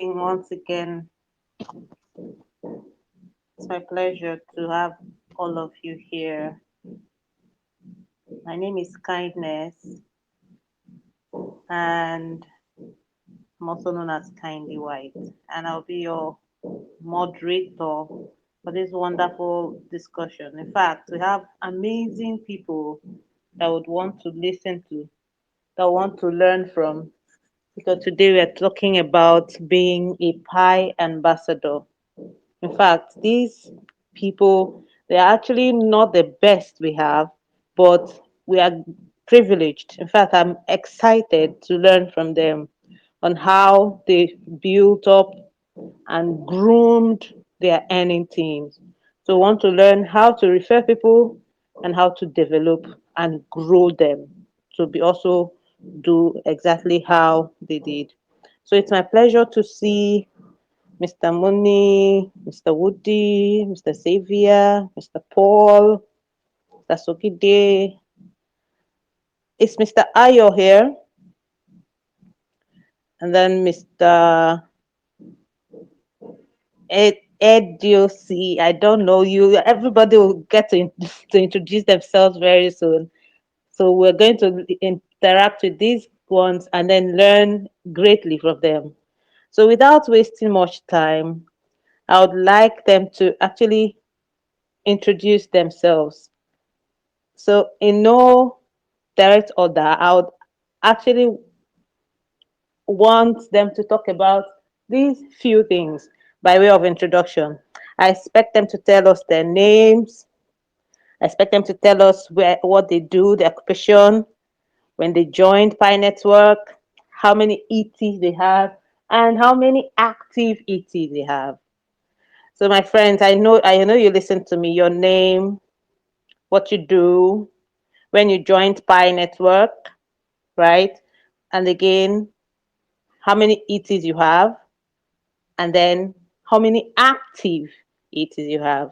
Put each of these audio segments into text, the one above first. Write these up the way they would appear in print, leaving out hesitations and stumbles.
Once again, it's my pleasure to have all of you here. My name is Kindness, and I'm also known as Kindly White, and I'll be your moderator for this wonderful discussion. In fact, we have amazing people that would want to listen to, that want to learn from, because today we are talking about being a pie ambassador. In fact, these people, they're actually not the best we have, but we are privileged. In fact, I'm excited to learn from them on how they built up and groomed their earning teams. So, we want to learn how to refer people and how to develop and grow them to be also do exactly how they did. So, it's my pleasure to see Mr. Muni, Mr. Woody, Mr. Xavier, Mr. Paul, Mr. Sokide. Is Mr. Ayo here? And then Mr. Edioc. I don't know you. Everybody will get to introduce themselves very soon. So we're going to interact with these ones and then learn greatly from them. So without wasting much time, I would like them to actually introduce themselves. So, in no direct order, I would actually want them to talk about these few things by way of introduction. I expect them to tell us their names. I expect them to tell us what they do, their occupation, when they joined Pi Network, how many ETs they have, and how many active ETs they have. So, my friends, I know you listen to me. Your name, what you do, when you joined Pi Network, right? And again, how many ETs you have, and then how many active ETs you have.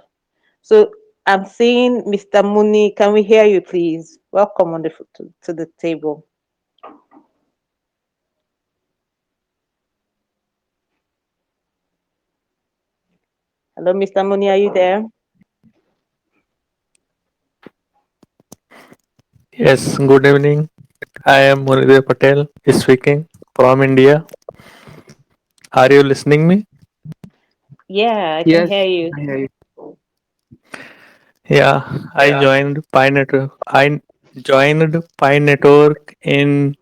So I'm seeing Mr. Muni. Can we hear you, please? Welcome to the table. Hello, Mr. Muni. Are you there? Yes, good evening. I am Munidya Patel speaking from India. Are you listening me? Yeah, I can Yes, hear you. I hear you. Yeah, I joined Pi Network. I joined Pi Network in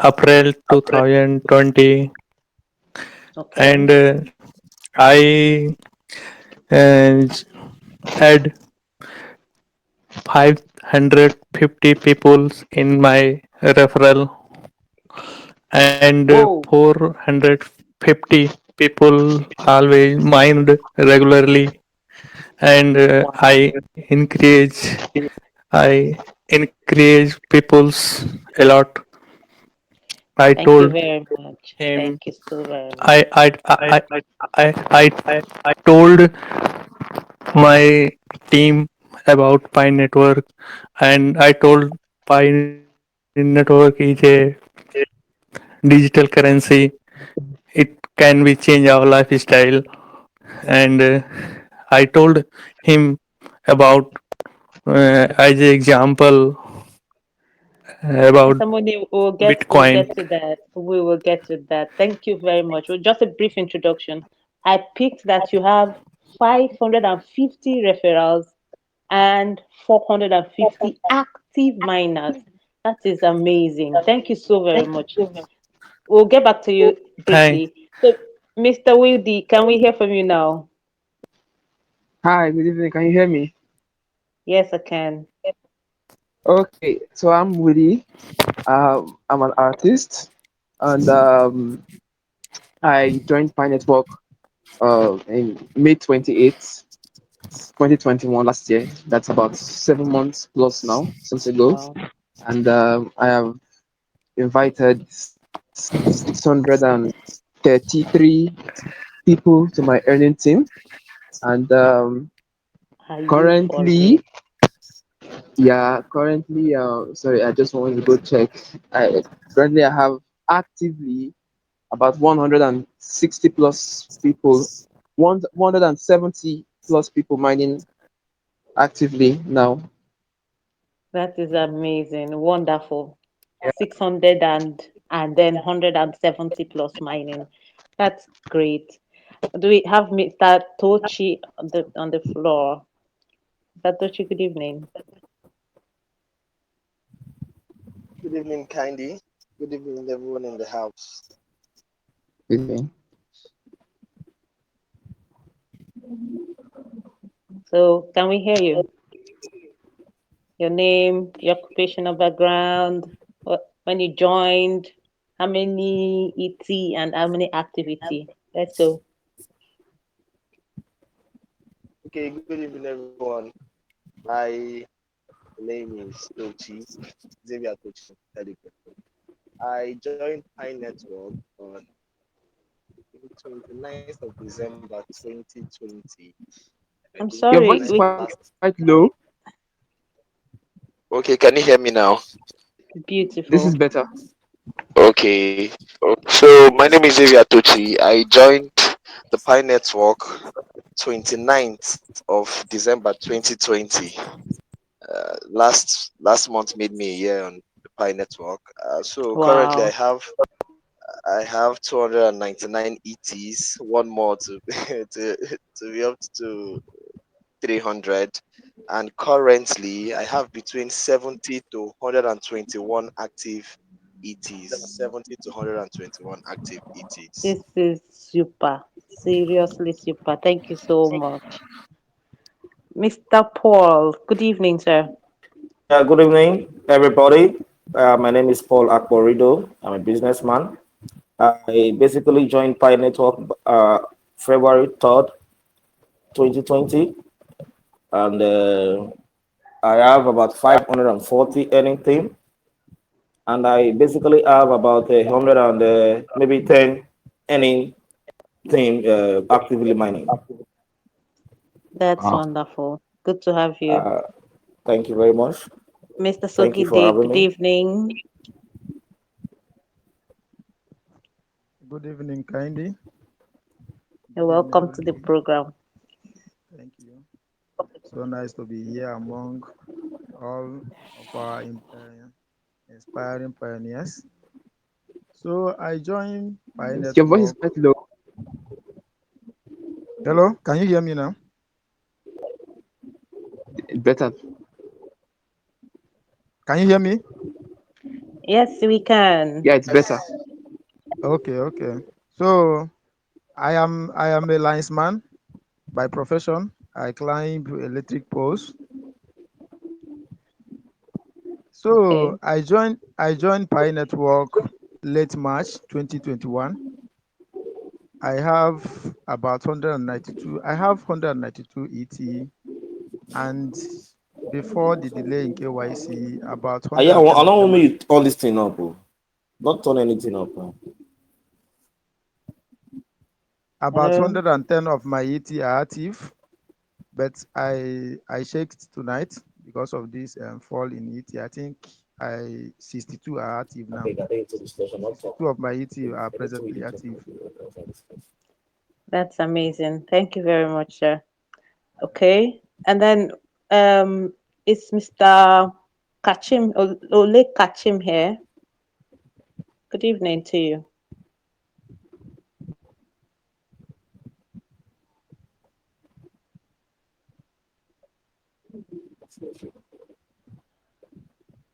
April 2020, Okay. and I j- had 550 people in my referral, and Whoa. 450 people always mined regularly, and Wow. I encourage people's a lot. I Thank you told very much. him Thank you so very much. I I I I told my team about Pi Network, and I told Pi Network is a digital currency. It can be change our lifestyle, and I told him about as an example about Somebody will we'll Bitcoin. get to that. We will get to that. Thank you very much. Well, just a brief introduction. I picked that you have 550 referrals and 450 active miners. That is amazing. Thank you so very much. We'll get back to you Thank, briefly. So, Mr. Wildy, can we hear from you now? Hi, good evening. Can you hear me? Yes, I can. Okay, so I'm Woody. I'm an artist, and I joined Pi Network in May 28th, 2021, last year. That's about 7 months plus now since ago. Wow. And I have invited 633 people to my earning team. And Are you for real? currently, yeah, sorry, I just wanted to go check. I Currently I have actively about 160 plus people, 170 plus people mining actively now. That is amazing. Wonderful. Yeah. 600 and then 170 plus mining. That's great. Do we have Mr. Tochi on the floor? Mr. Tochi, good evening. Good evening, Candy. Good evening, everyone in the house. Okay. So, can we hear you? Your name, your occupational background, when you joined, how many ET and how many activity? Let's go. Okay, good evening, everyone. My name is Tochi, Xavier Tochi from Telegram. I joined Pi Network on 29th of December 2020. I I'm believe Your the sorry, voice is last. quite low. Okay, can you hear me now? This is beautiful. better. Okay, so my name is Xavier Tochi. I joined the Pi Network 29th of December 2020. Last month made me a year on the Pi Network. So currently Wow. I have 299 ETs, one more to to be up to 300, and currently I have between 70 to 121 active ETs. 70 to 121 active ETs. This is super. Seriously super. Thank you so much. Mr. Paul, good evening, sir. Yeah, good evening, everybody. My name is Paul Akborido. I'm a businessman. I basically joined Pi Network February 3rd, 2020, and I have about 540 earning team, and I basically have about 100 and maybe 10 earning team actively mining. That's Wow. wonderful. Good to have you. Uh, Thank you very much. Mr. Thank you for Sogide, having good me. evening. Good evening, Kindy. You're Good evening, welcome to the everybody. program. Thank you. So nice to be here among all of our inspiring pioneers. So I joined Pi Your voice is Network. quite low. Hello, can you hear me now? Better. Can you hear me? Yes, we can. Yeah, it's better. Okay, okay. So I am a linesman by profession. I climb electric poles. So Okay. I joined Pi Network late March 2021. I have about 192. I have 192 ET, and before the delay in KYC, about Yeah, 110 I of don't want them are me all this thing up. Oh. Don't turn anything up. Oh. about Hello. 110 of my ET are active, but I shaked tonight because of this fall in ET. I think I 62 are active now. Okay, got into discussion. Not talk. 62 of my ET are Okay, that's what presently you talk active. about. That's amazing. Thank you very much, sir. Okay. And then it's Mr. Kachim Ole Kachim here. Good evening to you.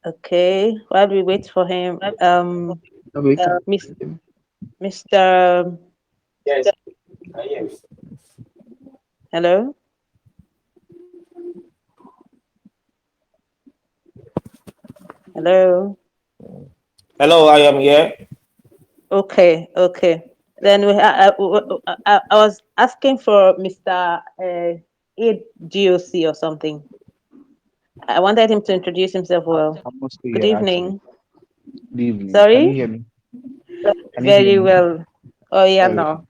Okay. While we wait for him, Okay, can Miss, hear me? Mr. Yes, yes. Hello. Hello. Hello, I am here. Okay. Okay. Then I was asking for Mr. AGOC or something. I wanted him to introduce himself well. I'm also Good here actually. evening. Good evening. Can you Sorry? hear me? Can you hear Very me? well. Oh, yeah, Oh, no.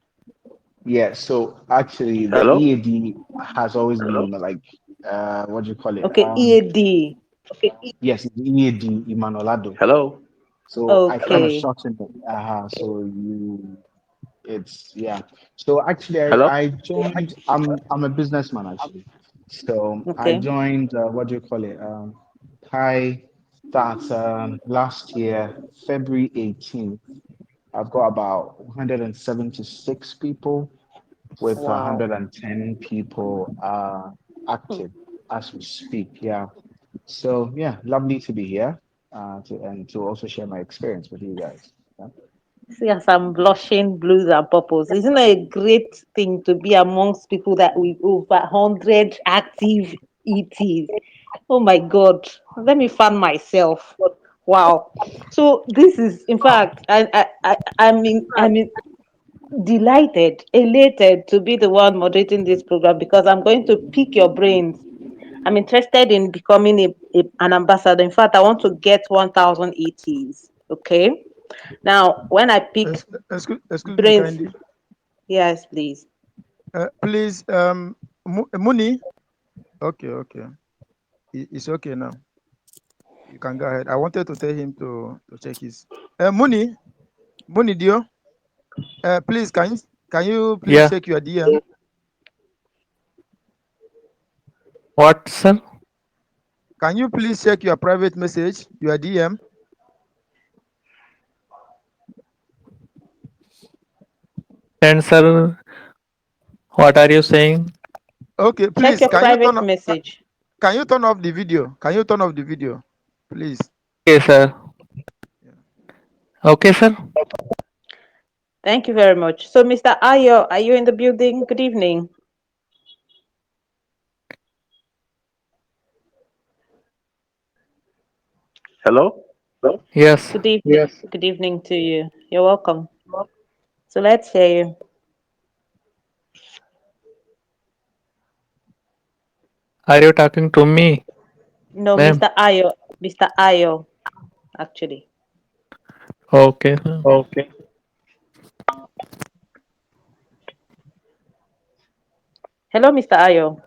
yeah. So actually, the Hello? EAD has always been like, what do you call it? Okay, EAD. Yes, the EAD Imanolado. Hello? So I kind of Okay. shortened it. So you, it's yeah. So actually, Hello? I joined. I'm a businessman actually. So I Okay. joined. What do you call it? Hi, that last year, February 18th. I've got about 176 people with Wow. 110 people Hmm. active as we speak. Yeah. So yeah, lovely to be here and to also share my experience with you guys. Yeah. See, as I'm blushing blues and purples. Isn't it a great thing to be amongst people that with over 100 active ETs? Oh my God. Let me fan myself. Wow. So this is, in fact, I'm delighted, elated to be the one moderating this program because I'm going to pick your brains. I'm interested in becoming an ambassador. In fact, I want to get 1,000 ETs. Okay. Now, when I pick Excuse me brains, kindly. yes, please. Please, Muni. Okay, okay. It's okay now. You can go ahead. I wanted to tell him to check his. Muni, Muni Dio. Please, can you please Yeah. check your DM? What, sir? Can you please check your private message, your DM? And sir, what are you saying? Okay, Check please. your private message. Can you turn off the video? Can you turn off the video, please? Okay, sir. Yeah. Okay, sir. Thank you very much. So, Mr. Ayo, are you in the building? Good evening. Hello? Yes. Good evening. Yes. Good evening to you. You're welcome. So let's hear you. Are you talking to me, No, ma'am? Mr. Ayo. Mr. Ayo, actually. Okay, sir. Okay. Hello, Mr. Ayo.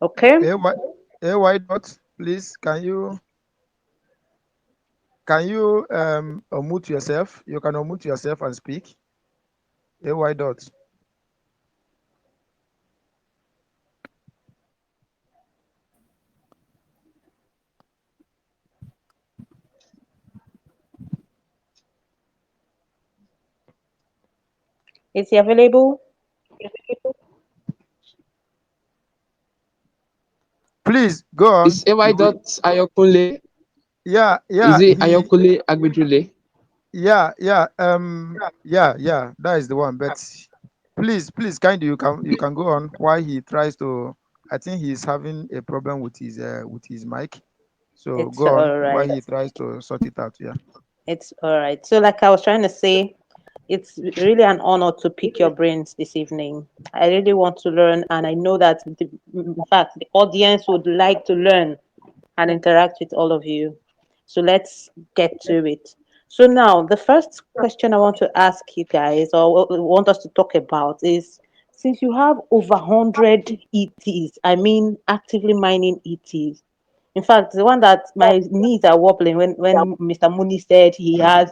Okay. AY dot, please. Can you unmute yourself? You can unmute yourself and speak. AY dot. Is he available? Please go on. Is AY You will, dot Ayokunle? yeah, Is yeah, it Ayokunle Agbedrule? yeah. That is the one. But please, kindly, you can go on while he tries to. I think he's having a problem with his mic. So It's go on all while right. he tries to sort it out. Yeah. It's all right. So, like I was trying to say, it's really an honor to pick your brains this evening. I really want to learn, and I know that, in fact, the audience would like to learn and interact with all of you. So let's get to it. So now, the first question I want to ask you guys, or want us to talk about, is since you have over 100 ETs, I mean actively mining ETs. In fact, the one that my knees are wobbling when Mr. Mooney said he has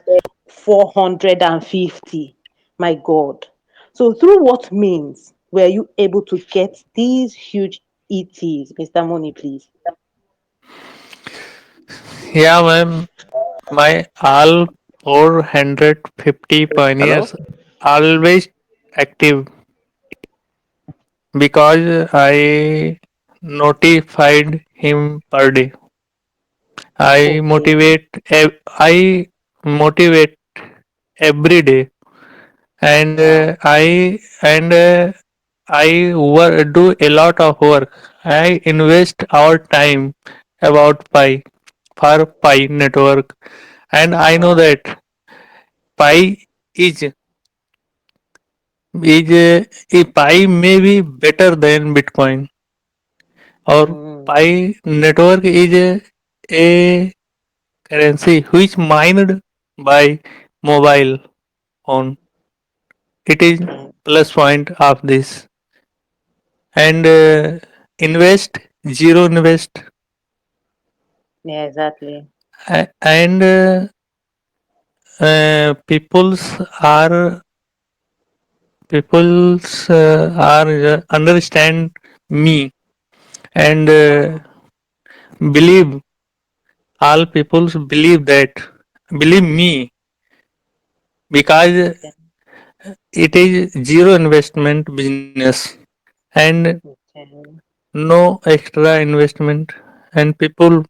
450. My God. So through what means were you able to get these huge ETs, Mr. Mooney, please? Yeah, ma'am. My all 450 Hello? pioneers always active because I notified him per day. I Okay. motivate. I motivate every day, and Wow. I do a lot of work. I invest our time about Pi for Pi network, and I know Wow. that Pi is Pi may be better than Bitcoin, or Mm, Pi network is a currency which mined by mobile phone. It is mm, plus point of this, and invest, zero invest, Yeah, exactly. and people's are understand me and Wow. believe, all people believe that, believe me, because Okay. it is zero investment business and Okay. no extra investment, and people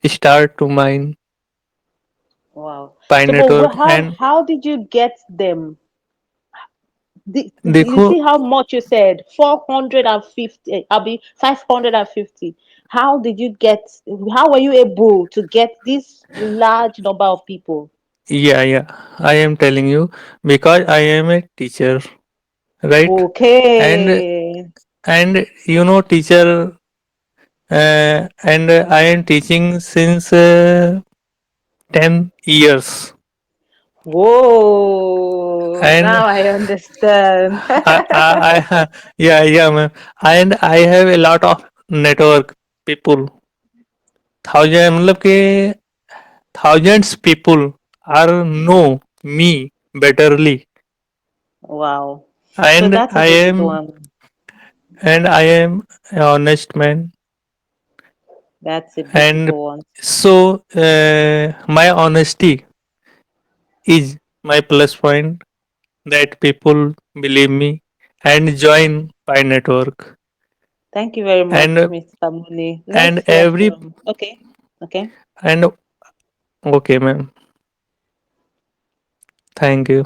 start to mine Wow. Pi So, but network. And how did you get them? You देखो, see how much you said? 450, I'll be 550. How did you get, how were you able to get this large number of people? yeah, yeah, I am telling you, because I am a teacher, right? and Okay. and teacher, and I am teaching since 10 years. Whoa. And Now I understand. yeah, yeah, ma'am. And I have a lot of network people, thousand, मतलब के thousands people are know me betterly. Wow. So and that I is a good am one. and I am an honest man. That's a And beautiful one. so my honesty is my plus point, that people believe me and join Pi network. Thank you very much, and Mr. Muni. and Let's hear every from. Okay. Okay. and okay, ma'am, thank you.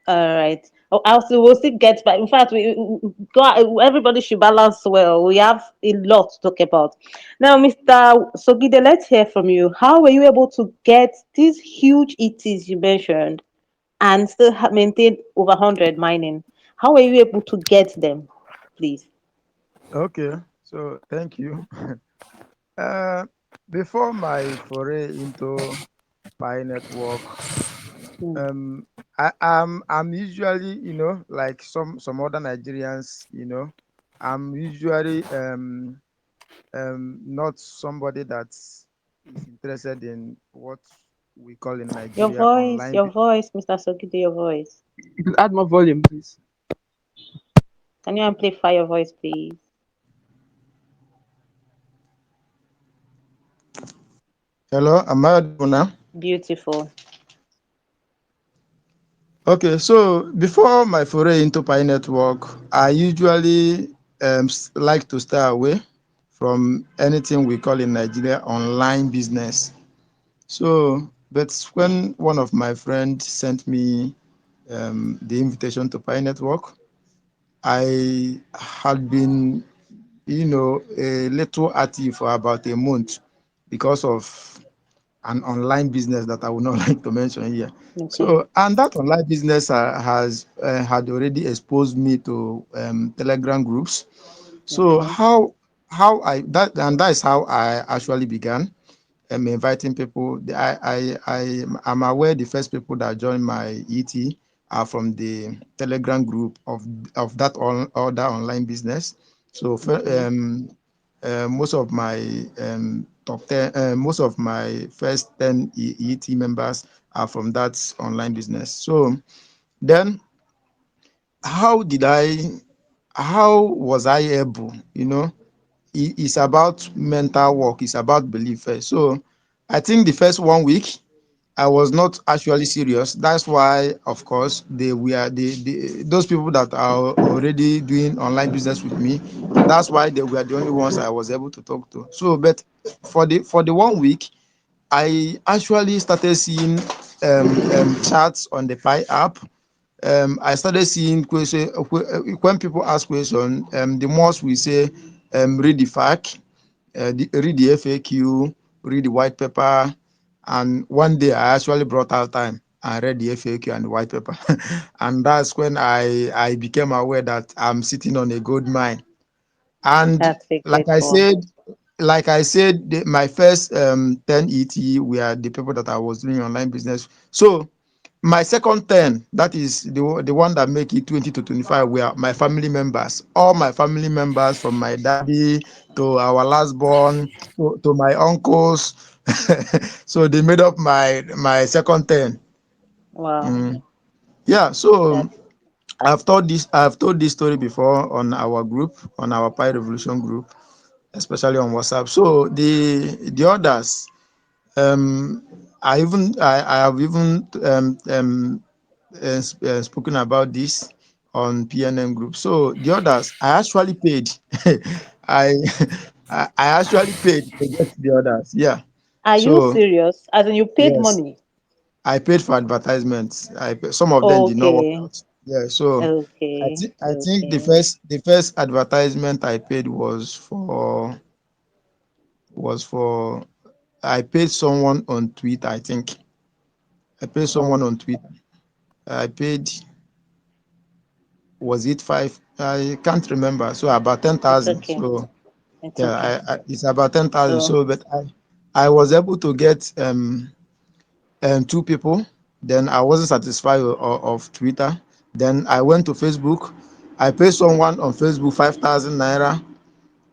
All right. Oh, also, we'll still get back. In fact, everybody should balance well. We have a lot to talk about. Now, Mr. Sogide, let's hear from you. How were you able to get these huge ETs you mentioned and still maintain over 100 mining? How were you able to get them, please? Okay, so thank you. Uh, Before my foray into Pi Network, Hmm. um, I'm usually, like some other Nigerians, I'm usually not somebody that is interested in what we call in Nigeria online. Your voice, Mr. Sogide, your voice. You could add more volume, please. Can you amplify your voice, please? Hello, am I audible now? Beautiful. Okay, so before my foray into Pi Network, I usually like to stay away from anything we call in Nigeria online business. So, but when one of my friends sent me the invitation to Pi Network, I had been, a little active for about a month because of an online business that I would not like to mention here. Okay. So, and that online business has had already exposed me to Telegram groups. So Okay. how I that and that is how I actually began inviting people. I'm aware the first people that joined my ET are from the Telegram group of that other online business. So Okay. most of my top 10, most of my first 10 ET members are from that online business. So then, how did I, how was I able, it's about mental work, it's about belief first. So I think the first 1 week, I was not actually serious. That's why, of course, those people that are already doing online business with me. That's why they were the only ones I was able to talk to. So, but for the 1 week, I actually started seeing chats on the Pi app. I started seeing question when people ask question. The most we say, read the fact, read the FAQ, read the white paper, and one day I actually brought out time and read the FAQ and the white paper, and that's when I became aware that I'm sitting on a gold mine. And That's a like great I one. said, my first 10 ET were the people that I was doing online business. So My second 10, that is the one that make it 20 to 25, were my family members. All my family members, from my daddy to our last born to my uncles. So they made up my second 10. Wow. Mm. Yeah, so That I've told this story before on our group, on our Pi Revolution group, especially on WhatsApp. So the others, um I have even spoken about this on PNM group. So the others, I actually paid. I I actually paid to get the others. Yeah. are you So serious? As in you paid yes, money? I paid for advertisements. Some of them did not work Okay. out. Yeah. So Okay. I think the Okay. first advertisement I paid was for I paid someone on Twitter. I think I paid someone Oh, on Twitter. I paid, was it five? I can't remember. So about ten it's thousand. okay. So It's yeah, okay. it's about 10,000. So So but I was able to get two people. Then I wasn't satisfied of Twitter. Then I went to Facebook. I paid someone on Facebook 5,000 naira,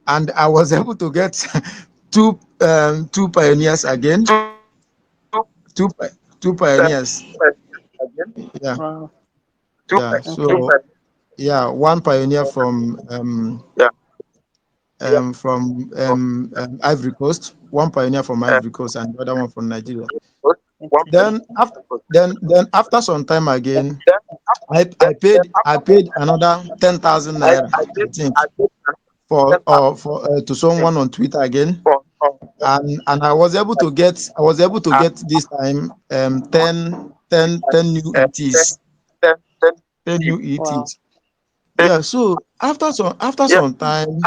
and I was able to get two pioneers again. Two pi- two pioneers. Yeah, wow. yeah. Okay. So yeah, one pioneer from Ivory Coast, one pioneer from Ivory Coast, and the other one from Nigeria. It's okay. Then after some time again, I paid another 10,000 naira, I think, for to someone on Twitter again, and I was able to get this time 10 new ETs, 10 new Wow. ETs. Yeah. So after some time,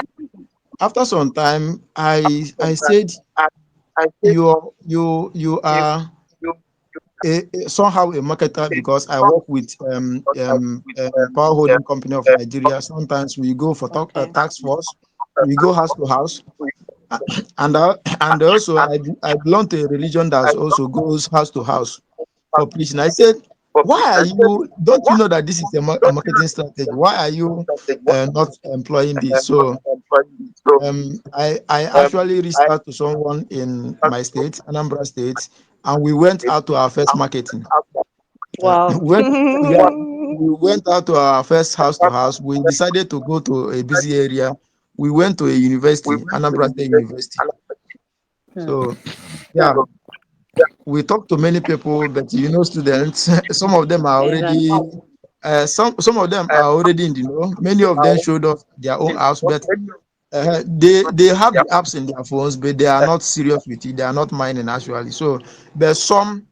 I said, you are somehow a marketer, because I work with Power Holding Company of Nigeria. Sometimes we go for Okay. tax force, we go house to house, and also I belong to a religion that also goes house to house for preaching. I said, why are you? Don't you know that this is a marketing strategy? Why are you not employing this? So I actually reached out to someone in my state, Anambra State, and we went out to our first marketing. Wow. We went, yeah, we went out to our first house to house. We decided to go to a busy area. We went to a university, Anambra State University. Hmm. So yeah, we talked to many people, but students, some of them are already, Exactly. some of them are already in the know. Many of them showed us their own house, but they have the apps in their phones, but they are not serious with it. They are not mining actually. So there's some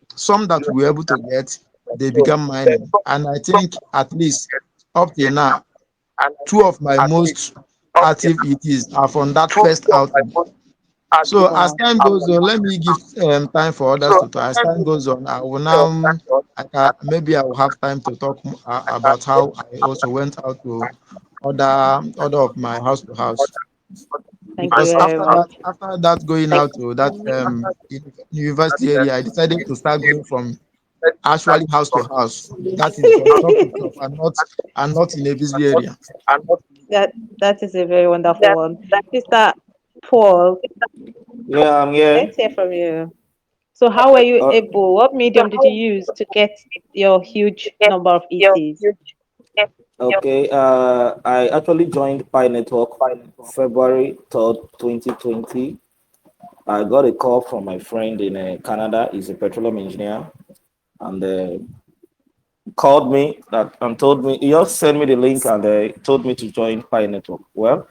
that we were able to get, they become mining, and I think at least up till now, two of my most active ETs are from that first outing. So as Wow. time goes on, let me give time for others to talk. As time goes on, I will now, maybe I will have time to talk about how I also went out to other of my house to house. Thank you Because very much. after that going out to that university area, I decided to start going from actually house to house. That is from shop to shop, and not in a busy area. That is a very wonderful one. Mr. Paul, Yeah, I'm here. let's hear from you. So how were you Uh, able, what medium did you use to get your huge number of ETs? okay. I actually joined Pi Network February 3rd, 2020. I got a call from my friend in Canada. He's a petroleum engineer, and called me that and told me he just sent me the link and told me to join Pi Network. Well,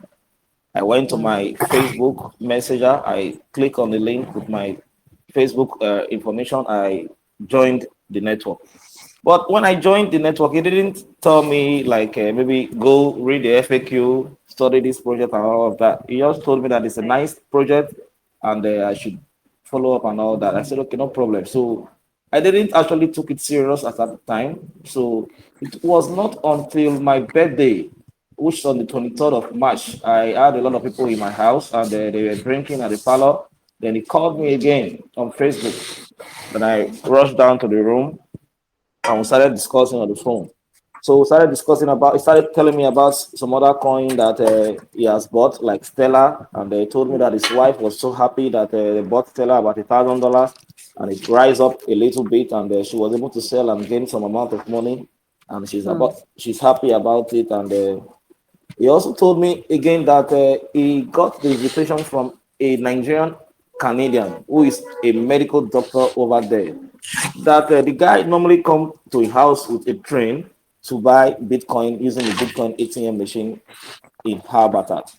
I went to Mm. my Facebook Messenger. I click on the link with my Facebook information. I joined the network. But when I joined the network, it didn't tell me like maybe go read the FAQ, study this project and all of that. He just told me that it's a nice project and I should follow up and all that. I said, okay, no problem. So I didn't actually took it serious at that time. So it was not until my birthday, which is on the 23rd of March, I had a lot of people in my house and they were drinking at the parlor. Then he called me again on Facebook. Then I rushed down to the room and we started discussing on the phone. So we started discussing about. He started telling me about some other coin that he has bought, like Stellar, and they told me that his wife was so happy that they bought Stellar about $1,000, and it rise up a little bit, and she was able to sell and gain some amount of money, and Mm. she's happy about it, and he also told me again that he got the invitation from a Nigerian Canadian who is a medical doctor over there. That the guy normally come to a house with a train to buy Bitcoin using the Bitcoin ATM machine in Habitat.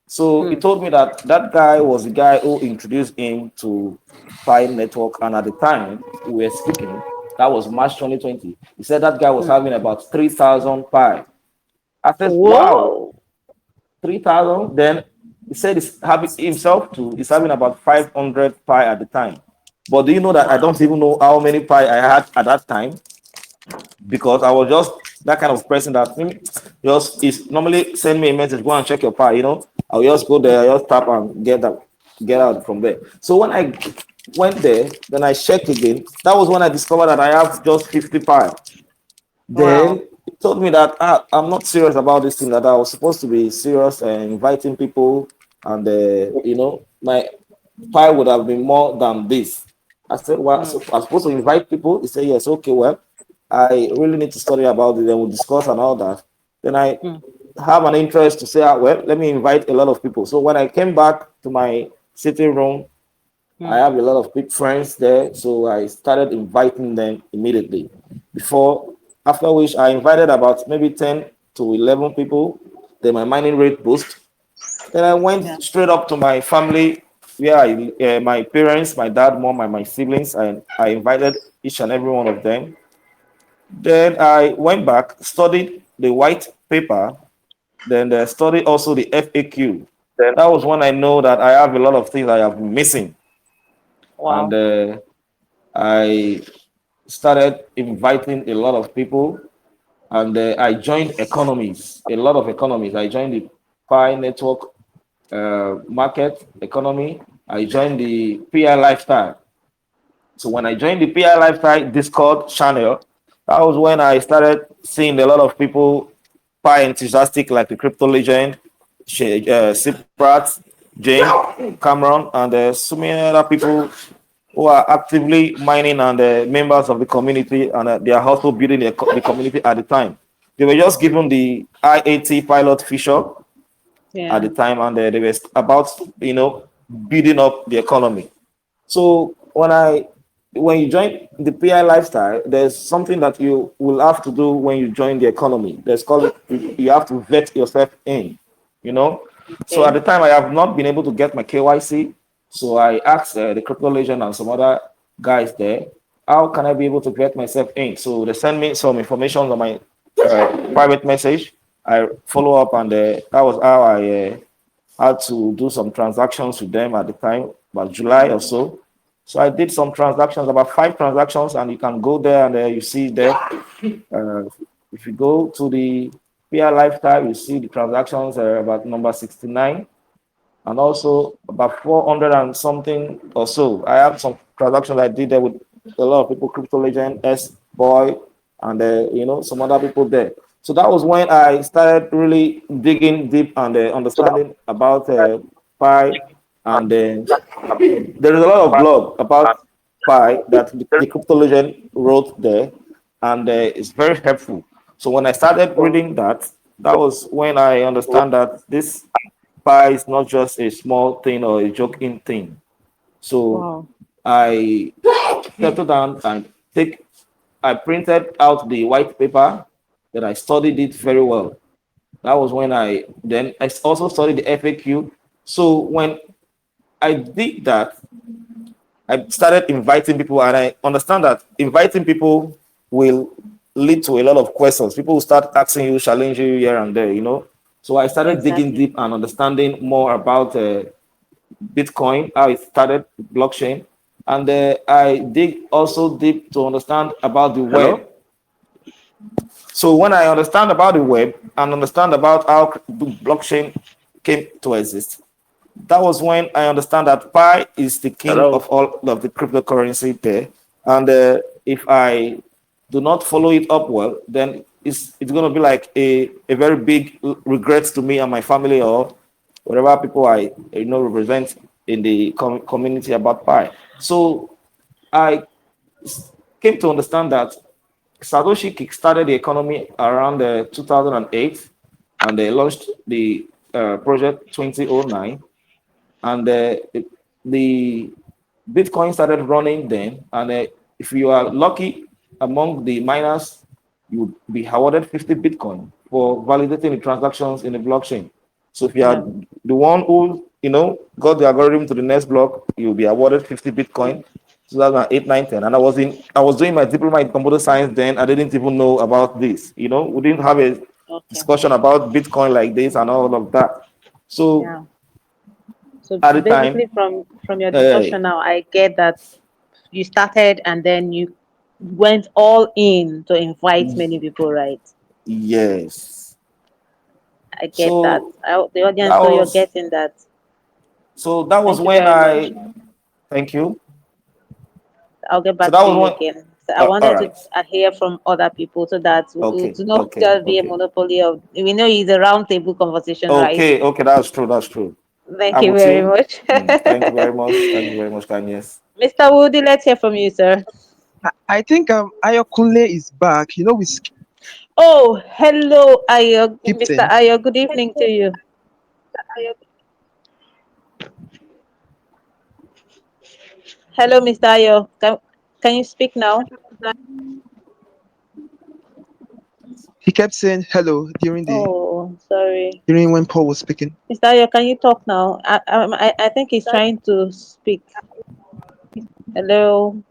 So he Mm. told me that that guy was the guy who introduced him to Pi Network, and at the time we were speaking, that was March 2020. He said that guy was Mm. having about 3,000 Pi. I said, wow, Whoa. 3,000. Then he said he's having himself too. He's having about 500 pi at the time. But do you know that I Wow. don't even know how many pi I had at that time, because I was just that kind of person that just is normally send me a message, go and check your pi. I'll just go there, I'll just tap and get out from there. So when I went there, then I checked again. That was when I discovered that I have just 50 pi. Wow. Then he told me that I'm not serious about this thing, that I was supposed to be serious and inviting people, and my pie would have been more than this. I said, well, Mm. so I'm supposed to invite people. He said, yes, okay, well, I really need to study about it, then we'll discuss and all that. Then I Mm. have an interest to say, well, let me invite a lot of people. So when I came back to my sitting room, I Mm. have a lot of big friends there, so I started inviting them immediately. Before, after which I invited about maybe 10 to 11 people. Then my mining rate boost. Then I went Yeah. straight up to my family, where my parents, my dad, mom, and my siblings, and I invited each and every one of them. Then I went back, studied the white paper, then studied also the FAQ. That was when I know that I have a lot of things I have been missing, and Wow. I started inviting a lot of people, and I joined economies, a lot of economies. I joined the Pi Network market economy. I joined the PI Lifestyle. So when I joined the PI Lifestyle Discord channel, that was when I started seeing a lot of people Pi enthusiastic, like the crypto legend, Siprat, Jane, Cameron, and so many other people who are actively mining, and members of the community, and they are also building the community at the time. They were just given the IAT pilot feature at Yeah. the time, and they were about building up the economy. So when you join the PI lifestyle, there's something that you will have to do when you join the economy. There's called you have to vet yourself in, you know. So at Okay. the time, I have not been able to get my KYC. So I asked the crypto legend and some other guys there, how can I be able to get myself in? So they send me some information on my private message. I follow up, and that was how I had to do some transactions with them at the time, about July or so. So I did some transactions, about 5 transactions, and you can go there, and you see there. Uh, if you go to the PR Lifestyle, you see the transactions about number 69, and also about 400 and something or so. I have some transactions I did there with a lot of people, Crypto Legend, S Boy, and some other people there. So that was when I started really digging deep and understanding about Pi, and there is a lot of blog about Pi that the Crypto Legend wrote there, and it's very helpful. So when I started reading that, that was when I understand that this Pi is not just a small thing or a joking thing. So Wow. I settled down and I printed out the white paper, that I studied it very well. That was when I also studied the FAQ. So when I did that, I started inviting people, and I understand that inviting people will lead to a lot of questions. People will start asking you, challenging you here and there. So I started digging Exactly. deep and understanding more about Bitcoin, how it started, blockchain, and I dig also deep to understand about the web. Hello? So when I understand about the web and understand about how the blockchain came to exist, that was when I understand that Pi is the king of Hello? all of the cryptocurrency there. And if I do not follow it up well, then it's going to be like a very big regret to me and my family, or whatever people I represent in the community about pie. So I came to understand that Satoshi kickstarted the economy around 2008, and they launched the project 2009, and the Bitcoin started running then. And if you are lucky among the miners, you would be awarded 50 Bitcoin for validating the transactions in the blockchain. So if you are Yeah. the one who got the algorithm to the next block, you'll be awarded 50 Bitcoin. 2008, 9, 10. And I was doing my diploma in computer science then. I didn't even know about this. We didn't have a Okay. discussion about Bitcoin like this and all of that. So Yeah. So at the time, basically, from your uh, discussion now, I get that you started and then you went all in to invite many people, right? yes. I get that. So The audience that know you're was getting that. that was Thank you when very much. I thank you. I'll get So back that to was you when again. So I all wanted to right. hear from other people so that we Okay, do not okay, just be a okay. monopoly of. We know it's a round table conversation, right? Okay, okay, that's true, that's true. Thank I'm you with very you. much. Thank you very much. Thank you very much, Kanyes. Mr. Woody, let's hear from you, sir. I think Ayokunle is back. We Oh, hello, Ayo, skipped Mr. him. Ayo. Good evening to you. Hello, Mr. Ayo. Can you speak now? He kept saying hello Oh, sorry. during when Paul was speaking. Mr. Ayo, can you talk now? I think he's trying to speak. Hello,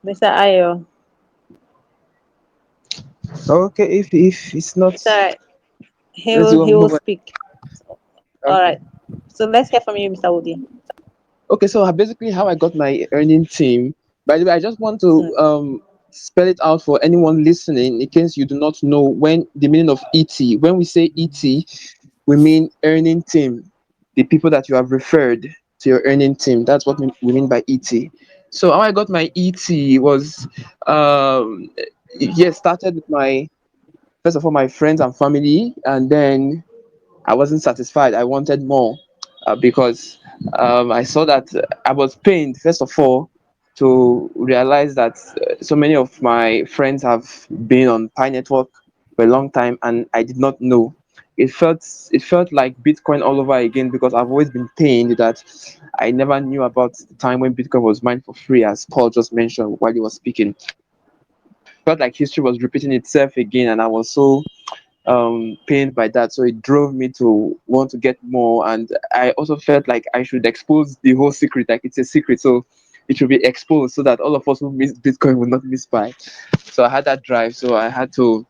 Mr. Ayo. Okay, if it's not, It's all right. let's He will move on. speak. All Okay. right. So let's hear from you, Mr. Woody. Okay, so basically how I got my earning team. By the way, I just want to Mm, spell it out for anyone listening in case you do not know when the meaning of ET. When we say ET, we mean earning team, the people that you have referred to your earning team. That's what we mean by ET. So how I got my ET was, um, yes, started with my first of all my friends and family, and then I wasn't satisfied. I wanted more because I saw that I was pained, first of all, to realize that so many of my friends have been on Pi Network for a long time, and I did not know. It felt like Bitcoin all over again because I've always been pained that I never knew about the time when Bitcoin was mined for free, as Paul just mentioned while he was speaking. Felt like history was repeating itself again, and I was so pained by that. So it drove me to want to get more. And I also felt like I should expose the whole secret. Like it's a secret. So it should be exposed so that all of us who miss Bitcoin will not miss by. So I had that drive. So I had to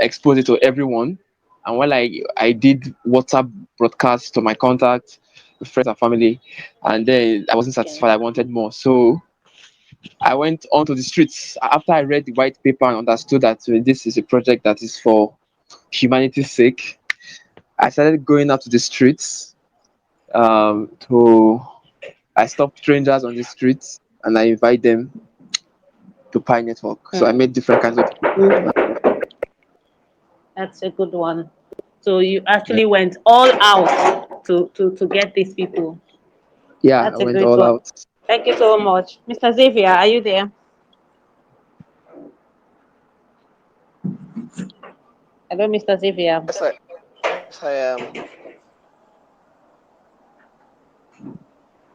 expose it to everyone. And when I did WhatsApp broadcasts to my contacts, friends and family, and then I wasn't okay. satisfied. I wanted more. So I went onto the streets after I read the white paper and understood that this is a project that is for humanity's sake. I started going out to the streets. To I stop strangers on the streets and I invite them to Pi Network. So I Mm, met different kinds of people. that's a good one. So you Yeah, actually went all out to get these people. yeah, I That's a went great all one. out. Thank you so much. Mr. Xavier, are you there? Hello, Mr. Xavier. Yes, I am.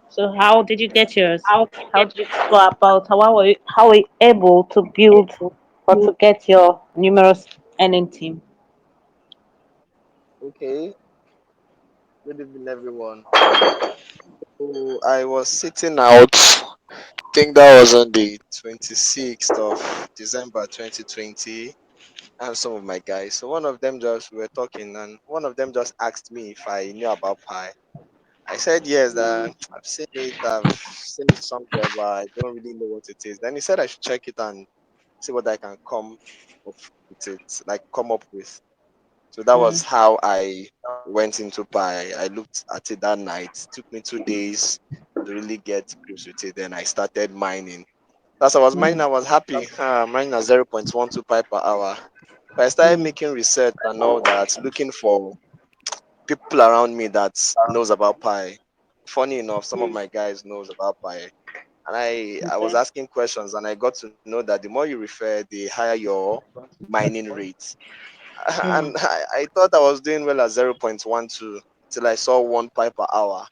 So how did you get yours? How did you go about? How were you able to build or to get your numerous earning team? Okay. Good evening, everyone. So I was sitting out. Think that was on the 26th of December 2020, and some of my guys. So one of them just we were talking, and one of them just asked me if I knew about Pi. I said yes, that I've seen it, I've seen it somewhere, but I don't really know what it is. Then he said I should check it and see what I can come up with it, like come up with. So that was Mm, how I went into Pi. I looked at it that night. It took me 2 days to really get grips with it, then I started mining. As I was mining, I was happy. Mining at 0.12 pipe per hour. But I started making research and all that, looking for people around me that knows about Pi. Funny enough, some of my guys knows about Pi. And I was Okay. asking questions and I got to know that the more you refer, the higher your mining rate. And I thought I was doing well at 0.12 till I saw 1 pipe per hour.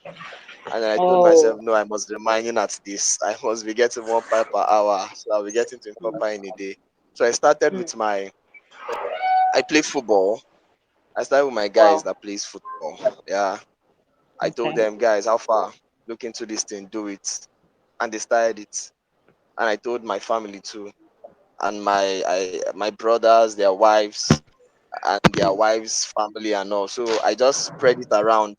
And then I told myself, Oh, no, I must be mining at this. I must be getting 1 pipe per hour. So I'll be getting 24 pi in a day. So I started with I play football. I started with my guys wow. that plays football. Yeah. I told Okay. them, guys, how far? Look into this thing, do it. And they started it. And I told my family too. And my brothers, their wives, and their wives' family and all. So I just spread it around.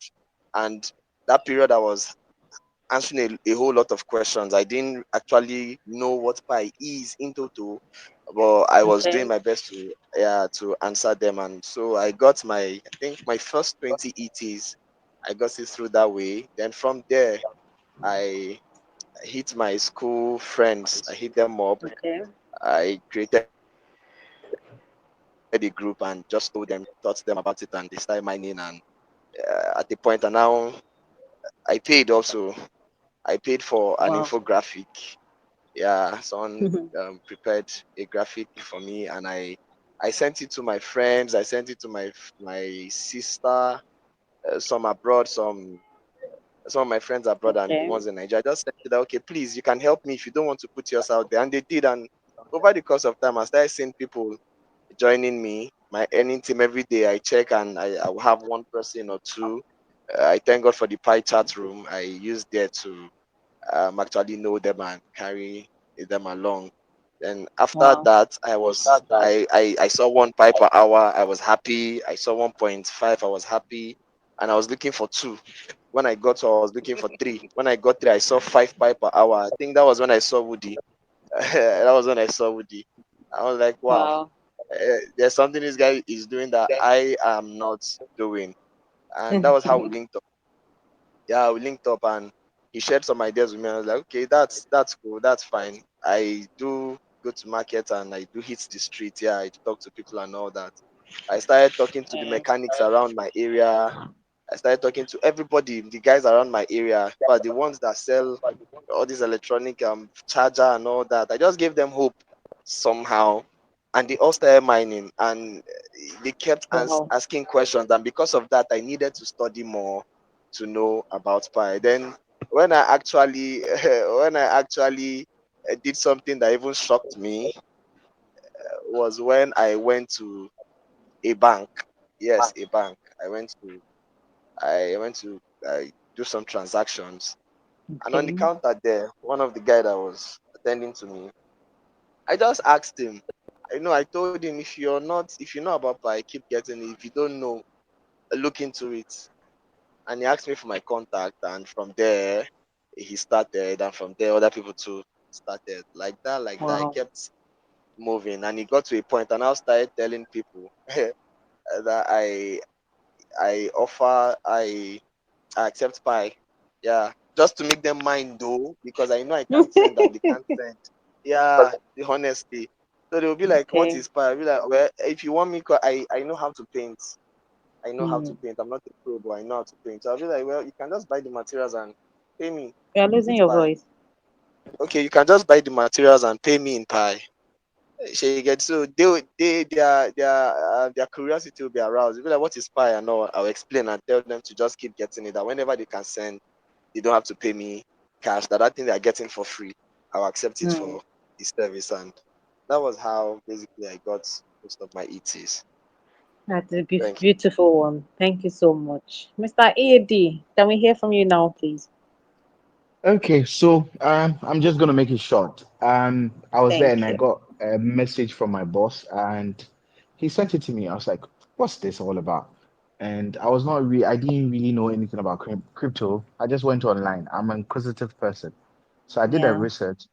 And that period I was answering a whole lot of questions. I didn't actually know what pi is in total, but I was doing Okay. my best to, yeah, to answer them. And so I got I think my first 20 ETs. I got it through that way. Then from there, I hit my school friends. I hit them up. Okay. I created a group and just told them, taught them about it, and they started mining. And at the point, and now I paid also. I paid for an Wow. infographic. Yeah, someone prepared a graphic for me, and I sent it to my friends. I sent it to my sister, some abroad, some of my friends abroad, and the Okay. ones in Nigeria. I just said that, okay, please, you can help me if you don't want to put yours out there, and they did. And over the course of time, I started seeing people joining me. My earning team every day, I check, and I will have one person or two. I thank God for the pie chat room. I use there to actually know them and carry them along. And after Wow. that, I saw 1 pipe per hour. I was happy. I saw 1.5. I was happy, and I was looking for two. When I got to, I was looking for three. When I got three, I saw 5 pipe per hour. I think that was when I saw Woody. That was when I saw Woody. I was like, wow, Wow. there's something this guy is doing that I am not doing, and that was how we linked up. Yeah, we linked up and he shared some ideas with me. I was like, okay, that's cool, that's fine. I do go to market and I do hit the street. Yeah, I talk to people and all that. I started talking to the mechanics around my area. I started talking to everybody, the guys around my area, but the ones that sell all this electronic charger and all that. I just gave them hope somehow, and they all started mining, and they kept Wow. asking questions, and because of that, I needed to study more to know about pi. Then when I actually when I actually did something that even shocked me was when I went to a bank. Yes, a bank. I went to do some transactions, and on the Okay. counter there, one of the guy that was attending to me, I just asked him. I told him, if you know about pi, keep getting it. If you don't know, look into it. And he asked me for my contact, and from there he started, and from there other people too started, like that. I Wow. kept moving, and he got to a point, and I started telling people that I offer I accept pi. Yeah, just to make them mind though, because I know I can't send and they can't send. Yeah, the honesty. So they'll be like, what Okay. is pi? I'll be like, well, if you want me, I know how to paint. I know how to Hmm. paint. I'm not a pro, but I know how to paint. So I'll be like, well, you can just buy the materials and pay me You're losing with your pi. voice. Okay, you can just buy the materials and pay me in pi. She get so their curiosity will be aroused. They'll be like, what is pi? And all. I'll explain and tell them to just keep getting it. That whenever they can send, they don't have to pay me cash. That thing they're getting for free, I'll accept it Hmm. for the service. And that was how basically I got most of my ETs. That's a Thank you. beautiful one. Thank you so much. Mr. AD, can we hear from you now, please? Okay, so I'm just gonna make it short. I was there and Thank I you. got a message from my boss, and he sent it to me. I was like, "What's this all about?" And I didn't really know anything about crypto. I just went online. I'm an inquisitive person, so I did a Yeah. research.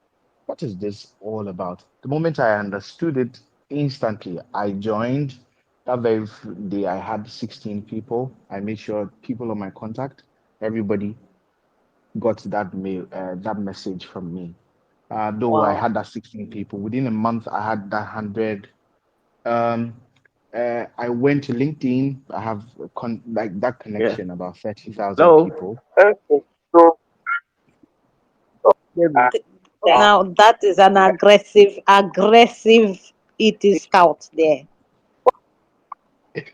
What is this all about? The moment I understood it, instantly I joined. That very day, I had 16 people. I made sure people on my contact, everybody got that mail, that message from me. Though I Wow. had that 16 people within a month, I had that 100. Um, I went to LinkedIn. I have like that Yeah. connection about 30,000 Hello. people. Okay. So, maybe. Now that is an aggressive it scout there.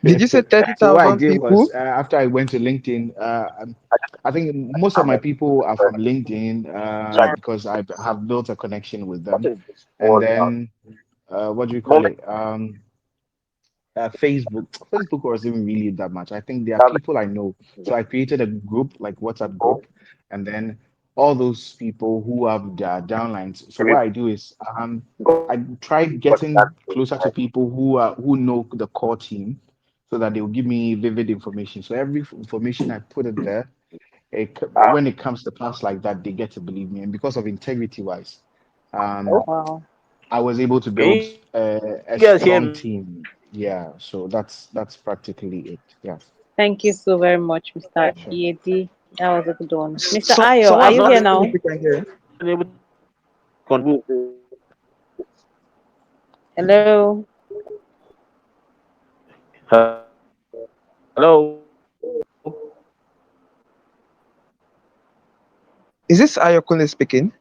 Did you say So what I 30,000 did was people? after I went to LinkedIn, I think most of my people are from LinkedIn because I have built a connection with What them, is this and word now? then what do you call Moment. it? Facebook. Facebook wasn't really that much. I think there are people I know. So I created a group, like WhatsApp group, and then all those people who have their downlines. So what I do is I try getting closer to people who know the core team so that they will give me vivid information. So every information I put it there, when it comes to pass like that, they get to believe me. And because of integrity wise, um, Wow. I was able to Can build you a guys hear strong me? team. Yeah, so that's practically it. Yeah, Thank you so very much, Mr. sure. Ed. That was a good one. Mr. So, Ayo, are someone's you I've here not asking if now? we can hear. been able to contribute this. Hello. Hello. Is this Ayokune speaking?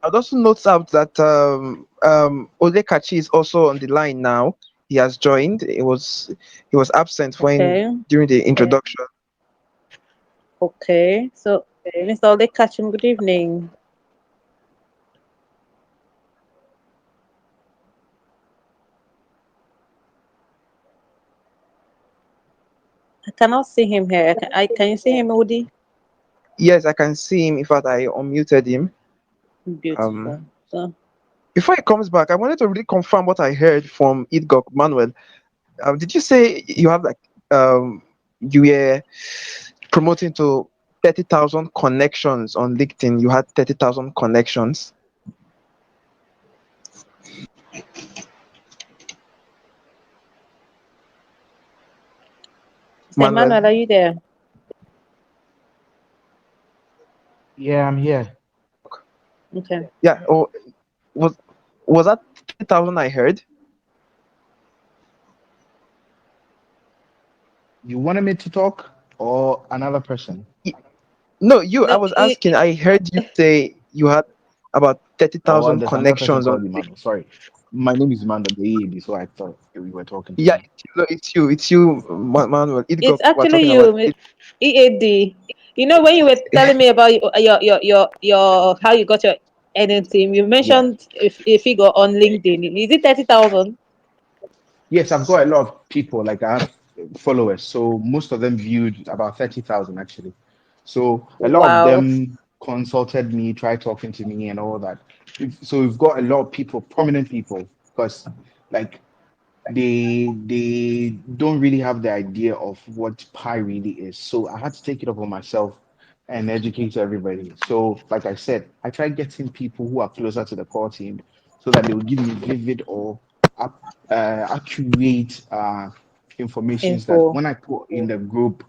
I'd also note out that Odekachi is also on the line now. He has joined. He was absent when Okay. during the introduction. Okay. So, Mr. Odekachim, good evening. I cannot see him here. Can you see him, Odi? Yes, I can see him. In fact, I unmuted him. Um, Beautiful. So, before he comes back, I wanted to really confirm what I heard from Idgok Manuel. Did you say you have like you were promoting to 30,000 connections on LinkedIn? You had 30,000 connections, Mr. Manuel. Emmanuel, are you there? Yeah, I'm here. Okay. Yeah. Or was was that 30,000 I heard? You wanted me to talk or another person? No, you. I No, was asking. I heard you say you had about Oh, 30,000 there's another person connections on. called Emmanuel. Sorry, my name is Emmanuel the so I thought we were talking to Yeah, me. it's you. No, it's you. It's you, Manuel. it's Idgok. We're actually talking you, about. EAD. You know, when you were telling me about your how you got your NN you Yeah. mentioned if a figure on LinkedIn. Is it 30,000? Yes, I've got a lot of people, like I have followers. So most of them viewed about 30,000 actually. So a lot of Wow. them consulted me, tried talking to me and all that. So we've got a lot of people, prominent people, because like they don't really have the idea of what pi really is. So I had to take it upon myself and educate everybody. So like I said, I try getting people who are closer to the core team so that they will give me vivid or accurate informations that Info. when I put in the group,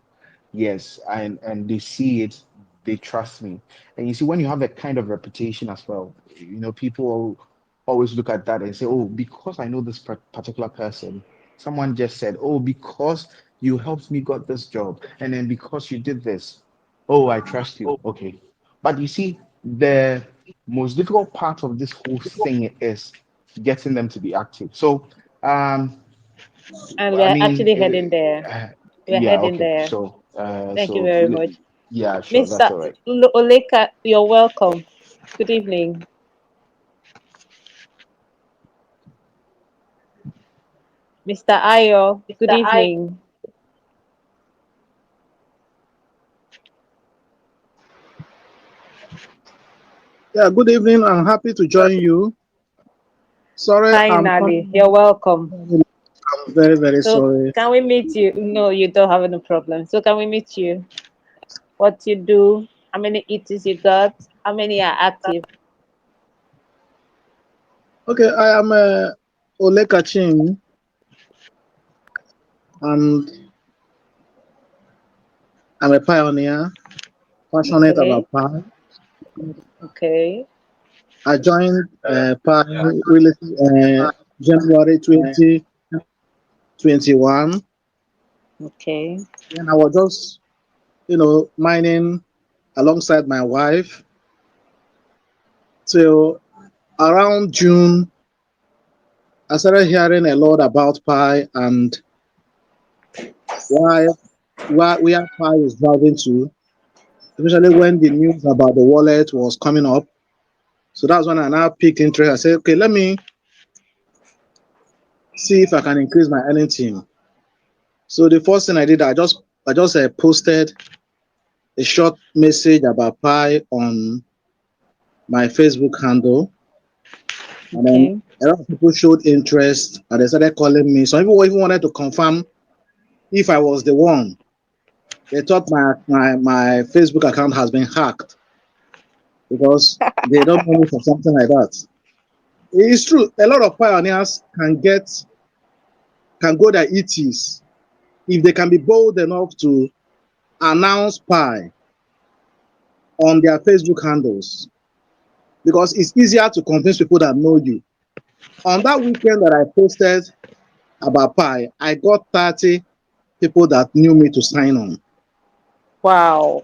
yes, and they see it, they trust me. And you see, when you have that kind of reputation as well, people always look at that and say, oh, because I know this particular person, someone just said, oh, because you helped me got this job, and then because you did this, oh, I trust you. Okay. But you see, the most difficult part of this whole thing is getting them to be active. So, um, And I we're mean, actually heading there. We're yeah, heading okay. there. Thank you very much. Yeah, sure, that's Mr. all right. Oleka, you're welcome. Good evening. Mr. Ayo, good evening. Yeah, good evening. I'm happy to join you. Sorry, I'm Finally, coming. you're welcome. I'm very, very So, sorry. can we meet you? No, you don't have any problem. So, can we meet you? What you do? How many ETs you got? How many are active? Okay, I am Ole Kachin. and I'm a pioneer, passionate Okay. about pie. Okay. I joined pie really January 2021. Okay. And I was just, mining alongside my wife till around June. I started hearing a lot about pie and why where pie is driving to, especially when the news about the wallet was coming up. So that's when I now picked interest. I said, okay, let me see if I can increase my earning team. So the first thing I did, I just posted a short message about pie on my Facebook handle, and then Okay. a lot of people showed interest and they started calling me. Some people even wanted to confirm if I was the one. They thought my Facebook account has been hacked because they don't know me for something like that. It's true. A lot of pioneers can go their ETs if they can be bold enough to announce pie on their Facebook handles because it's easier to convince people that know you. On that weekend that I posted about pie, I got 30 people that knew me to sign Wow.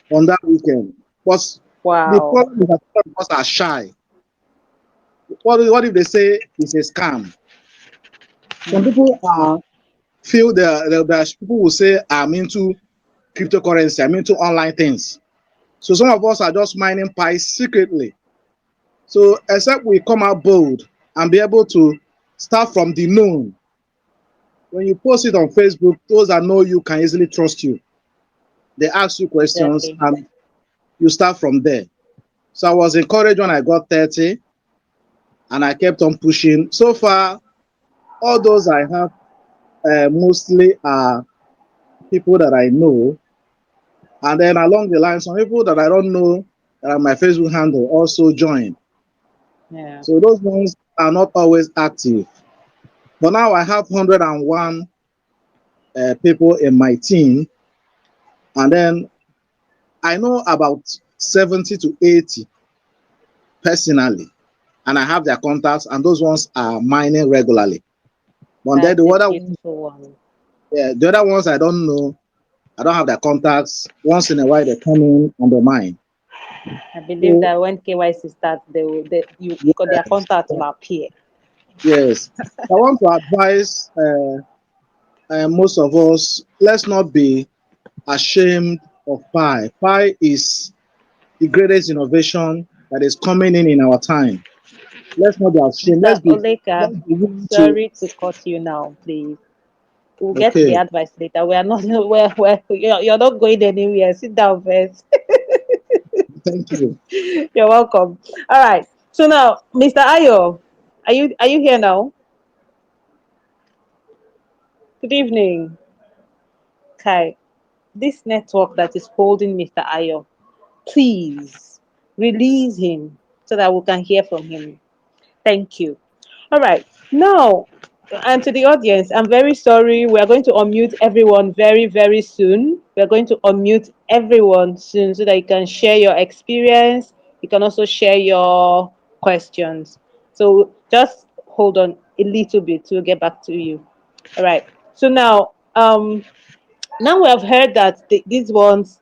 on that weekend. But the Wow. problem is that some of us are shy. What if they say it's a scam? Some people feel that people will say I'm into cryptocurrency, I'm into online things. So some of us are just mining pie secretly. So except we come out bold and be able to start from the known. When you post it on Facebook, those that know you can easily trust you. They ask you questions Exactly. and you start from there. So I was encouraged when I got 30 and I kept on pushing. So far, all those I have mostly are people that I know. And then along the line, some people that I don't know that are my Facebook handle also join. Yeah. So those ones are not always active. But now I have 101 people in my team. And then I know about 70 to 80 personally. And I have their contacts, and those ones are mining regularly. But then That's a beautiful one. the other ones I don't know. I don't have their contacts. Once in a while they come in on the mine. I believe So that when KYC starts, you got their yes, contact will appear. yes. I want to advise most of us, let's not be ashamed of pi. Pi is the greatest innovation that is coming in our time. Let's not be ashamed. Mr. Oleka, Let's be willing to. sorry to cut you now, please. We'll get to the Okay, advice later. We are not you're not going anywhere. Sit down first. thank you. You're welcome. All right. So now, Mr. Ayo, are you here now? Good evening. Kai. This network that is holding Mr. Ayo, please release him so that we can hear from him. Thank you. All right. Now, and to the audience, I'm very sorry. We are going to unmute everyone very, very soon. We are going to unmute everyone soon so that you can share your experience. You can also share your questions. So just hold on a little bit. We'll get back to you. All right. So now we have heard that these ones,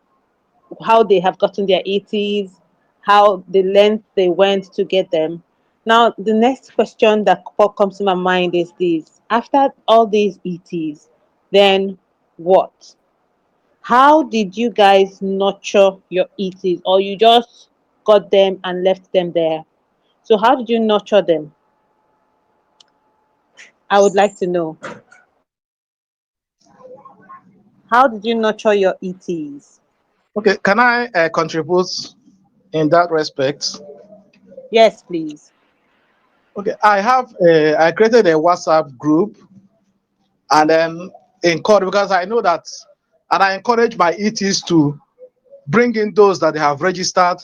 how they have gotten their ETs, how the length they went to get them. Now, the next question that comes to my mind is this: after all these ETs, then what? How did you guys nurture your ETs, or you just got them and left them there? So, how did you nurture them? I would like to know. How did you nurture your ETs? Okay, can I contribute in that respect? Yes, please. Okay, I created a WhatsApp group and then encourage because I know that, and I encourage my ETs to bring in those that they have registered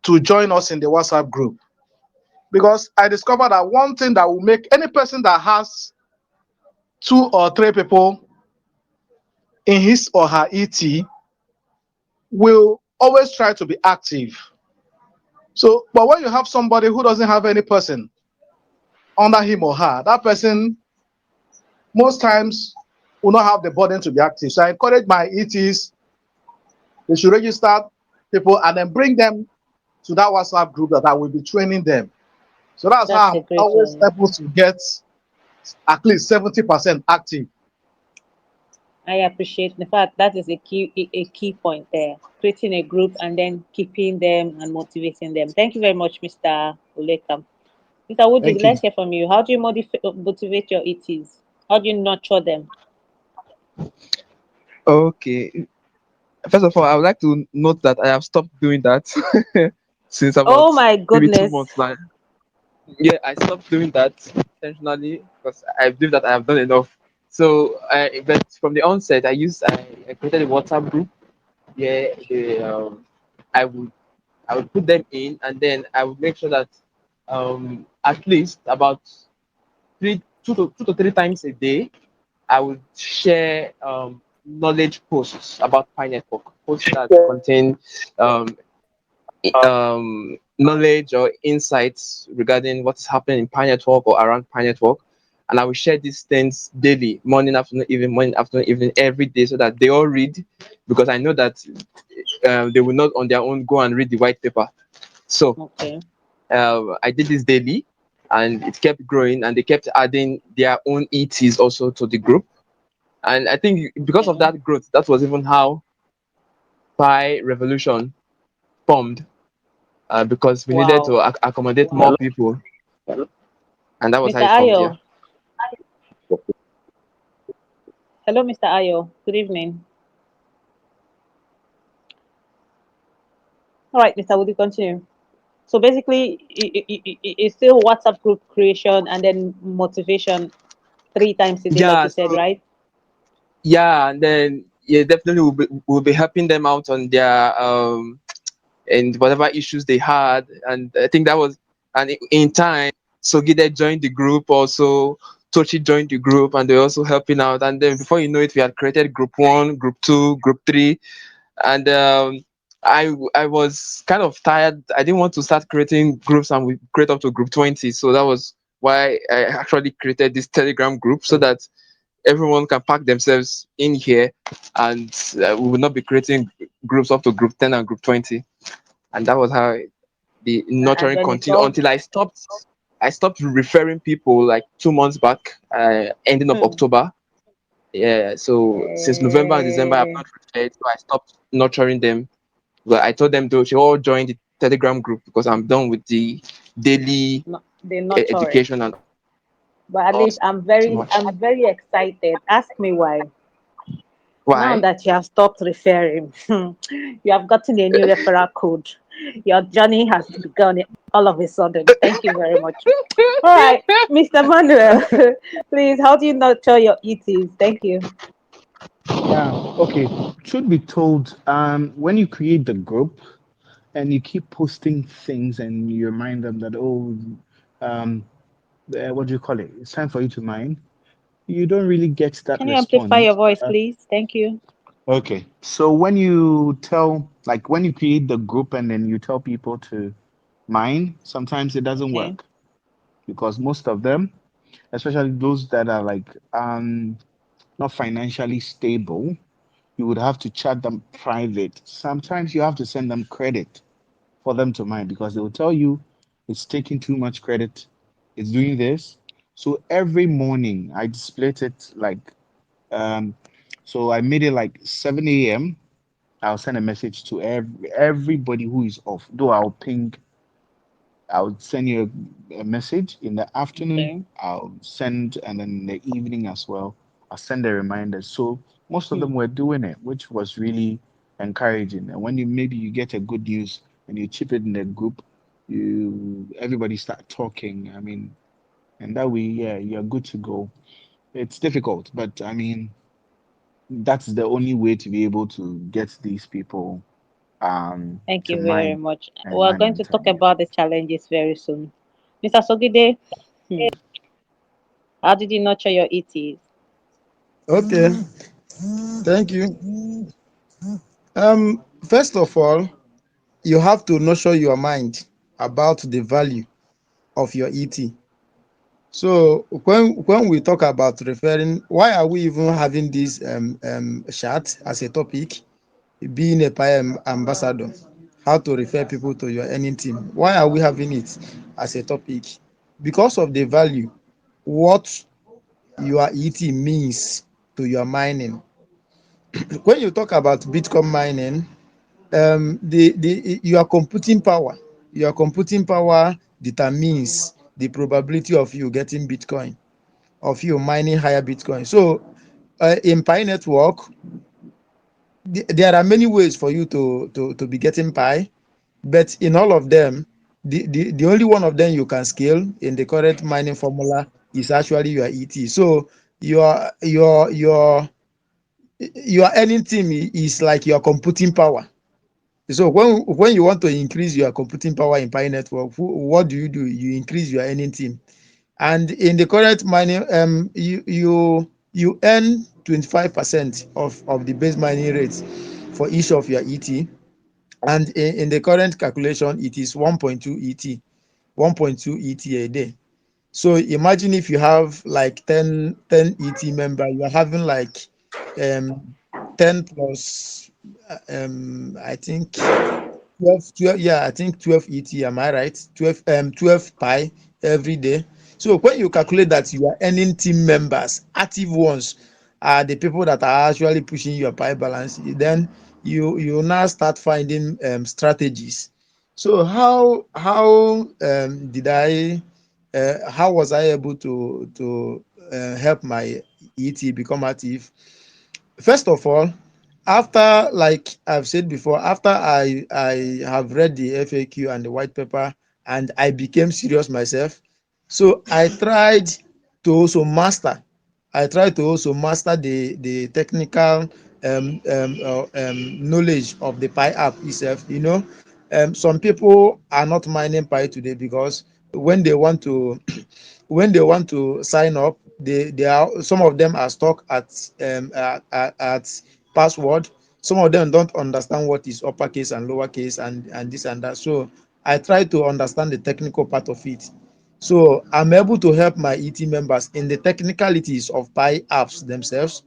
to join us in the WhatsApp group. Because I discovered that one thing that will make any person that has two or three people in his or her ET will always try to be active. So, but when you have somebody who doesn't have any person under him or her, that person most times will not have the burden to be active. So I encourage my ETs, they should register people and then bring them to that WhatsApp group that I will be training them. So that's That's how a I'm great always one. able to get at least 70% active. I appreciate the fact that is a key point there. Creating a group and then keeping them and motivating them. Thank you very much, Mr. Oleka. Mr. Woody, Thank you. let's hear from you. How do you motivate your ETs? How do you nurture them? Okay. First of all, I would like to note that I have stopped doing that since about Oh my maybe two goodness. months now. Yeah, I stopped doing that intentionally because I believe that I have done enough. So, but from the onset, I created a WhatsApp group. Yeah, I would put them in, and then I would make sure that at least about two to three times a day, I would share knowledge posts about Pi Network, posts that contain um, knowledge or insights regarding what's happening in Pi Network or around Pi Network. And I will share these things daily, morning, afternoon, evening, every day, so that they all read, because I know that they will not on their own go and read the white paper. So Okay. I did this daily, and it kept growing, and they kept adding their own ETs also to the group. And I think because of Okay. that growth, that was even how Pi Revolution formed, because we needed Wow. to accommodate more people, and that was how Mr. it formed. Yeah. Ayo. Hello, Mr. Ayo. Good evening. All right, Mr. Woody, continue. So basically, it's still WhatsApp group creation and then motivation 3 times a day, like Yeah. you said, So right? yeah, and then yeah, definitely we'll be helping them out on their and whatever issues they had, and I think that was, and in time, Sogide joined the group also. Tochi joined the group, and they're also helping out. And then before you know it, we had created group one, group two, group three, and I was kind of tired. I didn't want to start creating groups, and we create up to group 20. So that was why I actually created this Telegram group, so that everyone can pack themselves in here, and we will not be creating groups up to group 10 and group 20. And that was how the And nurturing then it's continued all until I stopped referring people like 2 months back, ending of hmm. October. Yeah, so since November and December, I've Eh, not referred, so I stopped nurturing them. But I told them to should all join the Telegram group because I'm done with the daily no, they're nurturing. education and But at all least too much. I'm very excited. Ask me why. Now Why? that you have stopped referring, you have gotten a new referral code. Your journey has begun all of a sudden. Thank you very much. All right, Mr. Manuel, please, how do you nurture your ETs? Thank you. Yeah. Okay. Truth be told, when you create the group and you keep posting things and you remind them that, oh, um, what do you call it? It's time for you to mine. You don't really get that Can you amplify your response. voice, please? Thank you. Okay. So when you tell, like, when you create the group and then you tell people to mine, sometimes it doesn't Okay. work because most of them, especially those that are like not financially stable, you would have to chat them private. Sometimes you have to send them credit for them to mine because they will tell you it's taking too much credit, it's doing this. So every morning I split it like um so I made it like 7 a.m. I'll send a message to everybody who is off. Though I'll send you a message in the afternoon. Okay. I'll send, and then in the evening as well. I'll send a reminder. So most of Hmm. them were doing it, which was really encouraging. And when you maybe you get a good news and you chip it in the group, you everybody start talking. I mean, and that way, yeah, you're good to go. It's difficult, but I mean, that's the only way to be able to get these people Thank to you very mine much. and We're mine going on to talk time. about the challenges very soon. Mr. Sogide, hmm, how did you nurture your ETs? Okay, thank you. First of all, you have to nurture your mind about the value of your ET. So when we talk about referring, why are we even having this chat as a topic? Being a PI ambassador, how to refer people to your earning team. Why are we having it as a topic? Because of the value, what your ET means to your mining. When you talk about Bitcoin mining, the your computing power, your computing power determines the probability of you getting Bitcoin, of you mining higher Bitcoin. So in Pi network, there are many ways for you to be getting Pi, but in all of them, the only one of them you can scale in the current mining formula is actually your ET. So your earning team is like your computing power. So when you want to increase your computing power in Pi network, what do? You increase your earning team. And in the current mining, you earn 25% of the base mining rate for each of your ET. And in the current calculation, it is 1.2 ET, 1.2 ET a day. So imagine if you have like 10 ET member, you are having like um 10 plus I think 12, yeah, I think 12 ET, am I right? 12 pi every day. So when you calculate that you are earning team members, active ones are the people that are actually pushing your pi balance, then you now start finding strategies. So how was I able to help my ET become active? First of all, after, like I've said before, after I have read the FAQ and the white paper and I became serious myself, so I tried to also master the technical knowledge of the Pi app itself. Some people are not mining Pi today because when they want to when they want to sign up, they are, some of them are stuck at password. Some of them don't understand what is uppercase and lowercase and this and that. So I try to understand the technical part of it. So I'm able to help my ET members in the technicalities of Pi apps themselves.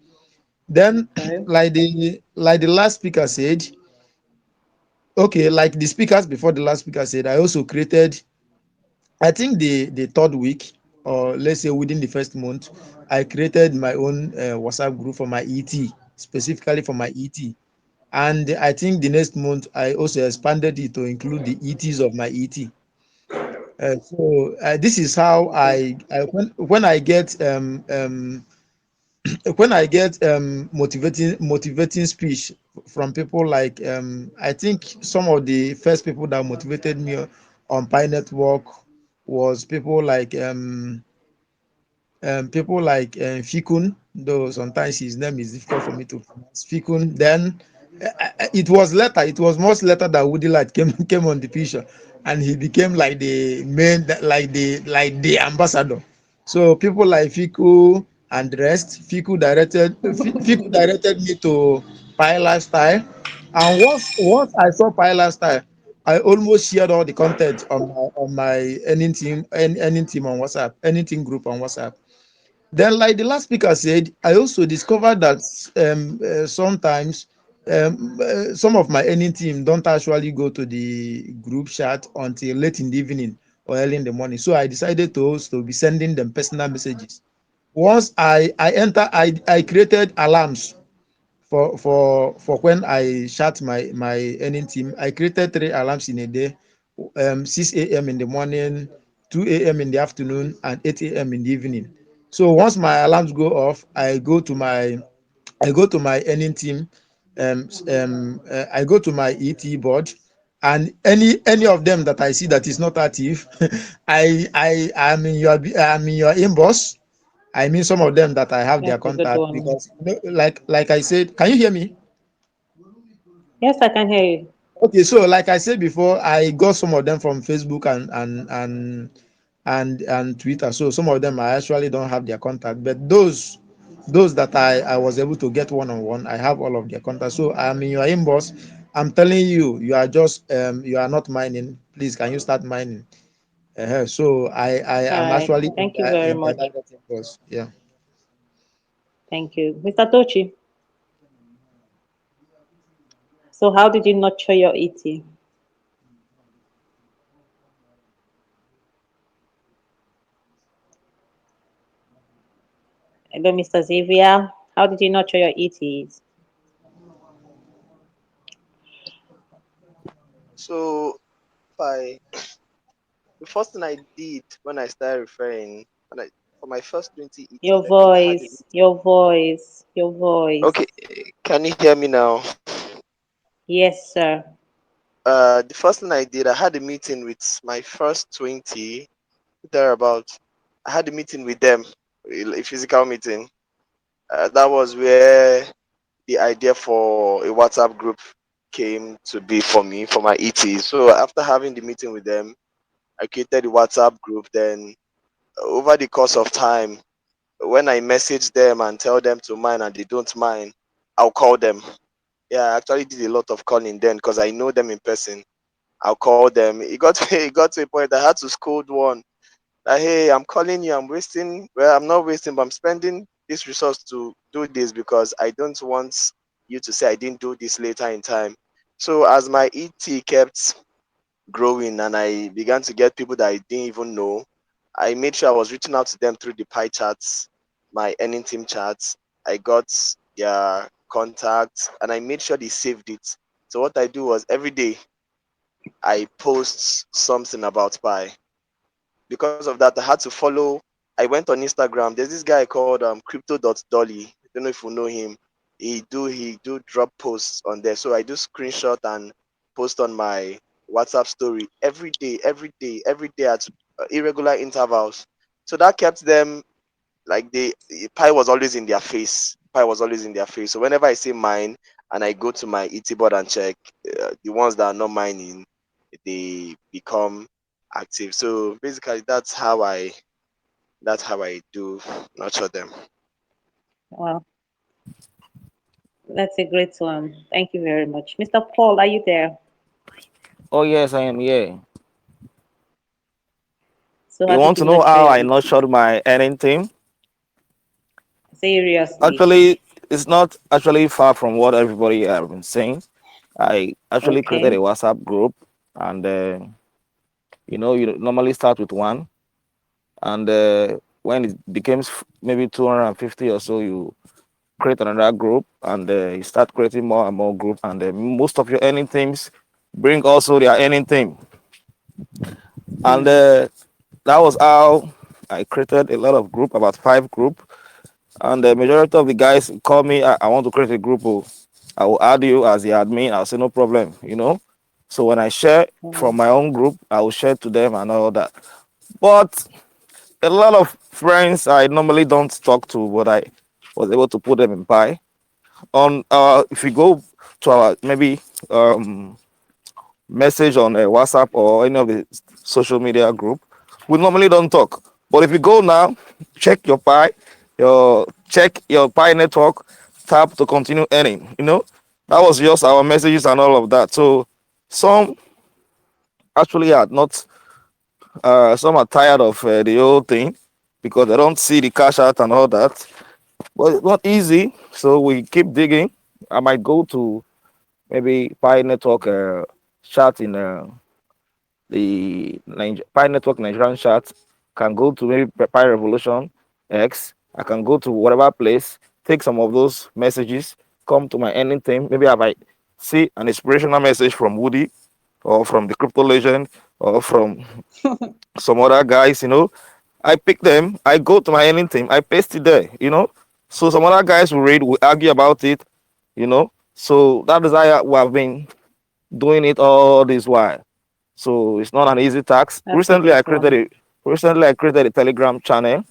Then, Okay. like the last speaker said, okay, like the speakers before the last speaker said, I also created, I think the third week, or let's say within the first month, I created my own WhatsApp group for my ET, specifically for my ET. And I think the next month I also expanded it to include the ETs of my ET. So this is how I when I get motivating speech from people, like I think some of the first people that motivated me on Pi Network was people like Fikun, though sometimes his name is difficult for me to pronounce. Fikun. Then it was much later that Woody Light came on the picture, and he became like the main, like the ambassador. So people like Fiku and the rest, Fiku directed me to Pi Lifestyle, and once I saw Pi Lifestyle, I almost shared all the content on my anything on WhatsApp, anything group on WhatsApp. Then, like the last speaker said, I also discovered that sometimes some of my earning team don't actually go to the group chat until late in the evening or early in the morning. So I decided to be sending them personal messages. Once I enter, I created alarms for when I chat my earning team. I created 3 alarms in a day: 6 a.m. in the morning, 2 a.m. in the afternoon, and 8 a.m. in the evening. So once my alarms go off, I go to my earning team. I go to my ET board, and any of them that I see that is not active, I am in your inbox. I mean, some of them that I have their That's a good contact, one. because like I said, can you hear me? Yes, I can hear you. Okay, so like I said before, I got some of them from Facebook and Twitter. So some of them I actually don't have their contact, but those Those that I was able to get one on one, I have all of their contacts. So I'm in your inbox. I'm telling you, you are just you are not mining. Please, can you start mining? So I All am right. actually Thank you very in much. that inbox. Yeah. Thank you. Mr. Tochi, so how did you nurture your ET? Hello, Mr. Xavier. How did you nurture your ETs? So I the first thing I did when I started referring, when I for my first 20 Your ETs, I think I had a voice, meeting. your voice, your Okay, voice. can you hear me now? Yes, sir. The first thing I did, I had a meeting with my first 20 thereabout. I had a meeting with them, a physical meeting. That was where the idea for a WhatsApp group came to be for me, for my ET. So after having the meeting with them, I created the WhatsApp group. Then over the course of time, when I message them and tell them to mine and they don't mind, I'll call them. Yeah, I actually did a lot of calling then because I know them in person. I'll call them. It got it got to a point I had to scold one. Like, hey, I'm calling you. I'm wasting. Well, I'm not wasting, but I'm spending this resource to do this because I don't want you to say I didn't do this later in time. So as my ET kept growing and I began to get people that I didn't even know, I made sure I was reaching out to them through the pie charts, my earning team chats. I got their contacts and I made sure they saved it. So what I do was every day I post something about pie. Because of that, I had to follow. I went on Instagram. There's this guy called crypto.dolly. I don't know if you know him. He do drop posts on there. So I do screenshot and post on my WhatsApp story every day, every day, every day at irregular intervals. So that kept them like pie was always in their face. Pie was always in their face. So whenever I say mine and I go to my ET board and check, the ones that are not mining, they become active. So basically, that's how I do nurture them. Well, that's a great one. Thank you very much. Mr. Paul, are you there? Oh yes, I am here. So how You did want you to know nurture how your I ET? nurtured my earning team? Seriously. Actually, it's not actually far from what everybody have been saying. I actually created a Okay. WhatsApp group, and you normally start with one, and when it becomes maybe 250 or so, you create another group, and you start creating more and more group, and most of your earning teams bring also their earning team, and Hmm. that was how I created a lot of group, about 5 group, and the majority of the guys call me. I want to create a group. Oh, I will add you as the admin. I'll say no problem. So when I share Hmm. from my own group, I will share to them and all that. But a lot of friends I normally don't talk to, but I was able to put them in pie. On if you go to our maybe message on WhatsApp or any of the social media group, we normally don't talk. But if you go now, check your Pi, check your Pi network, tap to continue earning. That was just our messages and all of that. So some actually are not, some are tired of the whole thing because they don't see the cash out and all that. But it's not easy, so we keep digging. I might go to maybe Pi network chat in the Pi Network Nigerian chat, can go to maybe Pi Revolution X. I can go to whatever place, take some of those messages, come to my ending team. Maybe I might see an inspirational message from Woody or from the crypto legend or from some other guys. I pick them, I go to my ending team, I paste it there. So some other guys will read, will argue about it. So that is how we have been doing it all this while. So it's not an easy task. That's a great one. Recently I created a Telegram channel,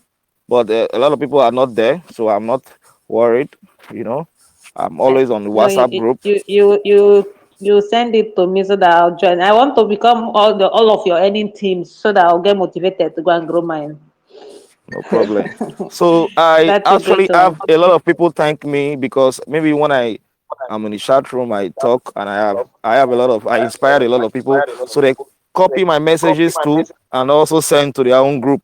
but a lot of people are not there, so I'm not worried. You know, I'm I, always on the no, you, WhatsApp you group. you send it to me so that I'll join. I want to become all of your earning teams so that I'll get motivated to go and grow mine. No problem. So I That's a great actually one. have a lot of people thank me because maybe when I'm in the chat room, I talk and I have a lot of I inspired a lot of people. So they copy my messages too and also send to their own group,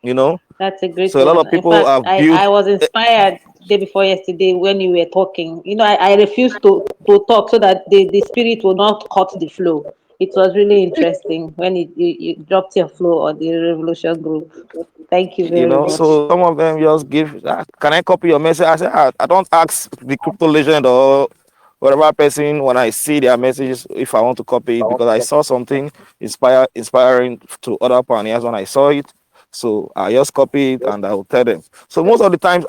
you know. That's a great So a lot one. of In people fact, have I built was inspired day before yesterday when you were talking. I refused to talk so that the spirit will not cut the flow. It was really interesting when you dropped your flow on the revolution group. Thank you very much. so some of them just give, can I copy your message? I said, I don't ask the crypto legend or whatever person when I see their messages if I want to copy it because I saw something inspiring to other pioneers when I saw it. So I just copy it and I will tell them. So most of the times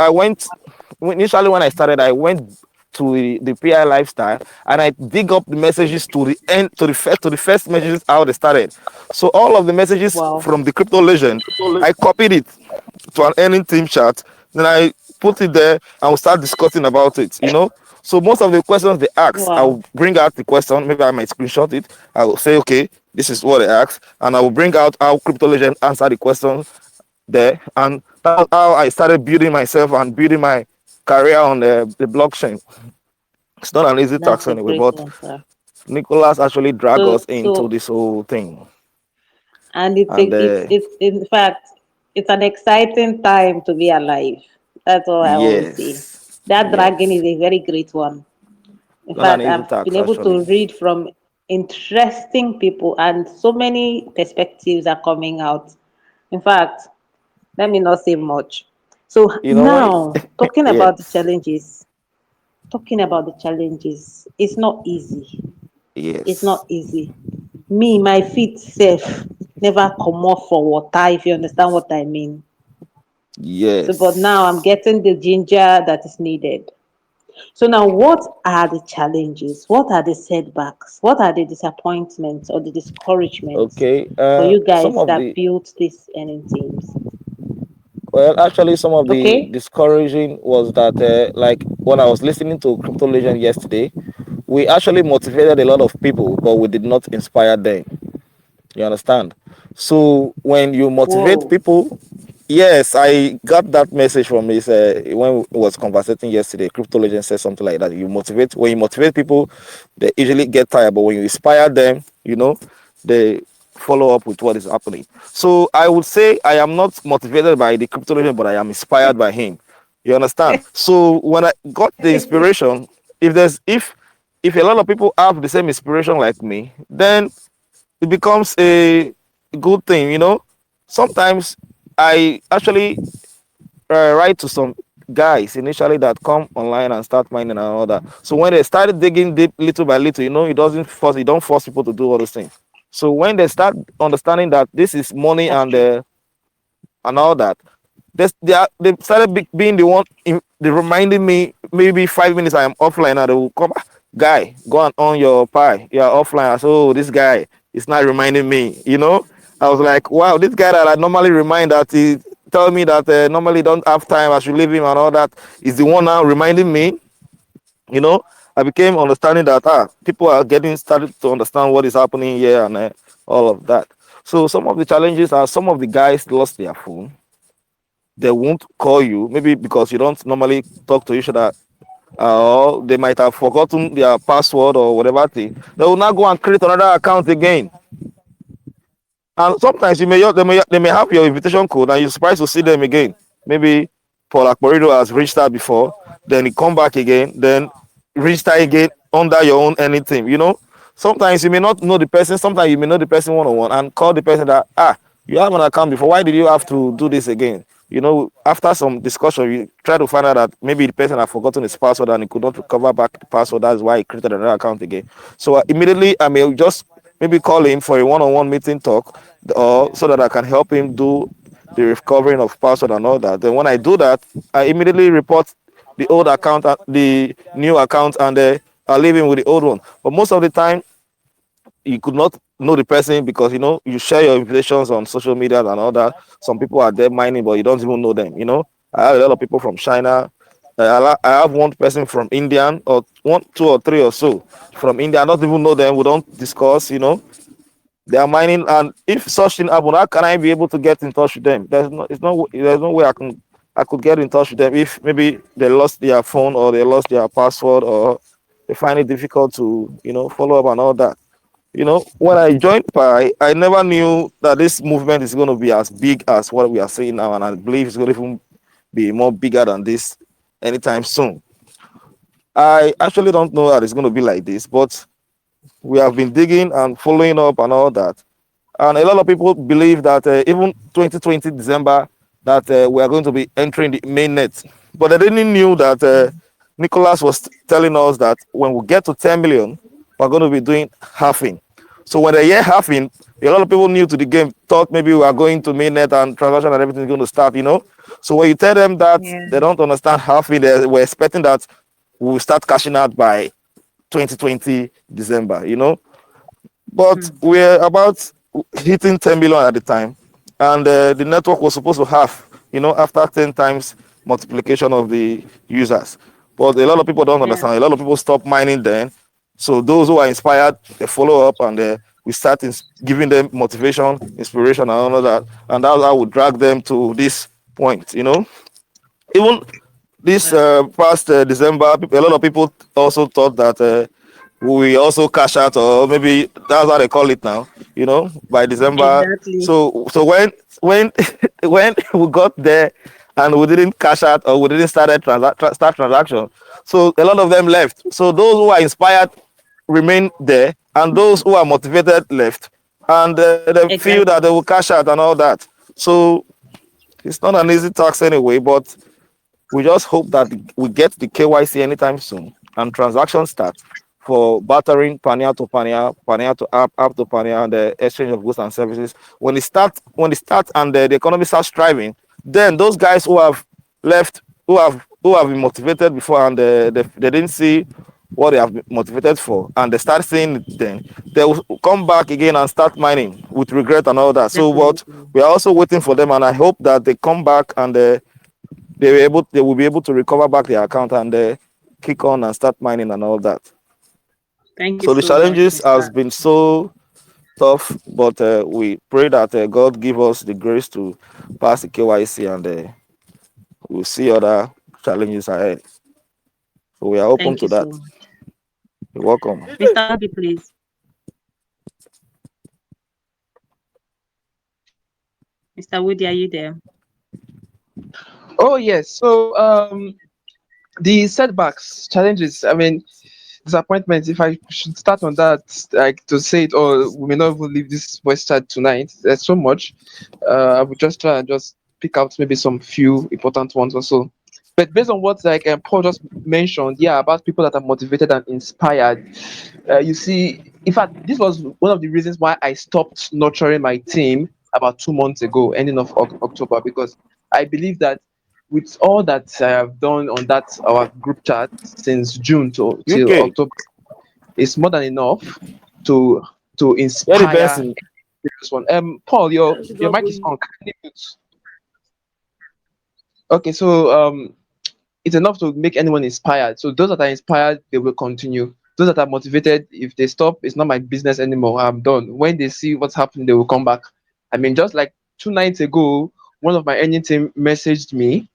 initially when I started, I went to the PI lifestyle and I dig up the messages to the end to the first messages how they started. So all of the messages Wow. from the crypto legend, I copied it to an earning team chat. Then I put it there and we'll start discussing about it. So most of the questions they ask, Wow. I'll bring out the question. Maybe I might screenshot it. I will say, okay, this is what they asked, and I will bring out how Crypto Legend answer the questions there. And that's how I started building myself and building my career on the blockchain. It's not an easy task That's a anyway, great but one, sir. Nicholas actually dragged us into So this whole thing. and it's a, And it's in fact it's an exciting time to be alive. That's all I always say. yes, That dragon is yes, a very great one. In not an fact, easy I've been task able actually. to read from interesting people, and so many perspectives are coming out. In fact, let me not say much. So When now, yes, talking about the challenges, it's not easy. It's yes, not easy. Me, my feet safe never come off for water, if you understand what I mean. So, but now I'm yes. getting the ginger that is needed. So now, what are the challenges? What are the setbacks? What are the disappointments or the discouragements Okay. for you Some guys of that the built these earning teams? Well, actually, some of the Okay. discouraging was that, like when I was listening to Crypto Legend yesterday, we actually motivated a lot of people, but we did not inspire them. You understand? So when you motivate Whoa. people, yes, I got that message from this when we was conversating yesterday. Crypto Legend said something like that. When you motivate people, they usually get tired, but when you inspire them, they follow up with what is happening. So I would say I am not motivated by the Crypto Legend, but I am inspired by him. You understand? So when I got the inspiration, if a lot of people have the same inspiration like me, then it becomes a good thing. Sometimes I actually write to some guys initially that come online and start mining and all that. So when they started digging deep little by little, you don't force people to do all those things. So when they start understanding that this is money That's and true. and all that, they started being the one they reminding me maybe 5 minutes I am offline and they will come, "Ah, guy, go and on your pie. You are offline." I said, "Oh, this guy is not reminding me." I was like, wow, this guy that I normally remind that he tell me that normally don't have time, I should leave him and all that, is the one now reminding me. you know I became understanding that people are getting started to understand what is happening here and all of that. So some of the challenges are some of the guys lost their phone. They won't call you, maybe because you don't normally talk to each other, or they might have forgotten their password or whatever thing. They will now go and create another account again. And sometimes they may have your invitation code and you're surprised to see them again. Maybe Paul Akporido has reached out before, then he come back again, then reached out again under your own anything. Sometimes you may not know the person, sometimes you may know the person one-on-one and call the person that you have an account before, why did you have to do this again? After some discussion, you try to find out that maybe the person had forgotten his password and he could not recover back the password. That's why he created another account again. So immediately I may just maybe call him for a one-on-one meeting talk, or so that I can help him do the recovering of password and all that. Then when I do that, I immediately report the old account, the new account, and I leave him with the old one. But most of the time, you could not know the person because you share your invitations on social media and all that. Some people are there mining, but you don't even know them. I have a lot of people from China. I have one person from Indian, or one, two or three or so from India. I don't even know them. We don't discuss. They are mining, and if such thing happen, how can I be able to get in touch with them? There's no way I could get in touch with them if maybe they lost their phone or they lost their password or they find it difficult to follow up and all that. When I joined Pi, I never knew that this movement is going to be as big as what we are seeing now, and I believe it's going to even be more bigger than this anytime soon. I actually don't know that it's going to be like this, but we have been digging and following up and all that. And a lot of people believe that even 2020 December, that we are going to be entering the main net. But they didn't knew that Nicholas was telling us that when we get to 10 million, we're going to be doing halving. So when they hear halving, a lot of people new to the game thought maybe we are going to mainnet and transaction and everything is going to start. So when you tell them that, Yeah. they don't understand halving. They were expecting that we will start cashing out by 2020 December. But Hmm. we're about hitting 10 million at the time, and the network was supposed to have, after 10 times multiplication of the users. But a lot of people don't Yeah. understand. A lot of people stop mining then. So those who are inspired, they follow up, and we start giving them motivation, inspiration, and all of that. And that's how we drag them to this point. Even this Yeah. past December, a lot of people also thought that we also cash out, or maybe that's how they call it now, by December. Exactly. So when when we got there and we didn't cash out or we didn't start transaction, so a lot of them left. So those who are inspired remain there, and those who are motivated left, and they feel that Exactly. they will cash out and all that. So it's not an easy task anyway, but we just hope that we get the KYC anytime soon and transactions start for bartering panel, panel to app to panel, and the exchange of goods and services. When it starts and the economy starts thriving, then those guys who have left, who have been motivated before, and they didn't see what they have been motivated for, and they start seeing it, then they will come back again and start mining with regret and all that. So what Definitely. we are also waiting for them, and I hope that they come back and they will be able to recover back their account, and kick on and start mining and all that. Thank you So the so much, challenges Mr. has been so tough, but we pray that God give us the grace to pass the KYC, and we'll see other challenges ahead. So we are open Thank to you that. so much. You're welcome. Mr. Woody, please. Mr. Woody, are you there? Oh yes. So the setbacks, challenges. I mean, disappointments. If I should start on that, like to say it, or we may not even leave this voice chat tonight. There's so much. I would just try and just pick out maybe some few important ones or so. But based on what like Paul just mentioned, yeah, about people that are motivated and inspired, you see, in fact, this was one of the reasons why I stopped nurturing my team about 2 months ago, ending of October, because I believe that with all that I have done on that our group chat since June to till UK, October, it's more than enough to where the inspire Benson? this one. Paul, your mic is on. Kindly mute. Okay, so it's enough to make anyone inspired. So those that are inspired, they will continue. Those that are motivated, if they stop, it's not my business anymore. I'm done. When they see what's happening, they will come back. I mean, just like 2 nights ago, one of my earning team messaged me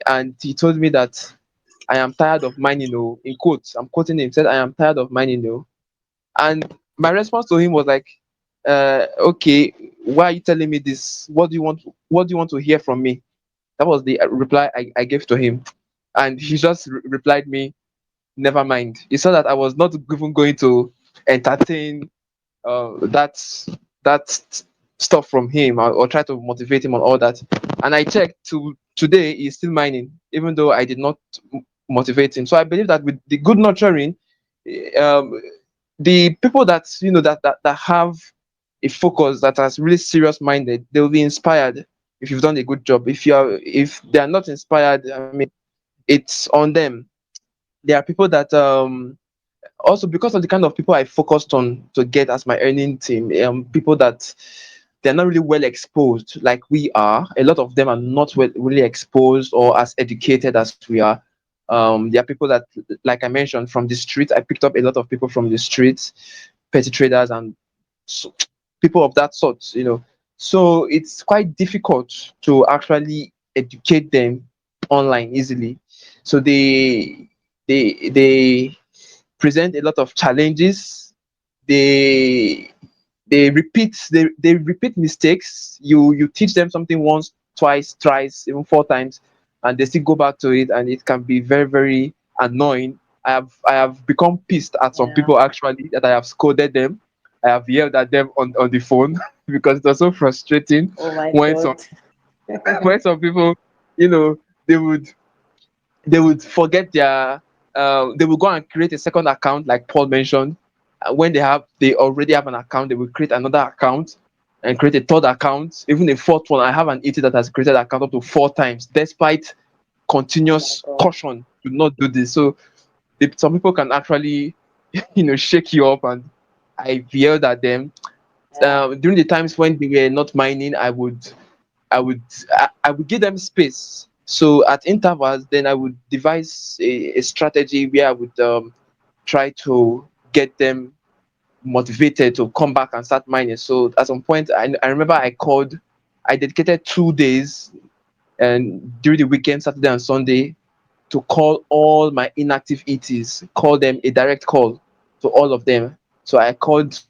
and he told me that I am tired of mining. Oh, in quotes, I'm quoting him. Said I am tired of mining. Oh, and my response to him was like, okay, why are you telling me this? What do you want? What do you want to hear from me? That was the reply I gave to him, and he just replied me, "Never mind." He saw that I was not even going to entertain that stuff from him, or try to motivate him on all that. And I checked to today, he's still mining, even though I did not motivate him. So I believe that with the good nurturing, um, the people that that have a focus, that are really serious minded, they will be inspired if you've done a good job. If they are not inspired, I mean, it's on them. There are people that also, because of the kind of people I focused on to get as my earning team, people that they're not really well exposed like we are. A lot of them are not really exposed or as educated as we are. There are people that, like I mentioned, from the street. I picked up a lot of people from the streets, petty traders, and so people of that sort, So it's quite difficult to actually educate them online easily. So they present a lot of challenges. They they repeat mistakes. You teach them something once, twice, thrice, even four times, and they still go back to it, and it can be very, very annoying. I have become pissed at some Yeah. people actually that I have scolded them. I have yelled at them on the phone because it was so frustrating Oh my when some God. when some people, you know, they would forget their they will go and create a second account like Paul mentioned. When they already have an account, they will create another account and create a third account, even a fourth one. I have an ET that has created an account up to four times despite Oh my continuous God. caution to not do this. So some people can actually shake you up, and I yelled at them. Yeah. During the times when they were not mining, I would I would give them space. So at intervals, then I would devise a strategy where I would try to get them motivated to come back and start mining. So at some point, I remember I dedicated 2 days and during the weekend, Saturday and Sunday, to call all my inactive ETs, call them a direct call to all of them. So I called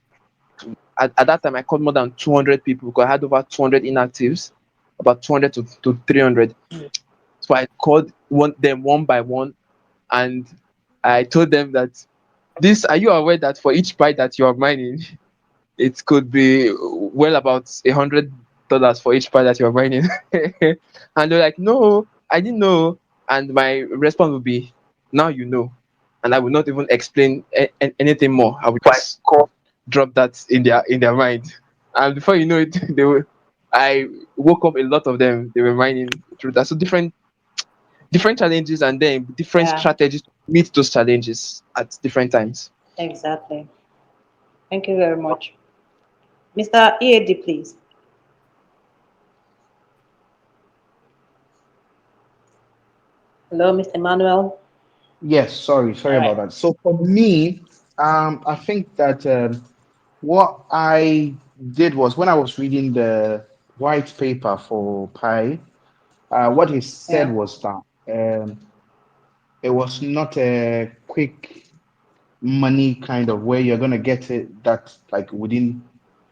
at that time I called more than 200 people because I had over 200 inactives, about 200 to 300. So I called them one by one, and I told them that this, are you aware that for each byte that you are mining, it could be well about $100 for each byte that you're mining? And they're like, no, I didn't know. And my response would be, now you know. And I will not even explain anything more. I would just drop that in their mind. And before you know it, I woke up a lot of them. They were mining through that. So different challenges, and then different Yeah. strategies to meet those challenges at different times. Exactly. Thank you very much. Mr. EAD, please. Hello, Mr. Emmanuel. Yes, sorry All about right. that. So for me, I think that what I did was when I was reading the white paper for Pi, what he said Yeah. was that it was not a quick money kind of where you're gonna get it that like within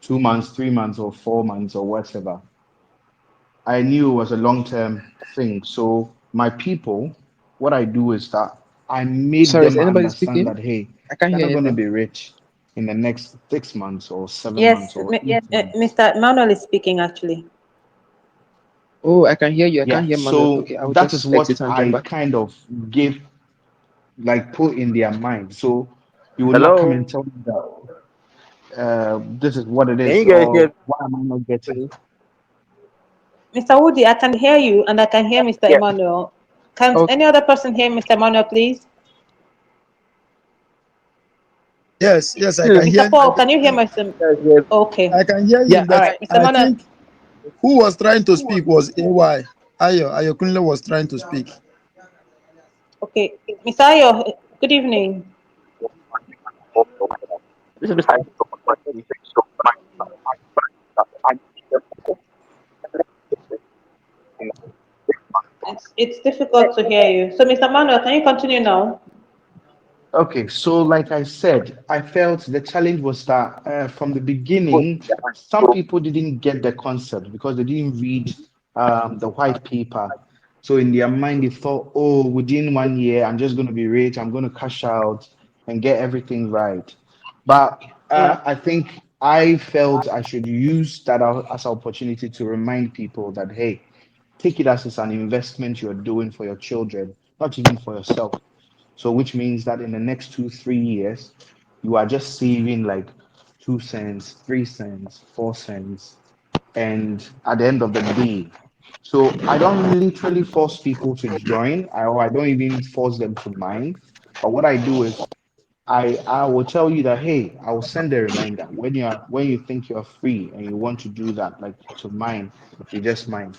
2 months, 3 months, or 4 months or whatever. I knew it was a long-term thing. So my people, what I do is that I made Sorry, is them anybody understand speaking? that hey, I can't you're hear not gonna anything. be rich in the next 6 months or 7 months Yes, or 8 months. Mr. Emmanuel is speaking actually. Oh, I can hear you. I can't Yeah. hear Manuel. So Okay, I will that is just what exit and join I back. kind of give like put in their mind. So you will not come and Hello, tell me that this is what it can is you guys hear or why am I not getting? me? Mr. Woody, I can hear you and I can hear Mr. Yes. Emmanuel. Can Okay. any other person hear Mr. Emmanuel, please? Yes, yes, I No, can Mr. hear. Paul, can you hear Mr. Guys hear me? Okay. I can hear yeah, him, All but right. Mr. I Emmanuel. think who was trying to speak was AY. Ayo Kunle was trying to speak. Okay. Mr. Ayo, good evening. This is Mr. It's difficult to hear you. So, Mr. Emmanuel, can you continue now? Okay, so like I said, I felt the challenge was that from the beginning, some people didn't get the concept because they didn't read the white paper. So in their mind, they thought, oh, within 1 year, I'm just going to be rich, I'm going to cash out and get everything right. But Yeah. I think I felt I should use that as an opportunity to remind people that, hey, take it as an investment you're doing for your children, not even for yourself. So, which means that in the next 2, 3 years, you are just saving like 2 cents, 3 cents, 4 cents, and at the end of the day. So, I don't literally force people to join, or I don't even force them to mine. But what I do is I will tell you that hey, I will send a reminder when you think you're free and you want to do that, like to mine, you just mine.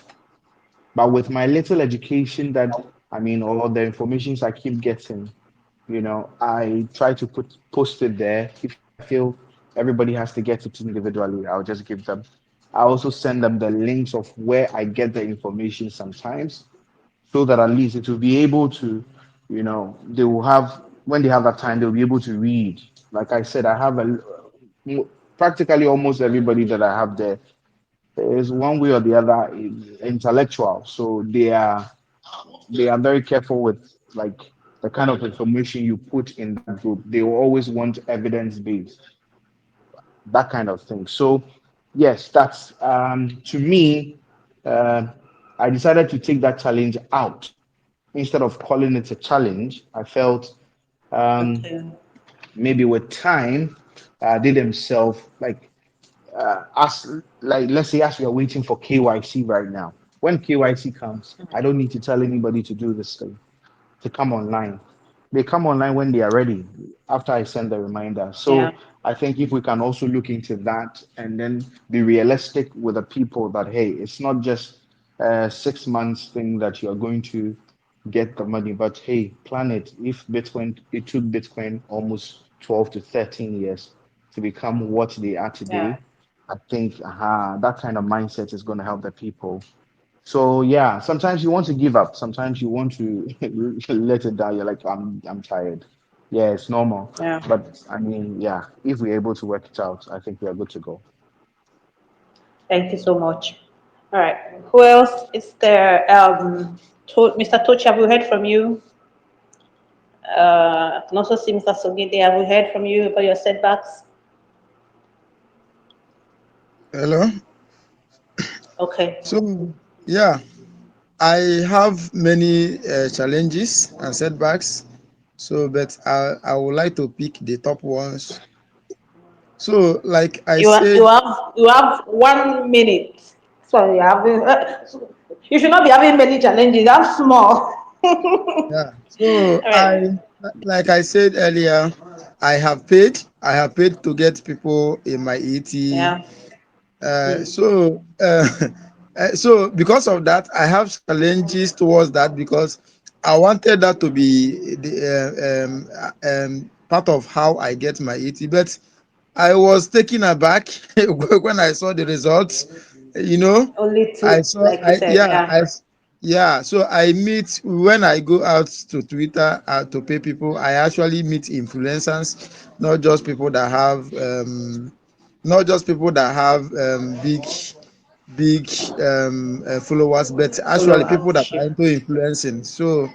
But with my little education that I mean, all the informations I keep getting, I try to post it there if I feel Everybody has to get it individually. I'll just give them. I also send them the links of where I get the information sometimes, so that at least it will be able to, they will have, when they have that time, they'll be able to read. Like I said, I have practically almost everybody that I have there is one way or the other intellectual. So they are very careful with, like, the kind of information you put in that group. They will always want evidence based, that kind of thing. So yes, that's to me. Uh, I decided to take that challenge out instead of calling it a challenge. I felt um, Okay. maybe with time, they themselves, like, as, like, let's say as we are waiting for KYC right now. When KYC comes, I don't need to tell anybody to do this thing, to come online. They come online when they are ready, after I send the reminder. Yeah. So I think if we can also look into that and then be realistic with the people that, hey, it's not just a 6 months thing that you're going to get the money, but hey, plan it. If Bitcoin, it took Bitcoin almost 12 to 13 years to become what they are Yeah. today, I think that kind of mindset is going to help the people. So yeah, sometimes you want to give up. Sometimes you want to let it die. You're like, I'm tired. Yeah, it's normal. Yeah. But I mean, yeah, if we're able to work it out, I think we are good to go. Thank you so much. All right. Who else is there? Mr. Tochi, have we heard from you? I can also see Mr. Sogide. Have we heard from you about your setbacks? Hello. Okay. So yeah, I have many challenges and setbacks. So, but I would like to pick the top ones. So, like I You are, said, you have 1 minute. Sorry, you should not be having many challenges. Have small. yeah. So All right. like I said earlier, I have paid to get people in my ET. Yeah. Mm. So because of that, I have challenges towards that because I wanted that to be part of how I get my ET, but I was taken aback when I saw the results. You know, Only I two, saw, like you said. Yeah. yeah. So I meet when I go out to Twitter to pay people. I actually meet influencers, not just people that have, not just people that have big followers, but actually people that are Followership. into influencing. So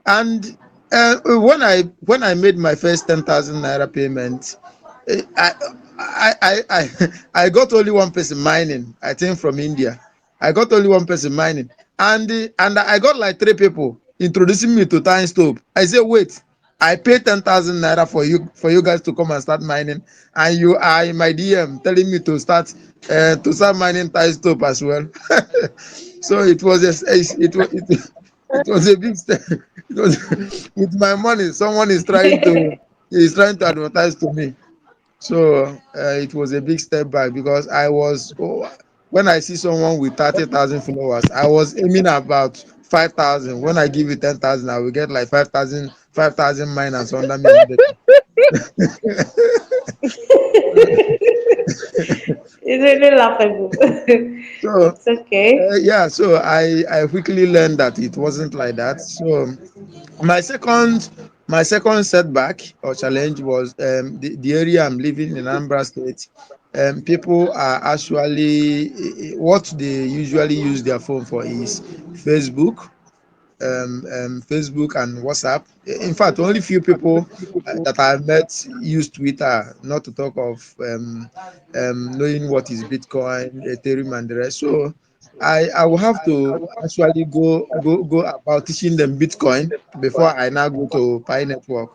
and when I made my first 10,000 naira payment, eh, I, I got only one person mining. I think from India. I got only one person mining, and I got like three people introducing me to Time Stop. I said, wait, I paid 10,000 naira for you guys to come and start mining, and you are in my DM telling me to start mining Time Stop as well. So it was a big step. It was with my money. Someone is trying to advertise to me. So it was a big step back because when I see someone with 30,000 followers, I was aiming about 5,000. When I give you 10,000, I will get like 5,000 miners under me immediately. It's really laughable. So It's okay. yeah, so I quickly learned that it wasn't like that. So my second my second setback or challenge was the area I'm living in, Anambra State. People are actually what they usually use their phone for is Facebook and WhatsApp. In fact, only few people that I met use Twitter, not to talk of knowing what is Bitcoin, Ethereum, and the rest. So I will have to actually go about teaching them Bitcoin before I now go to Pi Network.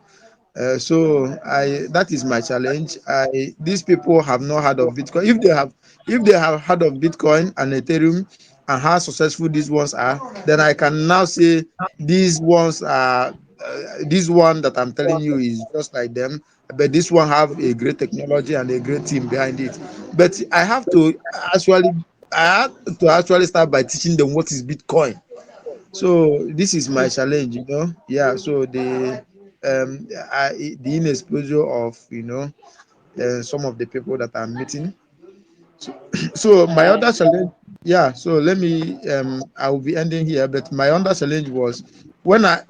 So I that is my challenge. These people have not heard of Bitcoin. If they have heard of Bitcoin and Ethereum and how successful these ones are, then I can now say these ones are this one that I'm telling you is just like them, but this one have a great technology and a great team behind it. But actually I have to actually start by teaching them what is Bitcoin. So this is my challenge. Yeah. So the inexposure of some of the people that I'm meeting. So All my other right. challenge, yeah. So let me, I will be ending here. But my other challenge was when I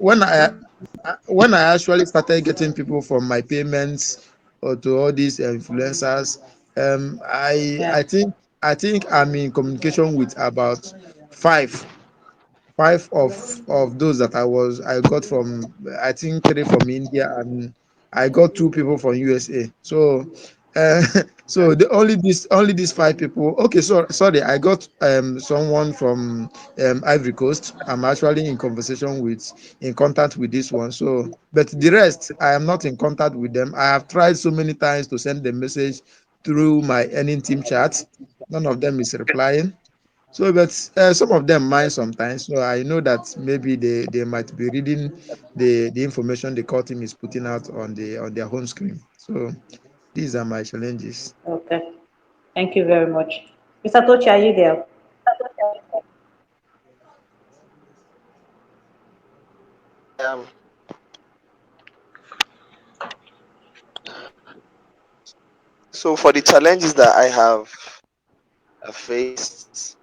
actually started getting people from my payments or to all these influencers. Yeah. I think I'm in communication with about five five of those that I got from, I think three from India, and I got two people from USA. So so the only these five people. Okay, so sorry, I got someone from Ivory Coast. I'm actually in contact with this one. So but the rest I am not in contact with them. I have tried so many times to send them message through my earning team chat. None of them is replying. So, but some of them mind sometimes. So I know that maybe they might be reading the information the core team is putting out on their home screen. So these are my challenges. Okay. Thank you very much. Mr. Tochi, are you there? I am. So for the challenges that I have faced,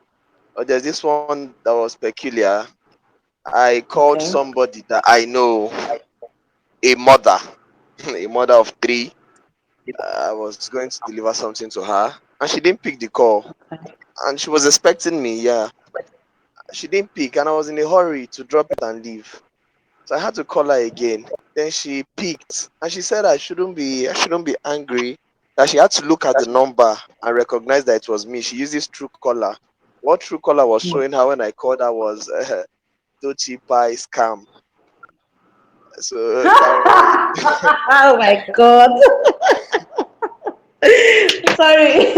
there's this one that was peculiar. I called Okay. somebody that I know, a mother, a mother of three. I was going to deliver something to her, and she didn't pick the call. Okay. And she was expecting me. Yeah, she didn't pick, and I was in a hurry to drop it and leave. So I had to call her again. Then she picked, and she said I shouldn't be angry. That she had to look at the number and recognize that it was me. She uses Truecaller. What Truecaller was Hmm. showing her when I called her was Dochi Pie scam. So that was Oh my God. Sorry.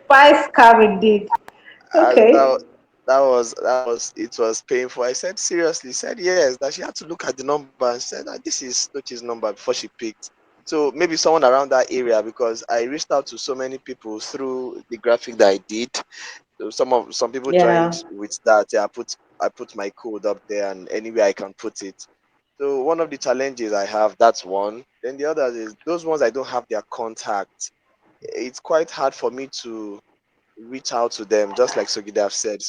Five scam indeed. Okay. that was it was painful. I said seriously, said yes, that she had to look at the number and said that this is Dochi's number before she picked. So maybe someone around that area, because I reached out to so many people through the graphic that I did. So some people joined Yeah. with that. Yeah, I put my code up there and anywhere I can put it. So one of the challenges I have, that's one. Then the other is those ones I don't have their contact. It's quite hard for me to reach out to them. Just like Sogide have said,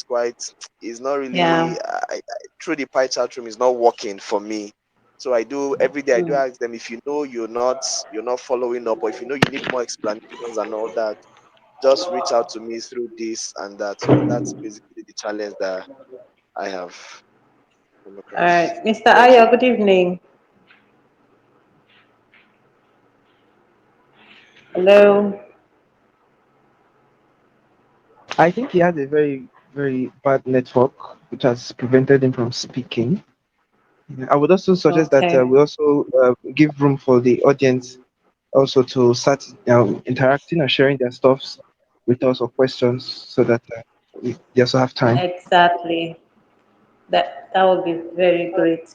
it's not Yeah. really through the pie chat room is not working for me. So I do every day. I do Hmm. ask them, if you know you're not following up, or if you know you need more explanations and all that, just reach out to me through this and that. So that's basically the challenge that I have come All across. right. Mr. Thank you. Ayo, good evening. Hello. I think he has a very, very bad network, which has prevented him from speaking. I would also suggest that Okay. we also give room for the audience also to start interacting and sharing their stuffs with us or questions so that they also have time. Exactly. That would be very great.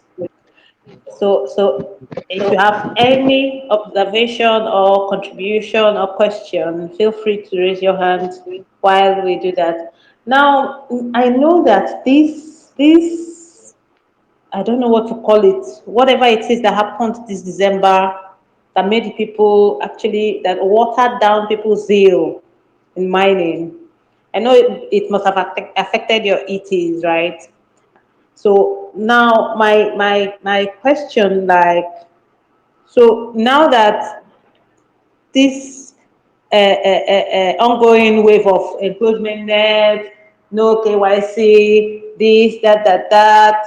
So if you have any observation or contribution or question, feel free to raise your hand while we do that. Now, I know that this I don't know what to call it, whatever it is that happened this December that made people actually that watered down people's zeal in mining. I know it must have affected your ETs, right? So now my question, like, so now that this ongoing wave of encroachment net, no KYC, this, that.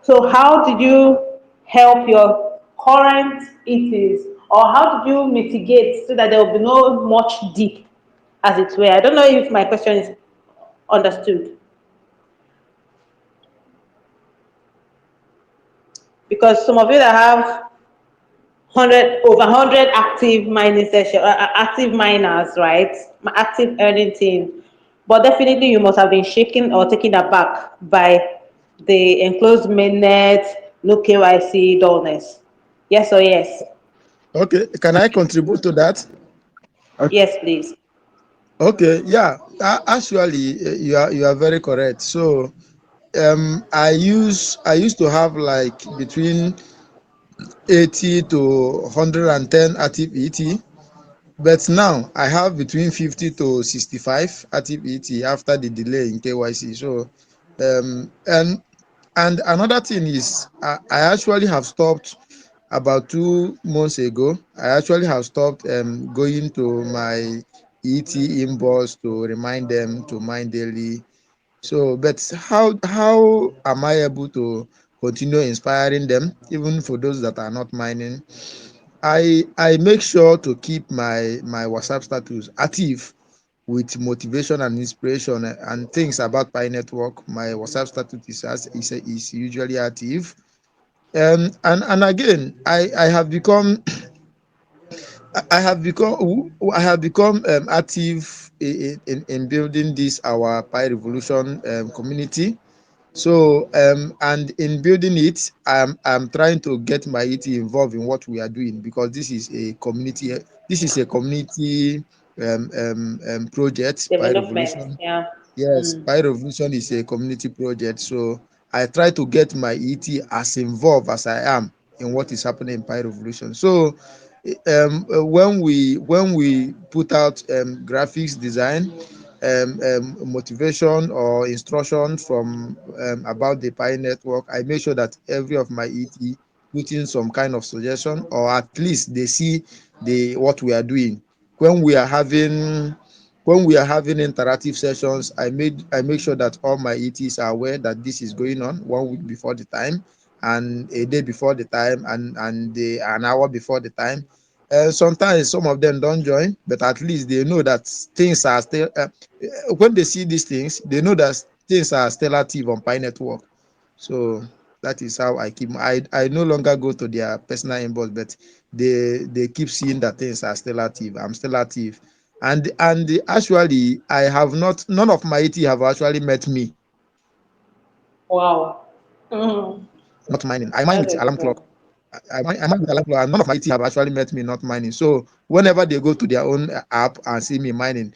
So how did you help your current ETs, or how did you mitigate so that there will be no much dip, as it were? I don't know if my question is understood. Because some of you that have 100 active mining session, active miners, right? Active earning team. But definitely you must have been shaken or taken aback by the enclosed mainnet, no KYC dullness. Yes or yes? Okay, can I contribute to that? Yes, please. Okay, yeah. Actually, you are very correct. So I used to have like between 80 to 110 active ET. But now I have between 50 to 65 active ET after the delay in KYC. So and another thing is I actually have stopped about 2 months ago. I actually have stopped going to my ET inbox to remind them to mine daily. So, but how am I able to continue inspiring them, even for those that are not mining? I make sure to keep my WhatsApp status active with motivation and inspiration and things about Pi Network. My WhatsApp status is usually active. And again, I have become active in building this our Pi Revolution community. So and in building it, I'm trying to get my ET involved in what we are doing because this is a community project. Pi Development. Revolution. Yeah. Yes, Mm. Pi Revolution is a community project. So I try to get my ET as involved as I am in what is happening in Pi Revolution. So when we put out graphics design, motivation or instruction from about the Pi network, I make sure that every of my ET put in some kind of suggestion, or at least they see the what we are doing. When we are having interactive sessions, I make sure that all my ETs are aware that this is going on 1 week before the time, and a day before the time, and an hour before the time. Sometimes some of them don't join, but at least they know that things are still. When they see these things, they know that things are still active on Pi Network. So that is how I keep. I no longer go to their personal inbox, but they keep seeing that things are still active. I'm still active, and actually I have not. None of my ET have actually met me Wow. Mm. not mining. I mine That's with a alarm good one. clock. I mine with alarm clock, and none of my ET have actually met me not mining. So whenever they go to their own app and see me mining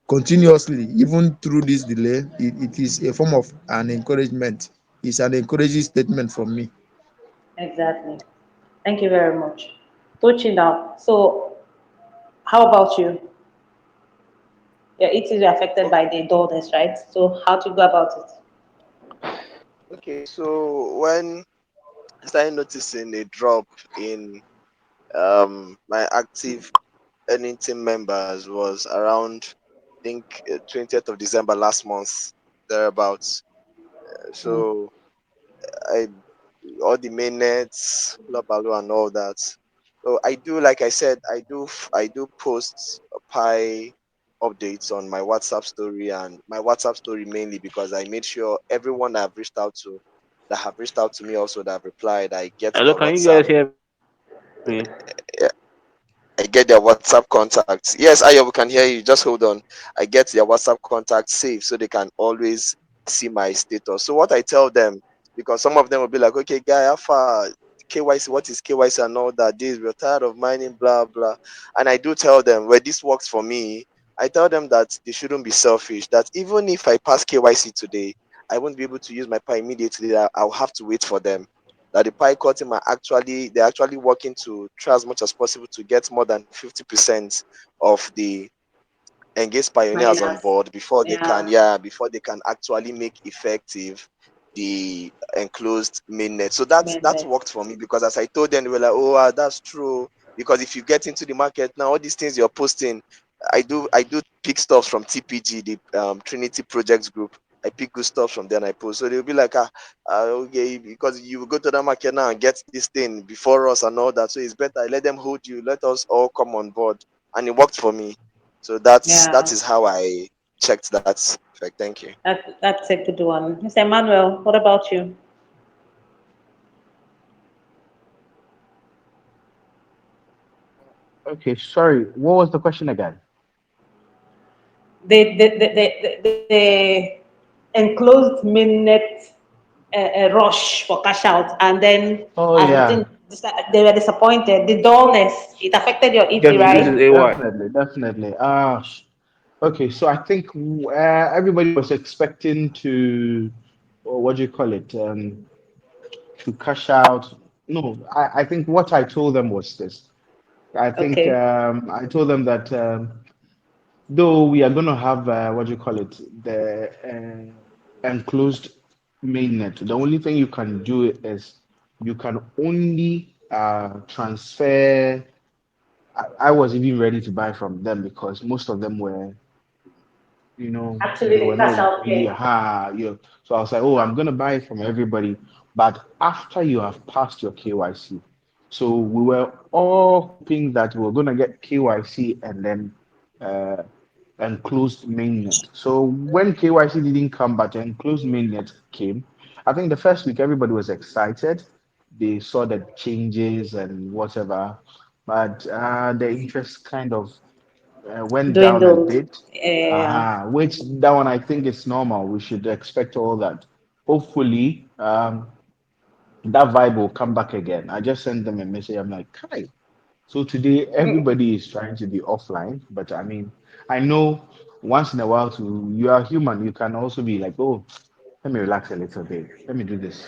continuously, even through this delay, it is a form of an encouragement. It's an encouraging statement from me. Exactly. Thank you very much. Touching now. So, how about you? Your eating is affected by the dullness, right? So, how to go about it? Okay, so when I started noticing a drop in my active earning team members was around, I think, 20th of December last month, thereabouts. Mm. So I all the mainnets, blah blah blah, and all that. So I do, like I said, I do post Pi updates on my WhatsApp story, and my WhatsApp story mainly because I made sure everyone that have reached out to me also that have replied, I get Hello, their can you WhatsApp. guys hear me? I get their WhatsApp contacts. Yes, Ayo, we can hear you. Just hold on. I get their WhatsApp contacts saved so they can always see my status. So what I tell them, because some of them will be like, okay, guy, how far KYC, what is KYC and all that? This, we're tired of mining, blah, blah. And I do tell them where this works for me, I tell them that they shouldn't be selfish, that even if I pass KYC today, I won't be able to use my Pi immediately. I'll have to wait for them, that the pie core team are they're actually working to try as much as possible to get more than 50% of the engaged pioneers on Minus. board before they Yeah. can before they can actually make effective the enclosed mainnet. So that's Mainnet. worked for me, because as I told them, they were like, oh, that's true, because if you get into the market now, all these things you're posting, I do pick stuff from TPG, the Trinity Projects Group. I pick good stuff from there and I post. So they'll be like, okay, because you will go to the market now and get this thing before us and all that. So it's better, let them hold you, let us all come on board. And it worked for me. So that Yeah. is how I checked that effect. Thank you. That's a good one. Mr. Emmanuel, what about you? Okay, sorry. What was the question again? The enclosed mainnet rush for cash out, and then Oh as the thing, yeah, they were disappointed. The dullness, it affected your ET, This is right? AY. definitely, definitely. Okay, so I think everybody was expecting to, or what do you call it, to cash out. No, I think what I told them was this. I think Okay. I told them that though we are going to have what do you call it, the enclosed mainnet. The only thing you can do is you can only transfer. I was even ready to buy from them because most of them were, Actually, they the were cash not out really here. So I was like, oh, I'm gonna buy it from everybody, but after you have passed your KYC. So we were all hoping that we were gonna get KYC and then uh, enclosed mainnet. So when KYC didn't come, but enclosed mainnet came, I think the first week everybody was excited. They saw the changes and whatever, but the interest kind of went down a Dwindled. bit. Yeah. Which that one I think is normal. We should expect all that. Hopefully, that vibe will come back again. I just sent them a message. I'm like, Kai. So today everybody is trying to be offline, but I mean, I know once in a while to you are human. You can also be like, oh, let me relax a little bit. Let me do this.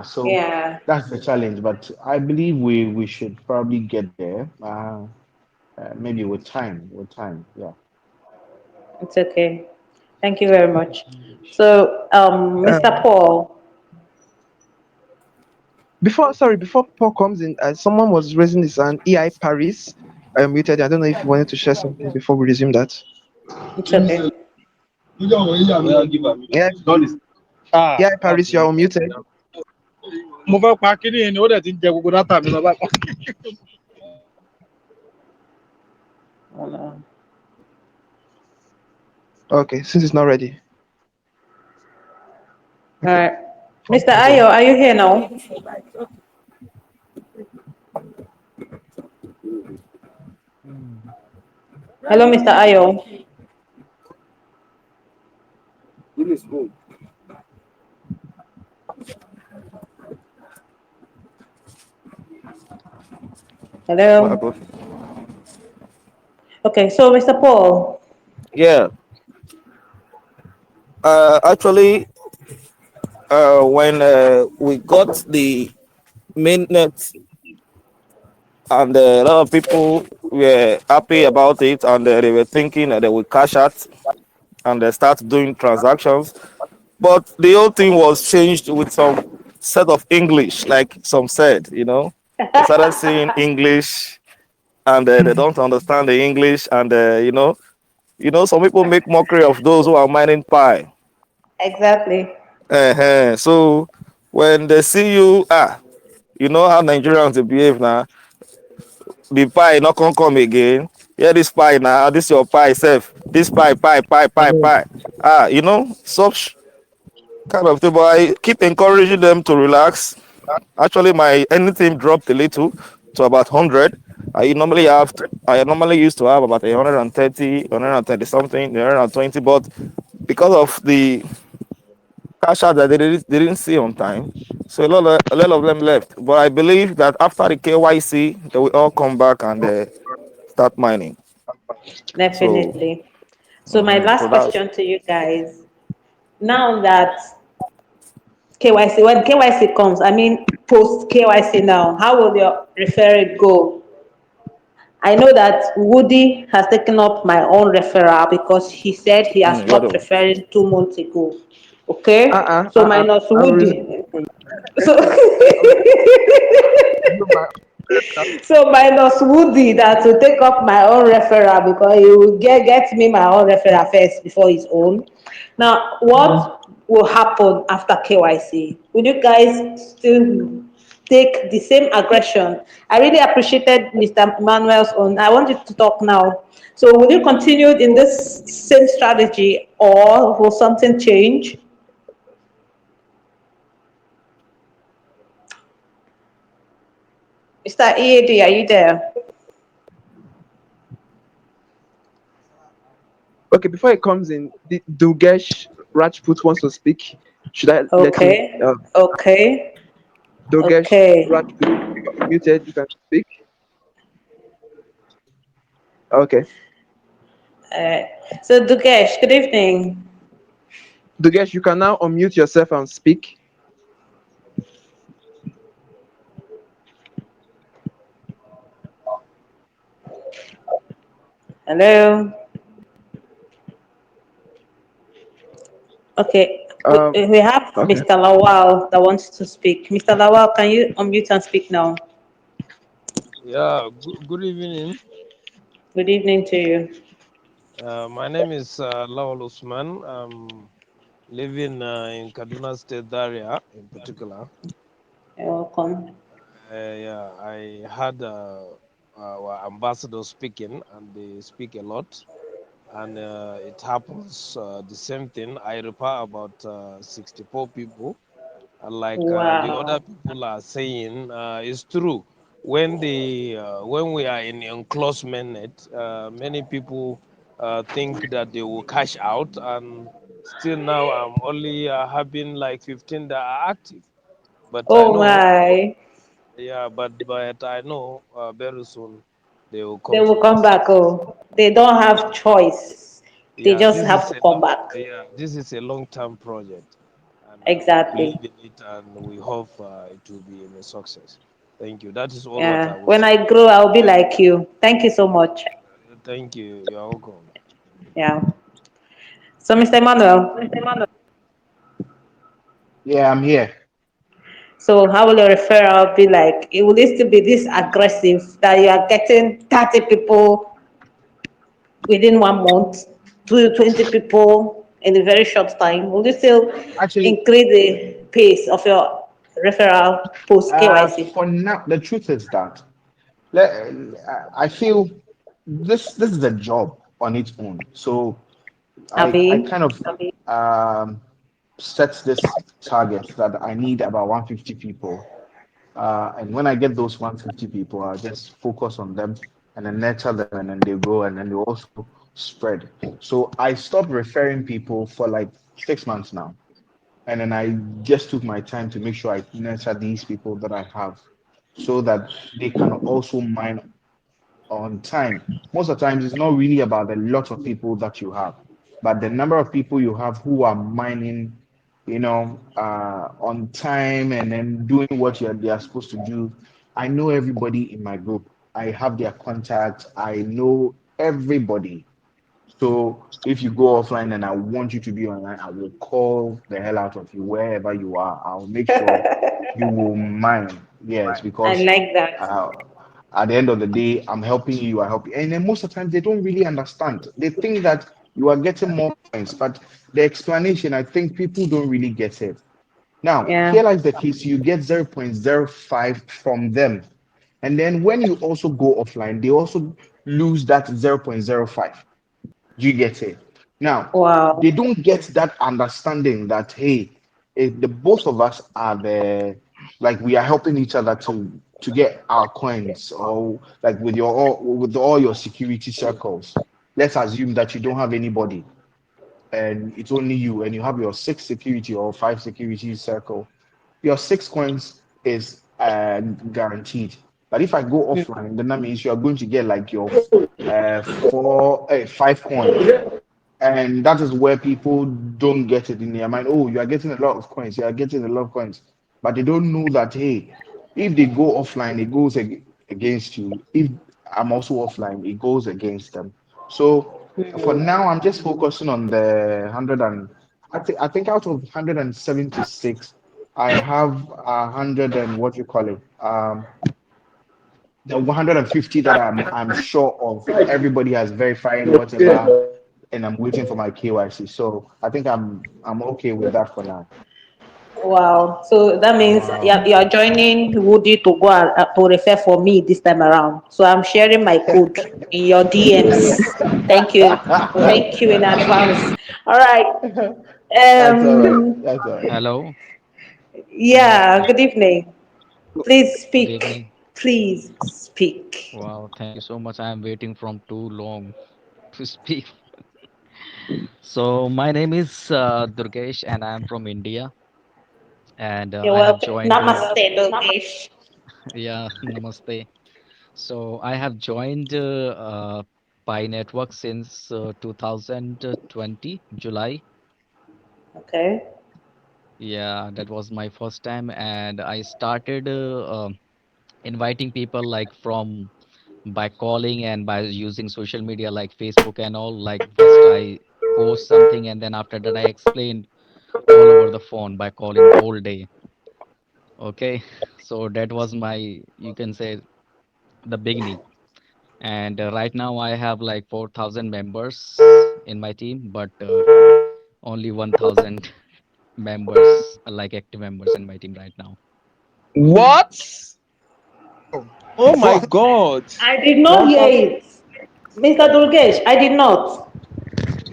So Yeah. that's the challenge. But I believe we should probably get there. Maybe with time. With time, yeah. It's okay. Thank you very much. So, Mr. Um, Paul. before Paul comes in, someone was raising this and EI Paris. I muted. I don't know if you wanted to share something before we resume that. It's okay. Yeah, EI Paris, you are unmuted. mo fẹ́ pa kínní yẹn ni ó dẹ̀ ti ń jẹ gbogbo dátà mi lọ báyìí. Oh, no. Okay, since it's not ready. All Okay, right. Mr. Ayo, are you here now? Hello, Mr. Ayo. Well, Hello. good. Okay, so Mr. Paul. Yeah. Actually, when we got the mainnet, and a lot of people were happy about it, and they were thinking that they would cash out and they start doing transactions. But the whole thing was changed with some set of English, like some said, they started saying English, and they don't understand the English, and some people make mockery of those who are mining pi. Exactly. So when they see you, you know how Nigerians they behave now. The pie not gonna come again. Yeah, this pie now, this your pie self. This pie. Such kind of thing. But I keep encouraging them to relax. Actually, my anything dropped a little to about 100. I normally used to have about 130, 130 something, 120, but because of the cash out that they didn't see on time, so a lot of them left. But I believe that after the KYC, they will all come back and start mining. So, Definitely. So my so last that's question to you guys. Now that KYC, when KYC comes, I mean post KYC now, how will your referral go? I know that Woody has taken up my own referral because he said he has what stopped do. referring 2 months ago. Okay? Uh-uh, So uh-uh. minus I'll resume. Woody. So I'll resume my so minus Woody that will take up my own referral because he will get me my own referral first before his own. Now, what will happen after KYC? Will you guys still take the same aggression? I really appreciated Mr. Manuel's own. I want you to talk now. So, will you continue in this same strategy or will something change? Mr. EAD, are you there? Okay, before it comes in, the Dugesh Rajput wants to speak. Should I let him? Okay, okay, Dugesh okay. Rajput, you're muted. You can speak. Okay, Uh, so, Dukesh, good evening. Dugesh, you can now unmute yourself and speak. Hello. Okay. Um, We have okay. Mr. Lawal that wants to speak. Mr. Lawal, can you unmute and speak now? Yeah, good evening. Good evening to you. My name is Lawal Usman. I'm living in Kaduna State area in particular. You're welcome. Yeah, I had our ambassador speaking, and they speak a lot. And it happens the same thing. I refer about 64 people. Like the other Wow. people are saying, is true. When we are in enclosement, many people think that they will cash out, and still now I'm only having like 15 that are active. But I Oh know, my. yeah, but I know very soon they will They come to will their come back. senses. Oh, they don't have choice. They Yeah, just have to come back. this is a long-term project, and we Exactly. believe in it, and we hope it will be a success. Thank you. That is all what I Yeah. will When say. I grow, I'll be like you. Thank you so much. Thank you. You're welcome. Yeah. So, Mr. Emmanuel, Yeah, I'm here. so how will your referral be like? It will it still be this aggressive that you are getting 30 people within 1 month, 20 people in a very short time? Will you still Actually, increase the pace of your referral post KYC? for now, the truth is that let, I feel this is a job on its own. So I Abby? kind of um, set this target that I need about 150 people. And when I get those 150 people, I just focus on them and then nurture them, and then they grow, and then they also spread. So I stopped referring people for like 6 months now. And then I just took my time to make sure I nurture these people that I have so that they can also mine on time. Most of the times, it's not really about the lot of people that you have, but the number of people you have who are mining, on time and then doing what they are supposed to do. I know everybody in my group. I have their contacts. I know everybody. So if you go offline and I want you to be online, I will call the hell out of you wherever you are. I'll make sure you will mine. Yes, I because like that. uh, at the end of the day, I'm helping you, I help you. And then most of the time, they don't really understand. They think that you are getting more coins, but the explanation, I think people don't really get it. Now, Yeah. here lies the case you get 0.05 from them. And then when you also go offline, they also lose that 0.05. Do you get it? Now, Wow. they don't get that understanding that hey, the both of us are the like we are helping each other to get our coins, or like with all your security circles. Let's assume that you don't have anybody and it's only you, and you have your six security or five security circle. Your 6 coins is guaranteed. But if I go offline, then that means you are going to get like your 5 coins, and that is where people don't get it in their mind. Oh, you are getting a lot of coins. You are getting a lot of coins. But they don't know that, hey, if they go offline, it goes against you. If I'm also offline, it goes against them. So for now, I'm just focusing on the 100 and I think out of 176, I have 100 and what you call it, the 150 that I'm sure of. Everybody has verified whatever, and I'm waiting for my KYC. So I think I'm okay with that for now. Wow. So that means Wow. you're joining Woody to go and to refer for me this time around. So I'm sharing my code in your DMs. Thank you. Thank you in advance. All right. That's all right. Um That's all right. Hello. yeah, good evening. Please Good speak. evening. Please speak. Wow, thank you so much. I am waiting from too long to speak. So my name is Durgesh and I am from India and You're I have welcome. joined Namaste, Lokesh. yeah, namaste. So I have joined Pi Network since 2020 July. Okay. Yeah, that was my first time and I started inviting people like from by calling and by using social media like Facebook and all. Like first I post something and then after that I explain all over the phone by calling whole day. Okay, so that was my, you can say, the beginning. And right now I have like 4,000 members in my team, but only 1,000 members, like active members in my team right now. What? Wow. Oh my For God. I did not for hear for it. Mr. Durgesh, I did not.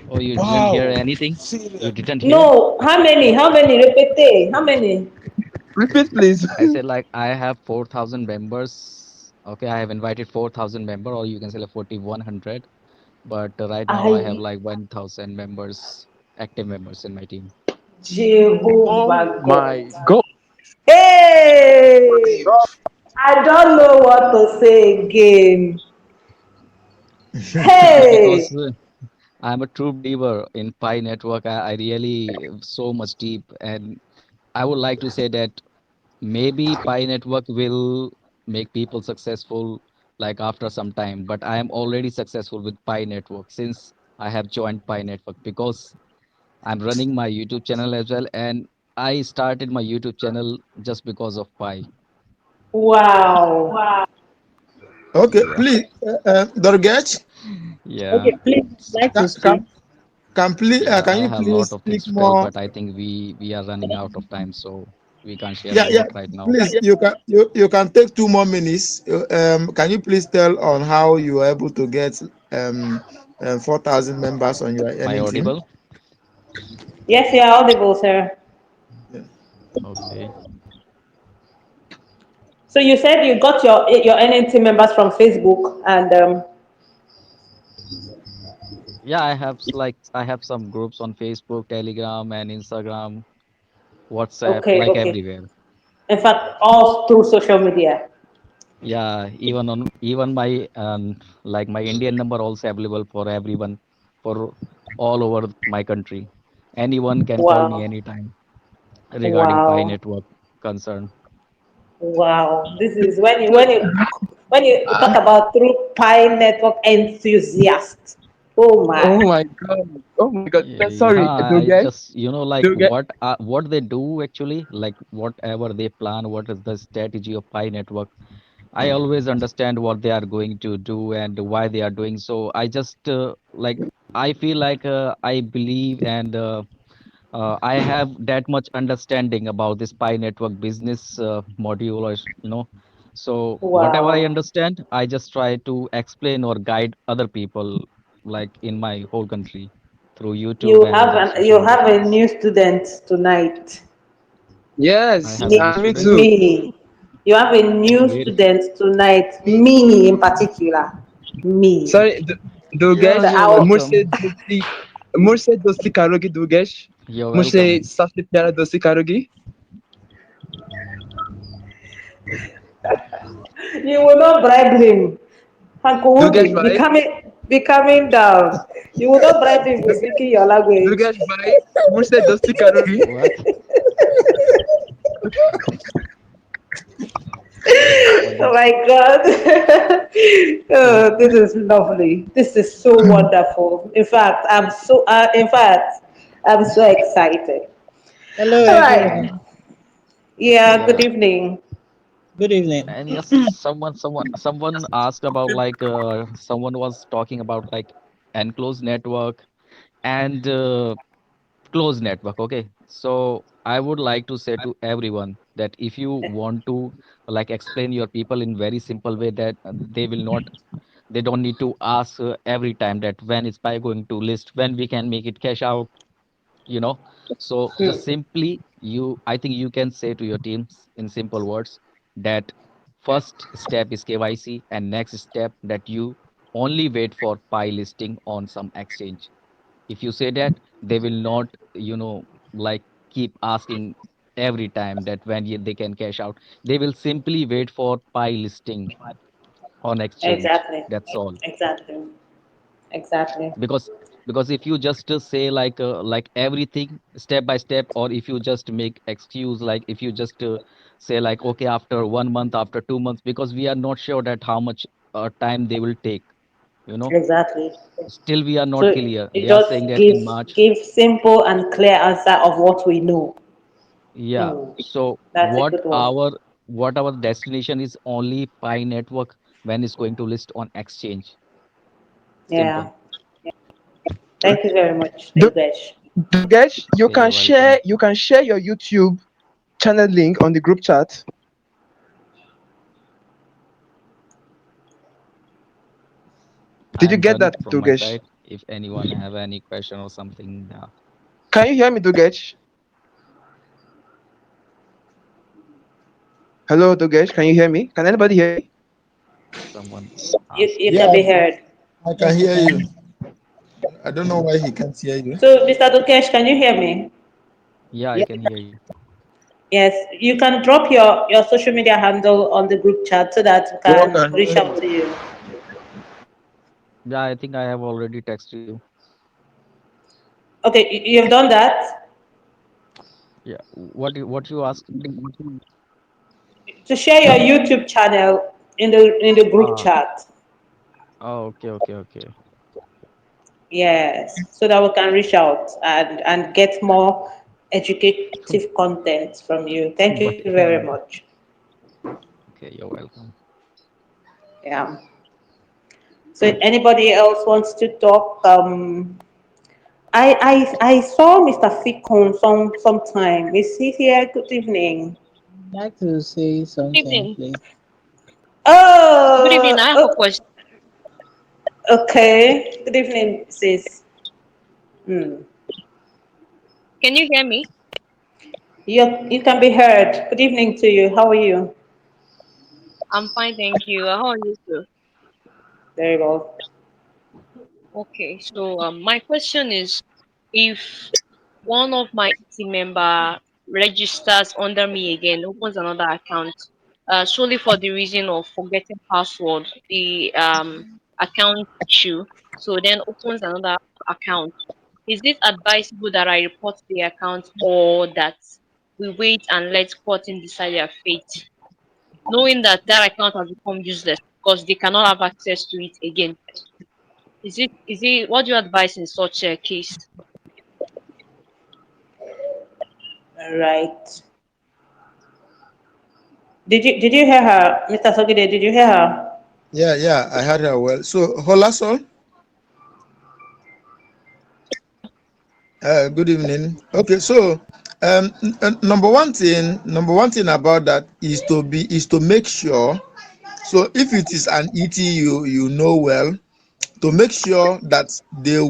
Oh, you didn't hear Wow, anything? You serious. didn't hear? No, how many? How many? Repete. How many? Repeat, please. I said like I have 4,000 members. Okay, I have invited 4,000 member, or you can say like 4,100. But right now I have I like 1,000 members, active members in my team. Oh Jehovah God. my God. Hey, Massive. I don't know what to say again. Because Hey, I'm a true believer in Pi network. I really so much deep, and I would like to say that maybe Pi network will make people successful like after some time, but I am already successful with Pi network since I have joined Pi network because I'm running my YouTube channel as well, and I started my YouTube channel just because of Pi. wow. okay, Yeah, please, Dorgech, yeah. can, can, Yeah, can I you have a lot please of things speak to tell, more? but I think we are running out of time, so we can't share a Yeah, yeah. lot right now. Please, you can take 2 more minutes. Can you please tell on how you were able to get 4,000 members on your Am I any team? audible? Yes, you are audible, sir. Yeah. Okay. So you said you got your NNT members from Facebook, and Yeah, I have some groups on Facebook, Telegram, and Instagram, WhatsApp, okay, like okay. everywhere. In fact, all through social media. Yeah, even my like my Indian number also available for everyone, for all over my country. Anyone can call me Wow, anytime regarding Pi wow, network concern. wow. This is when you talk about true Pi network enthusiast. Oh my, Oh my God. Oh my God. Yeah, Sorry, I Dogesh. just, like Dogesh. what they do actually, like whatever they plan, what is the strategy of Pi network. I always understand what they are going to do and why they are doing so. I just like I feel like I believe and I have that much understanding about this Pi network business module, or so whatever I wow. understand, I just try to explain or guide other people, like in my whole country, through YouTube and social You media have a channels. new student tonight. I Yes, have a new Me, me student. too. me. You have a new Where? student tonight. Me in particular. Me. Sorry, Yeah, So Dogesh. you're I'll, welcome. Murse dosti karogi, Dogesh. You're Murse welcome. safte pyara dosti karogi. you will not bribe him. Uncle Dogesh Woody, bhai. be coming down. You will not bribe him with Dogesh, speaking your language. Dogesh bhai. Murse dosti karogi. What? What Oh did? my God. Oh, this is lovely. This is so wonderful. In fact, I'm so excited. Hello, All right. everyone. Yeah, good Yeah. evening. Good evening. And yes, someone asked about like someone was talking about like enclosed network and closed network. Okay, so I would like to say to everyone that if you want to like explain your people in very simple way, that they don't need to ask every time that when is Pi going to list, when we can make it cash out, you know. So Hmm. just simply I think you can say to your teams in simple words that first step is KYC, and next step that you only wait for Pi listing on some exchange. If you say that, they will not, like keep asking every time that when they can cash out. They will simply wait for Pi listing on exchange. Exactly. That's all. Exactly. Exactly. Because if you just say like everything step by step, or if you just make excuse, like if you just say like, okay, after 1 month, after 2 months, because we are not sure that how much time they will take, you know. Exactly. Still we are So not clear. you They are just saying that give in March. give simple and clear answer of what we know. Yeah. Hmm. So That's a good one. what our destination is only Pi network when it's going to list on exchange. Yeah. Simple. Thank you very much, Do, Yogesh. Dugesh, Okay, you're welcome. you can share your YouTube channel link on the group chat. Did you I'm get done that, from my Dugesh? side. If anyone have any question or something, Can you hear me, Dugesh? Hello, Dugesh. Can you hear me? Can anybody hear me? someone You Yeah, asking. can be heard. I can Yes, we hear can. you. I don't know why he can't hear you. So, Mr. Dukesh, can you hear me? Yeah, I can hear you. Yes, you can drop your social media handle on the group chat so that we Yeah, can okay. reach out to you. Yeah, I think I have already texted you. Okay, you've done that. Yeah. What you asked? To share your YouTube channel in the group Ah, chat. oh, okay. Yes, so that we can reach out and get more educative content from you. Thank you very much. Okay, you're welcome. Yeah. So anybody else wants to talk? I saw Mr. Fikun sometime. Is he here? Good evening. I'd like to say Good something, evening. please. Good evening. I have a question. Okay. Good evening, sis. Hmm. Can you hear me? You can be heard. Good evening to you. How are you? I'm fine, thank you. How are you, too? Very well. Okay, so my question is, if one of my team member registers under me again, opens another account, solely for the reason of forgetting password, the account issue, so then opens another account, is it advisable that I report the account or that we wait and let courting decide their fate, knowing that that account has become useless because they cannot have access to it again? Is it what do you advise in such a case? All right. Did you hear her, Mr. Sogide? Did you hear her? Yeah, yeah, I heard her well. So, Holasol, good evening. Okay, so number one thing about that is to make sure. So, if it is an ET you know well, to make sure that they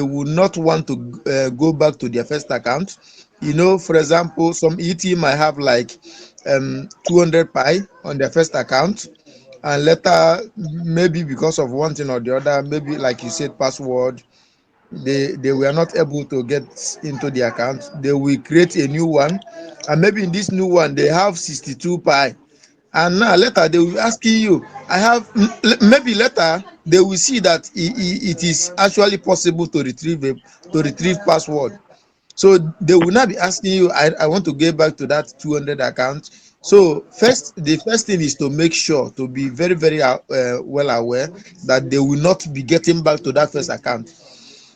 will not want to go back to their first account. You know, for example, some ET might have like 200 pi on their first account, and later maybe because of one thing or the other, maybe like you said, password, they were not able to get into the account. They will create a new one, and maybe in this new one they have 62 pi, and now later they will be asking you, I have maybe later they will see that it is actually possible to retrieve password. So they will not be asking you, I want to get back to that 200 account. So the first thing is to make sure, to be very very well aware that they will not be getting back to that first account.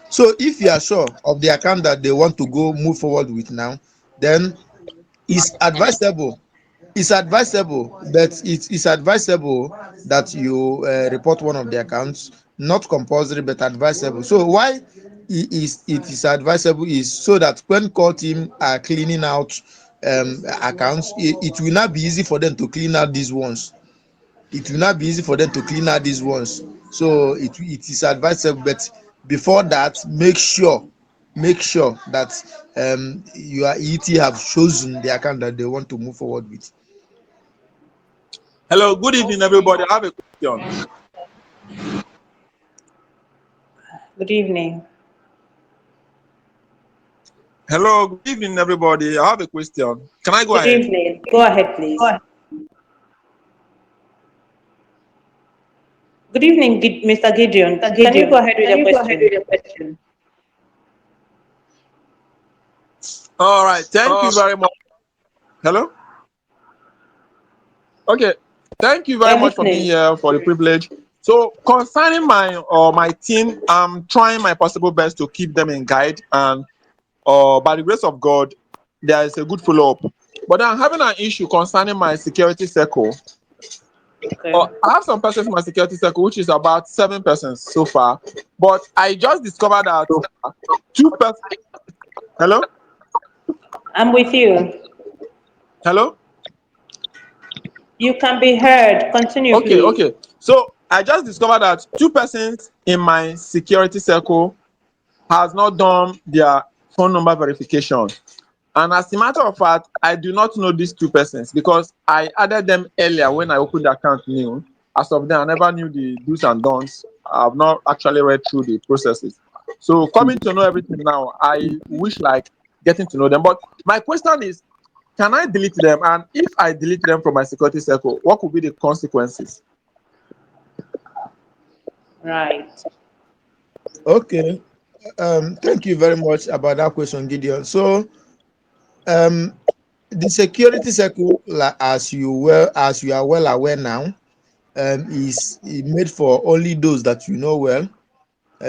So if you are sure of the account that they want to go move forward with now, then it's advisable but it's advisable that you report one of the accounts, not compulsory but advisable. So why it is advisable is so that when core team are cleaning out accounts, it will not be easy for them to clean out these ones. It will not be easy for them to clean out these ones. So it is advisable, but before that, make sure that your ET have chosen the account that they want to move forward with. Hello, good evening, everybody. I have a question. Good evening. Hello, good evening, everybody. I have a question. Can I go Good ahead? evening. Go ahead, please. Good evening, Mr. Gideon. Can you go ahead with your question? All right, thank you very much. Hello? Okay. Thank you very We're much for being listening. here, for the privilege. So concerning my team, I'm trying my possible best to keep them in guide, and by the grace of God, there is a good follow up. But I'm having an issue concerning my security circle. Okay. I have some persons in my security circle, which is about 7 persons so far. But I just discovered that 2 persons. Hello, I'm with you. hello. You can be heard. Continue, Okay, please. okay. So I just discovered that 2 persons in my security circle has not done their phone number verification. And as a matter of fact, I do not know these 2 persons because I added them earlier when I opened the account new. As of then, I never knew the do's and don'ts. I've not actually read through the processes. So coming to know everything now, I wish like getting to know them. But my question is, can I delete them? And if I delete them from my security circle, what could be the consequences? Right. Okay. Thank you very much about that question, Gideon. So, um, the security circle, as you are well aware now, is made for only those that you know well,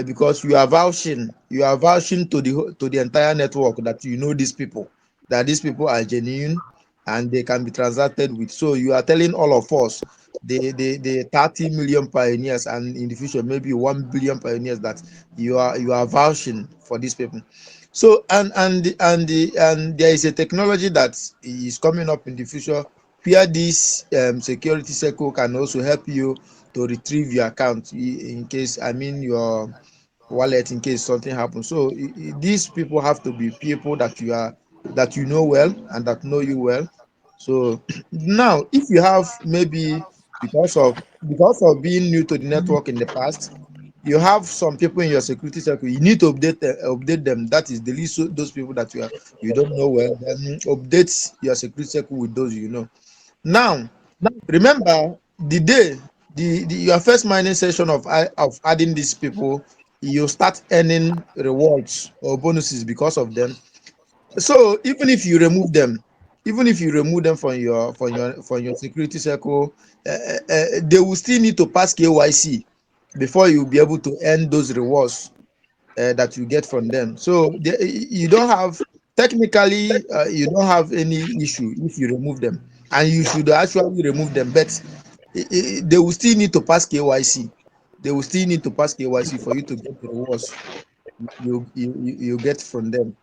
because you are vouching to the entire network that you know these people, that these people are genuine and they can be transacted with. So you are telling all of us, the 30 million pioneers, and in the future maybe 1 billion pioneers, that you are vouching for these people. So and there is a technology that is coming up in the future where this security circle can also help you to retrieve your account, in case, I mean, your wallet, in case something happens. So these people have to be people that you know well and that know you well. So now, if you have maybe, because of being new to the network in the past, you have some people in your security circle, you need to update them. That is, delete those people that you don't know well, then update your security circle with those you know. Now, remember the day, your first mining session of adding these people, you start earning rewards or bonuses because of them. So even if you remove them from your security circle, they will still need to pass KYC before you will be able to earn those rewards that you get from them. So you don't have, technically, you don't have any issue if you remove them, and you should actually remove them. But they will still need to pass KYC. They will still need to pass KYC for you to get the rewards you get from them.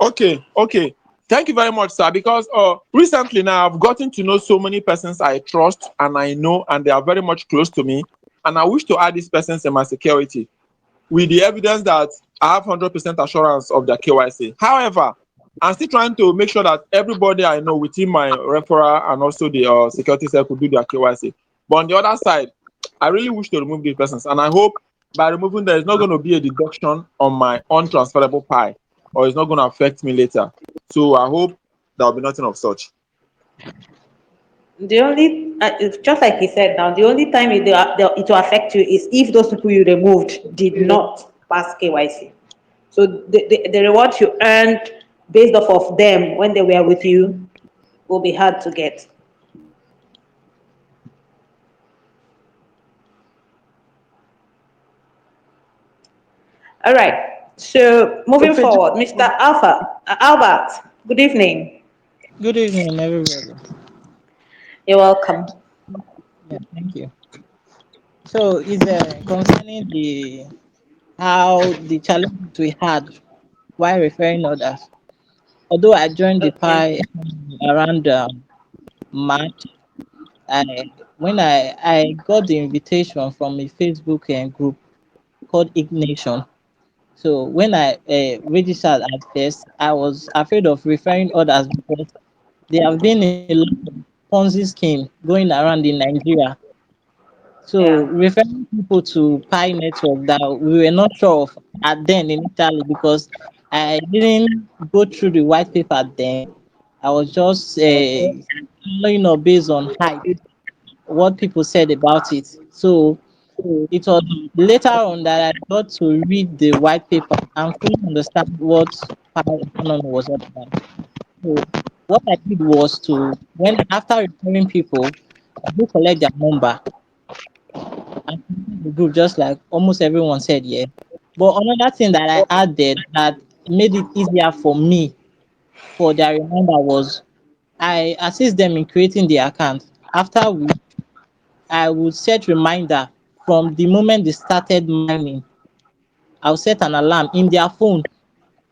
Okay, okay. Thank you very much, sir. Because recently now I've gotten to know so many persons I trust and I know, and they are very much close to me. And I wish to add these persons in my security with the evidence that I have 100% assurance of their KYC. However, I'm still trying to make sure that everybody I know within my referral and also the security circle do their KYC. But on the other side, I really wish to remove these persons, and I hope by removing there is not going to be a deduction on my untransferable pie, or it's not going to affect me later. So I hope there will be nothing of such. The only, it's just like he said now, the only time it will affect you is if those people you removed did not pass KYC. So the rewards you earned based off of them when they were with you will be hard to get. All right. So So, moving Pedro, forward, Mr. Albert, good evening. good evening, everybody. You're welcome. Yeah, thank you. So, it's concerning the how the challenges we had while referring others. Although I joined the Okay. PI around March, I when I got the invitation from a Facebook group called Ignition. So when I registered at first, I was afraid of referring others because there have been a lot of Ponzi scheme going around in Nigeria. So Yeah. referring people to Pi Network that we were not sure of at then initially, because I didn't go through the white paper then. I was just Okay. following up based on hype, what people said about it. So it was later on that I got to read the white paper and fully understand what Pi economy was all about. So What I did was to, when after referring people, I do collect their number and create the group just like almost everyone said, yeah. But another thing that I added that made it easier for me for their reminder was I assist them in creating the account. After which I would set reminder from the moment they started mining. I'll set an alarm in their phone.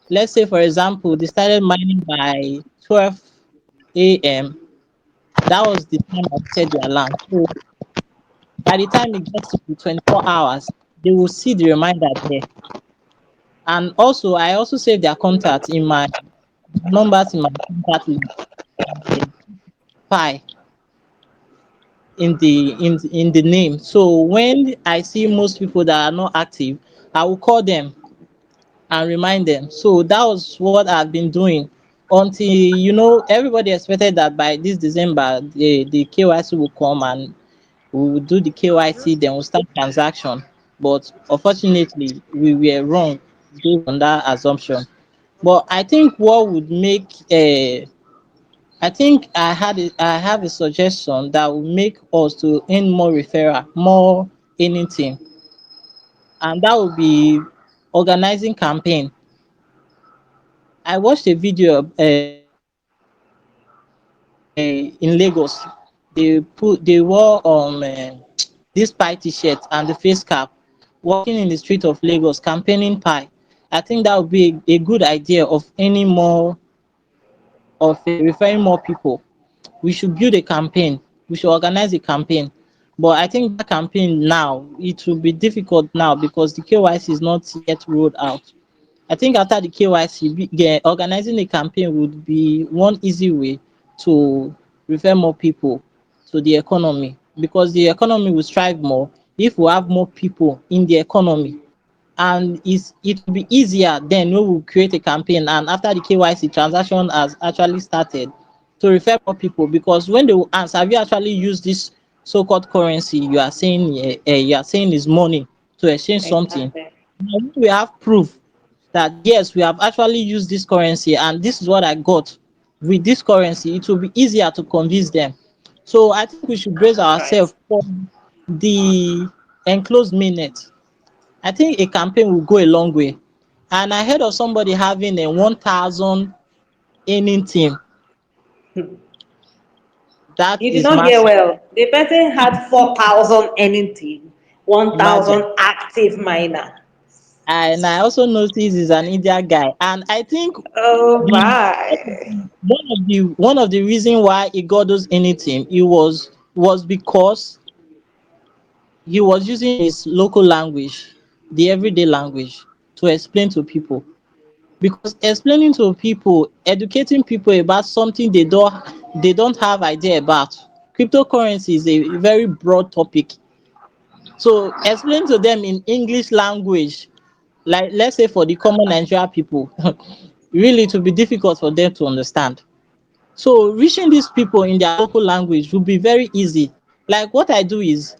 Let's say for example they started mining by 12 a.m. That was the time I set the alarm. So by the time it gets to the 24 hours, they will see the reminder there. And also I also save their contact in my numbers in my contact list, pi in the name. So when I see most people that are not active, I will call them and remind them. So that was what I've been doing until everybody expected that by this December the KYC will come and we will do the KYC, then we'll start transaction. But unfortunately, we were wrong based on that assumption. But I think what would make I think I have a suggestion that will make us to earn more referral, more anything, and that will be organizing campaign. I watched a video in Lagos. They wore this pie t-shirt and the face cap, walking in the street of Lagos campaigning pie. I think that would be a good idea of any more of referring more people. We should build a campaign. We should organize a campaign. But I think that campaign now it will be difficult now because the KYC is not yet rolled out. I think after the KYC, organizing a campaign would be one easy way to refer more people to the economy because the economy will strive more if we have more people in the economy. And it will be easier then when we create a campaign and after the KYC transaction has actually started to refer more people because when they will ask, have you actually used this so-called currency you are saying is money to exchange something? Exactly. Now, when we have proof that yes, we have actually used this currency and this is what I got with this currency, it will be easier to convince them. So I think we should brace Right. ourselves for the enclosed minute. I think a campaign will go a long way. And I heard of somebody having a 1,000 earning team. That You did is not hear massive. well. The person had 4,000 anything, Imagine. 1,000 active miner. And I also noticed he's an Indian guy. And I think Oh the my. one of the reason why he got those earning team, it was because he was using his local language, the everyday language, to explain to people. Because explaining to people, educating people about something they don't have idea about. Cryptocurrency is a very broad topic. So explain to them in English language, like let's say for the common Nigerian people, really it will be difficult for them to understand. So reaching these people in their local language will be very easy. Like what I do is,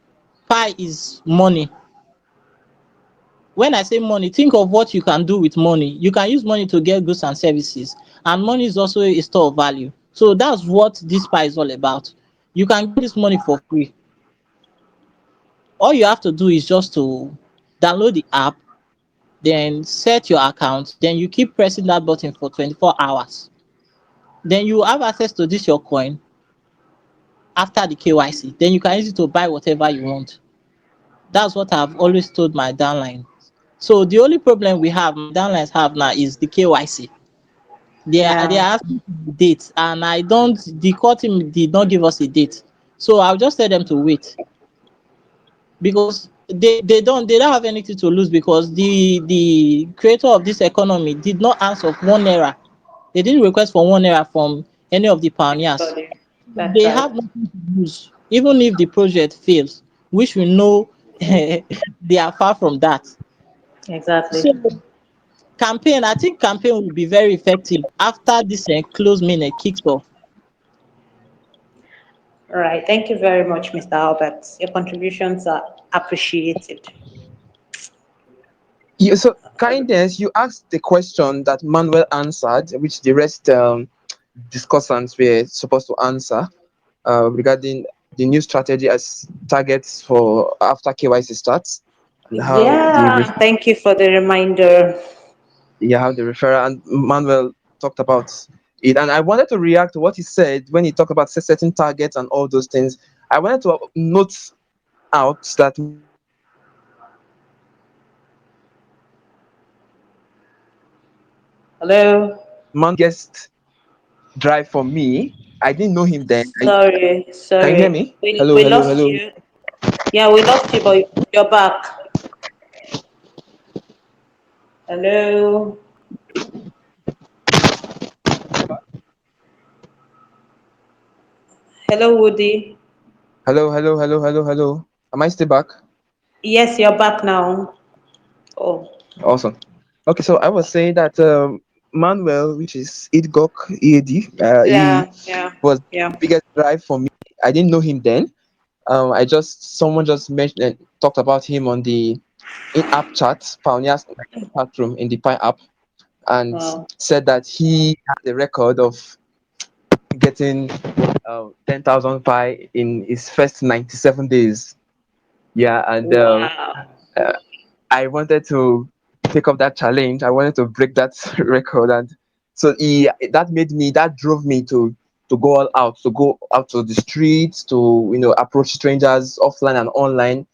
pi is money. When I say money, think of what you can do with money. You can use money to get goods and services, and money is also a store of value. So that's what this pi is all about. You can get this money for free. All you have to do is just to download the app, then set your account, then you keep pressing that button for 24 hours. Then you have access to this your coin after the KYC. Then you can use it to buy whatever you want. That's what I've always told my downline. So the only problem my downlines have now is the KYC. They are Yeah. asking for the date, and I don't. The court team did not give us a date, so I'll just tell them to wait because they don't have anything to lose because the creator of this economy did not ask for 1 naira. They didn't request for 1 naira from any of the pioneers. Anybody. That's They right. have nothing to lose, even if the project fails, which we know they are far from that. Exactly. So I think campaign will be very effective after this closed minute kicks off. All right. Thank you very much, Mr. Albert. Your contributions are appreciated. So kindness, you asked the question that Manuel answered, which the rest discussants were supposed to answer regarding the new strategy as targets for after KYC starts, and how Yeah, thank you for the reminder. how the referral and Manuel talked about it. And I wanted to react to what he said when he talked about setting targets and all those things. I wanted to note out that Hello. man guest drive for me. I didn't know him then. Sorry, Can you hear sorry. me? We Hello, we hello, lost hello. you. Yeah, we lost you, but you're back. Hello. Hello, Woody. Hello, hello, hello, hello, hello. Am I still back? Yes, you're back now. Oh, Awesome. Okay, so I was saying that Manuel, which is Idgok EAD, yeah, he yeah, was yeah. the biggest drive for me. I didn't know him then. I just someone just mentioned talked about him on the in-app chat, Pioneers chat room in the Pi app, and Wow, said that he had the record of getting 10,000 Pi in his first 97 days. Yeah, and wow. uh, I wanted to take up that challenge. I wanted to break that record, and so that made me that drove me to go all out, to go out to the streets, to approach strangers offline and online.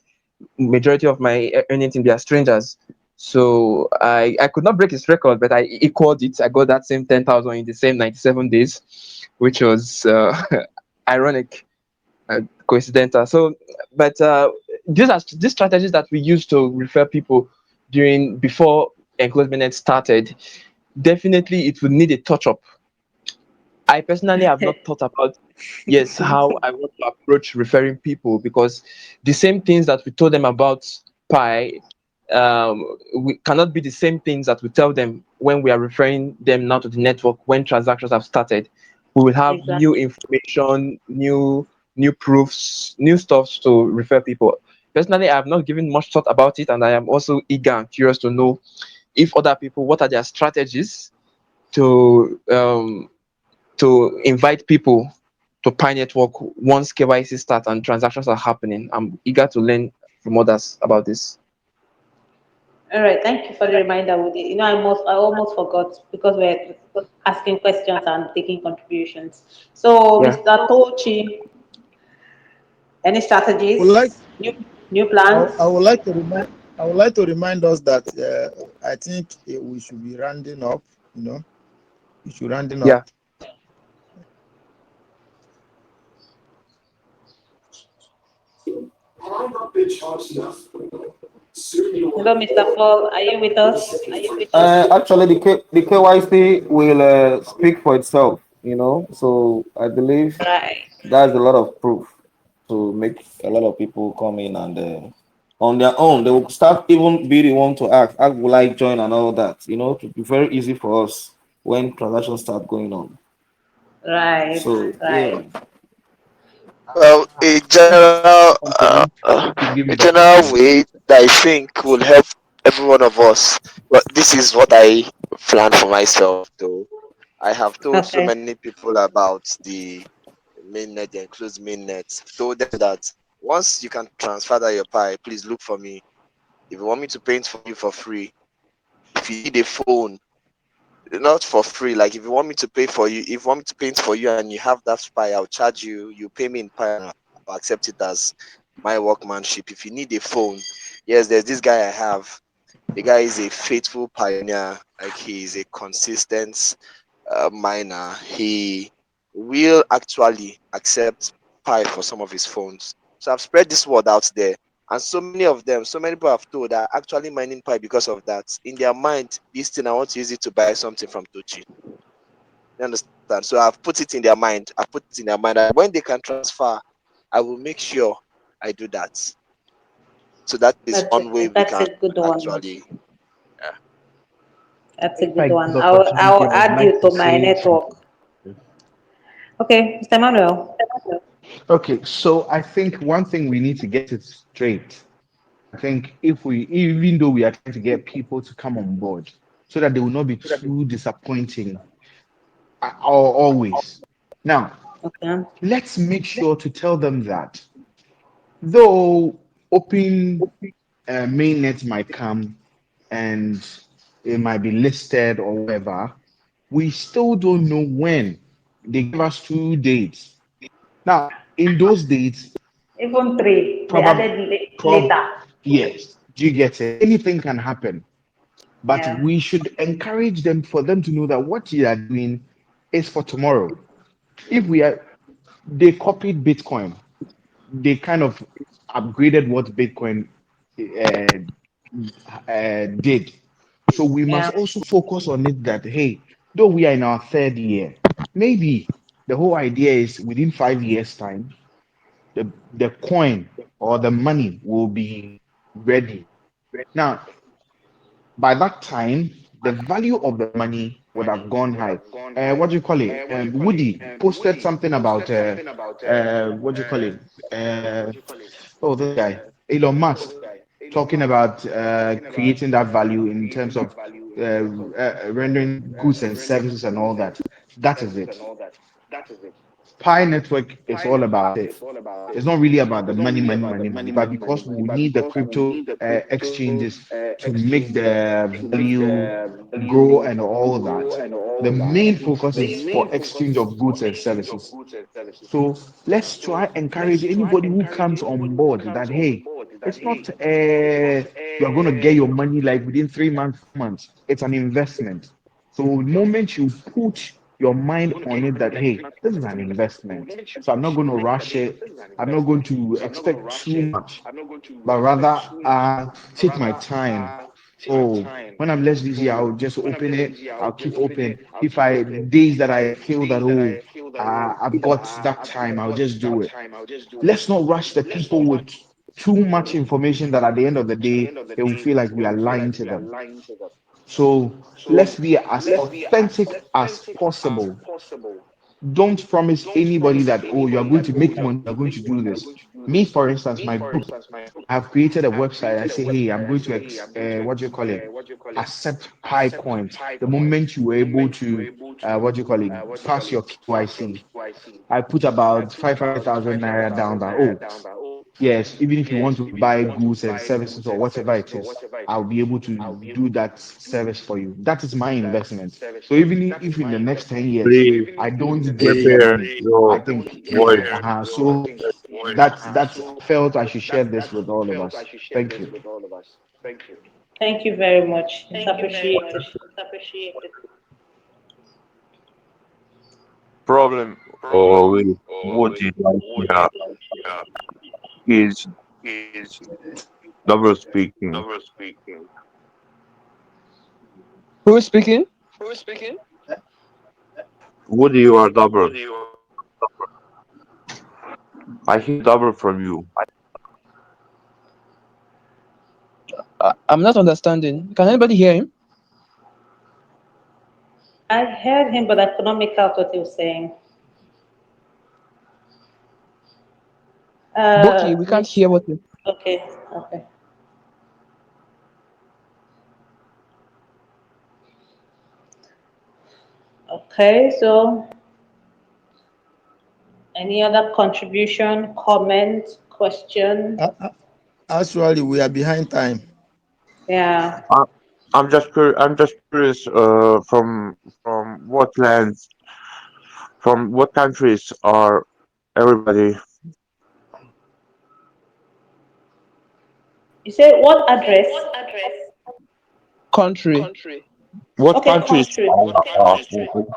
Majority of my earning team, they are strangers. So I could not break his record, but I equaled it. I got that same 10,000 in the same 97 days, which was ironic, coincidental. So, but these strategies that we use to refer people during before enclosement started. Definitely, it would need a touch up. I personally have not thought about, yes, how I want to approach referring people, because the same things that we told them about Pi, we cannot be the same things that we tell them when we are referring them now to the network when transactions have started. We will have new Exactly. information, new proofs, new stuff to refer people. Personally, I have not given much thought about it, and I am also eager and curious to know if other people, what are their strategies to invite people to Pi Network once KYC starts and transactions are happening. I'm eager to learn from others about this. All right, thank you for the reminder, Woody. I almost forgot because we're asking questions and taking contributions. So, Yeah. Mr. Tochi, any Would like strategies? New plans? I would like to remind us that I think we should be rounding up. We should rounding up. Yeah. Hello, Mr. Paul. Are you with us? Actually, the KYC will speak for itself, you know. So I believe Right. that's a lot of proof to make a lot of people come in and on their own they will start even be the one to ask, will I join and all that, you know, to be very easy for us when transactions start going on. Right. So yeah. Right. Well, You could give a me that general way that I think will help every one of us. But this is what I plan for myself, though. I have told so Okay. many people about the mainnet, the enclosed mainnet. Told them that once you can transfer that your Pi, please look for me. If you want me to paint for you for free, if you need a phone, not for free. Like if you want me to pay for you, if you want me to paint for you and you have that Pi, I'll charge you. You pay me in Pi, and I'll accept it as my workmanship. If you need a phone, yes, there's this guy I have. The guy is a faithful pioneer. Like he is a consistent miner. He will actually accept Pi for some of his phones. So I've spread this word out there. And so many of them, so many people have told are actually mining Pi because of that. In their mind, this thing I want to use it to buy something from Tochi. You understand? So I've put it in their mind. I've put it in their mind that when they can transfer, I will make sure I do that. So that is That's a, one way we that's can a good one. actually. Yeah. That's a If good I get one. the I'll opportunity, I would add you like to to my say network. something. Okay, Mr. Manuel. Okay, so I think one thing we need to get it straight. I think if we, even though we are trying to get people to come on board, so that they will not be too disappointing. always. Now, Okay. let's make sure to tell them that though open mainnet might come and it might be listed or whatever, we still don't know when. They give us 2 dates. Now, in those dates, Even three, they probably, added prob later. yes, do you get it? Anything can happen, but Yeah. we should encourage them for them to know that what you are doing is for tomorrow. If we are, they copied Bitcoin, they kind of upgraded what Bitcoin uh, did. So we must Yeah. also focus on it that, hey, though we are in our third year, maybe the whole idea is within 5 years' time, the coin or the money will be ready. Now, by that time, the value of the money would have gone high. What do you call it? Woody posted something about what do you call it? Uh, oh, this guy, Elon Musk, talking about creating that value in terms of rendering goods and services and all that. That is it. Pi Network is all about it. It's not really about the money, money, money, money, but because we need the crypto exchanges to make the value grow and all that, the main focus is for exchange of goods and services. So let's try encourage anybody who comes on board that hey, it's not you're gonna get your money like within 3 months, 4 months. It's an investment. So the moment you put your mind on it that hey, this is an investment. So I'm not gonna rush it. I'm not going to expect too much, but rather take my time. Oh, when I'm less busy, I'll just open it. I'll keep open. If I days that I feel that oh, I've got that time, I'll just do it. Let's not rush the people with too much information that at the end of the day they will feel like we are lying to them. So let's be as authentic as possible. Don't promise anybody that oh you are going to make money, you're going to do this. Me, for instance, my group, I have created a website. I say, hey, I'm going to what do you call it? Accept Pi coins. The moment you were able to what do you call it? Pass your KYC. I put about 500,000 naira down that oh yes, even if you want to buy goods and services or whatever it is, I'll be able to do that service for you. That is my investment. So even if in the next 10 years Please I don't get the repair money, I your think voice. so that's I felt I should share this with all of us. Thank you. Thank you very much. It's appreciated. Problem with Woody right here is double speaking. Who is speaking? Woody, you are double. I hear double from you. I'm not understanding. Can anybody hear him? I heard him, but I could not make out what he was saying. Boki, we can't Miss. hear what you. Okay. Okay. Okay. So, any other contribution, comment, question? Actually, we are behind time. Yeah. I, I'm just curious. From what lands, from what countries are everybody? You say what address? Country. What Okay, countries country. are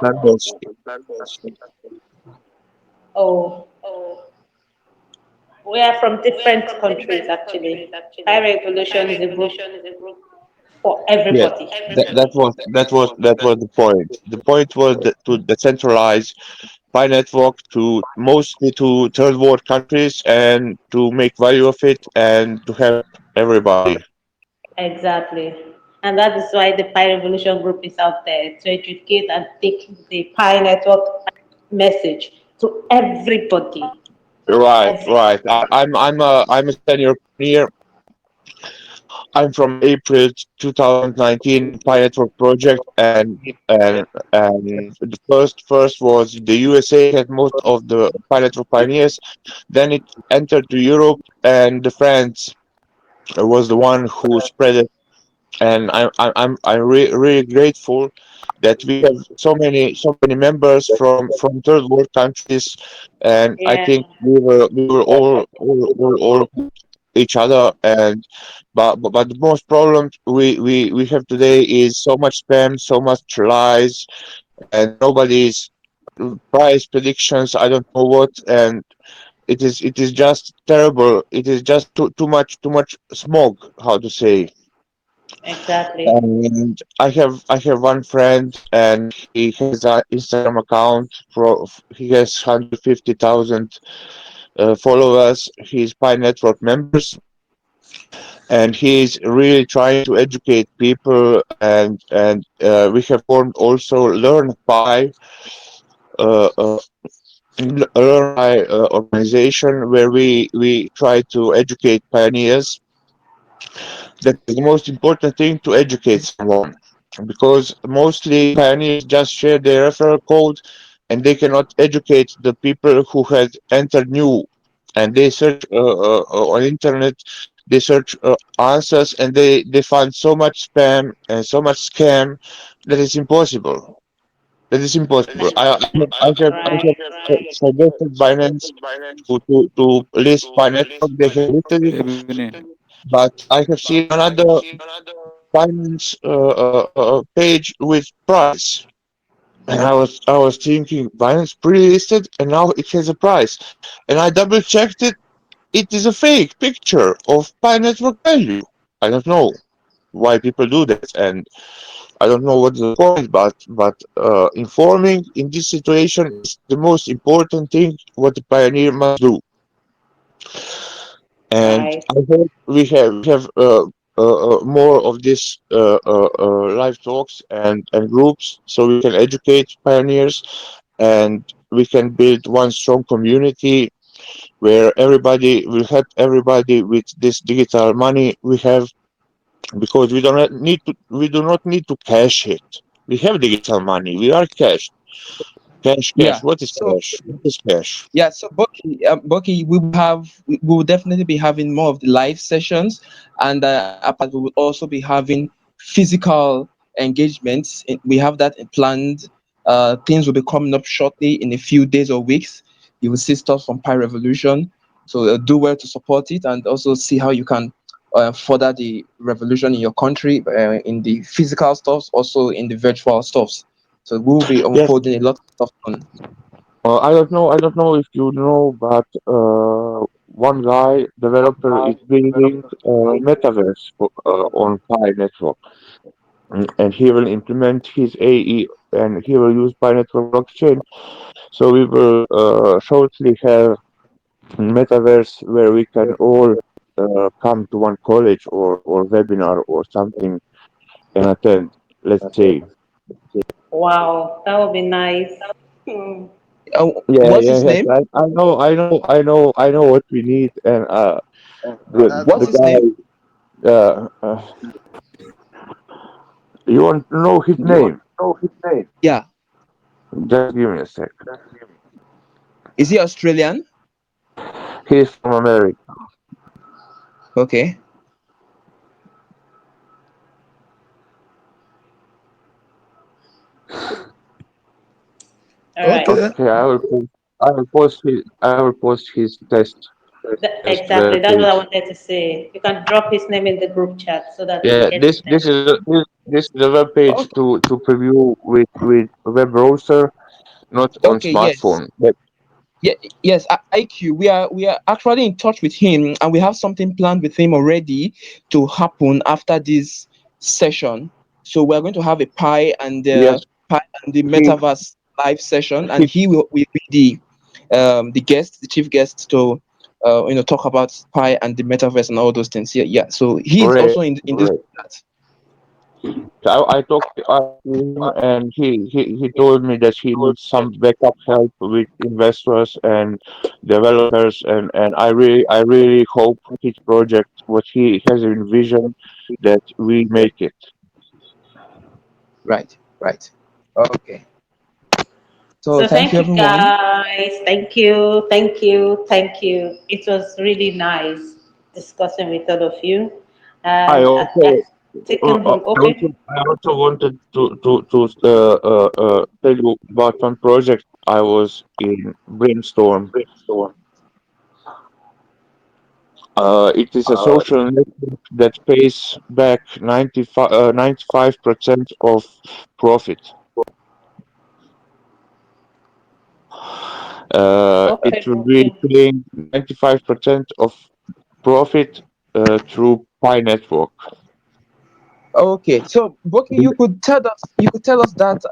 members? Oh, we are from different countries actually. High Revolution is a group for Yeah, everybody. that was the point. The point was to decentralize Pi network to mostly to third world countries and to make value of it and to help everybody. Exactly. And that is why the Pi Revolution group is out there to educate and take the Pi network message to everybody. Right, Every right. I'm a senior pioneer. I'm from April 2019 in Pi Network project, and the first was the USA had most of the Pi Network pioneers. Then it entered to Europe, and the France was the one who spread it. And I'm really grateful that we have so many members from third world countries, and I Yeah, think we were all each other. And but the most problems we have today is so much spam, so much lies, and nobody's price predictions, I don't know what. And it is just terrible. It is just too much smoke, how to say. exactly. And I have one friend, and he has an Instagram account. He has 150,000 followers. He's Pi Network members, and he's really trying to educate people. And we have formed also Learn Pi, uh, uh, Learn Pi organization, where we try to educate pioneers. That is the most important thing, to educate someone, because mostly pioneers just share their referral code, and they cannot educate the people who had entered new, and they search on internet, they search answers, and they find so much spam and so much scam that is impossible. That is impossible. I have suggested Binance to list my network. They have listed it, but I have seen another finance page with price, and I was thinking Binance pre-listed, and now it has a price, and I double checked it. It is a fake picture of Pi Network value. I don't know why people do that, and I don't know what's the point, but informing in this situation is the most important thing what the pioneer must do. And Right. I hope we have more of this live talks and groups, so we can educate pioneers, and we can build one strong community where everybody will help everybody with this digital money we have, because we do not need to cash it. We have digital money. We are cash. Cash. Yeah. What is So cash? What is cash? yeah, so Bucky, we will definitely be having more of the live sessions, and apart we will also be having physical engagements. We have that planned. Things will be coming up shortly in a few days or weeks. You will see stuff from Pi Revolution, so do well to support it, and also see how you can further the revolution in your country, in the physical stuffs, also in the virtual stuffs. So we'll be Yes. unfolding a lot of stuff on. I don't know if you know, but one guy developer is building a metaverse on Pi Network. And he will implement his AE, and he will use Pi Network blockchain. So we will shortly have metaverse where we can all come to one college or webinar or something and attend. Let's say. Wow, that would be nice. Hmm. Yeah, What's yeah, his yes. name? I know what we need, and the What's his guy. name? You want to know his name? Yeah. Just give me a sec. Is he Australian? He's from America. Okay. All right. Okay. Okay, I will post his test Exactly. That's what I page. wanted to say. You can drop his name in the group chat so that we Yeah, get his this is a web page Okay. to preview with web browser, not on Okay. Yes. smartphone. But Yeah. Yes. IQ. We are actually in touch with him, and we have something planned with him already to happen after this session. So we are going to have a yes, pie and the he metaverse live session, and he he will be the guest, the chief guest, to talk about pie and the metaverse and all those things. Yeah. Yeah. So he is great, also in this great. chat. I talked to him, and he told me that he needs some backup help with investors and developers, and I really hope his project, what he has envisioned, that we make it. Right, right. Okay. So So thank you, thank you everyone. guys. Thank you. Thank you. Thank you. It was really nice discussing with all of you. I And also I've taken from okay. I also wanted to tell you about one project I was in brainstorm. It is a social network that pays back 95% of profit. It Okay, will be okay. paying 95% of profit through Pi Network. Okay, so Boki, you could tell us that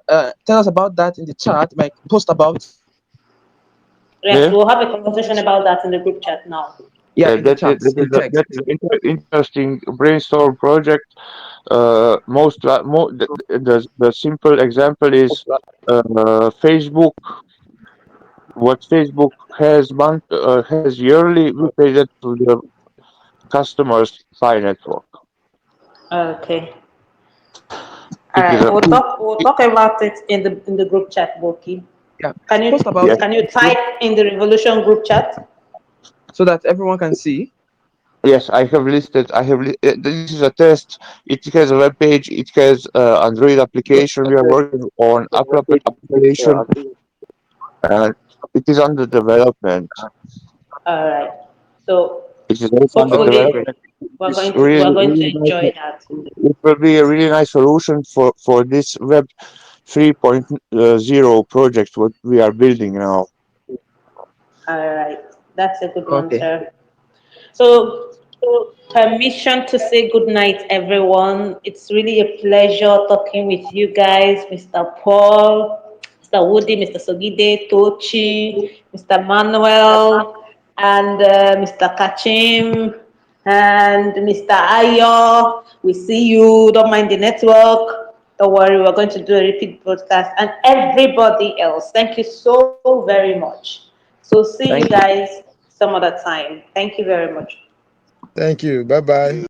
tell us about that in the chat, like post about it. Yes, Yeah, we'll have a conversation about that in the group chat now. Yeah, in the that is chat, in that text. is interesting brainstorm project. The simple example is Facebook. What Facebook has yearly, we pay that to the customers Pi Network. Okay. All It is right. a We'll talk about it in the group chat, Boki. Yeah, Can you post about yes. it can in you the group type in the revolution group chat? so that everyone can see. Yes, I have listed. This is a test. It has a web page. It has Android application. We are working on application, and it is under development. All right. So It is also under Okay, hopefully great. development. we're It's going to really, we're going to really enjoy nice. that. It will be a really nice solution for this Web 3.0 project what we are building now. All right. That's a good one, Okay. sir. So permission to say good night, everyone. It's really a pleasure talking with you guys, Mr. Paul, Mr. Woody, Mr. Sogide, Tochi, Mr. Manuel, and Mr. Kachim, and Mr. Ayo. We see you. Don't mind the network. Don't worry, we're going to do a repeat broadcast. And everybody else, thank you so very much. So see you Thank you. guys some other time. Thank you very much. Thank you. Bye bye.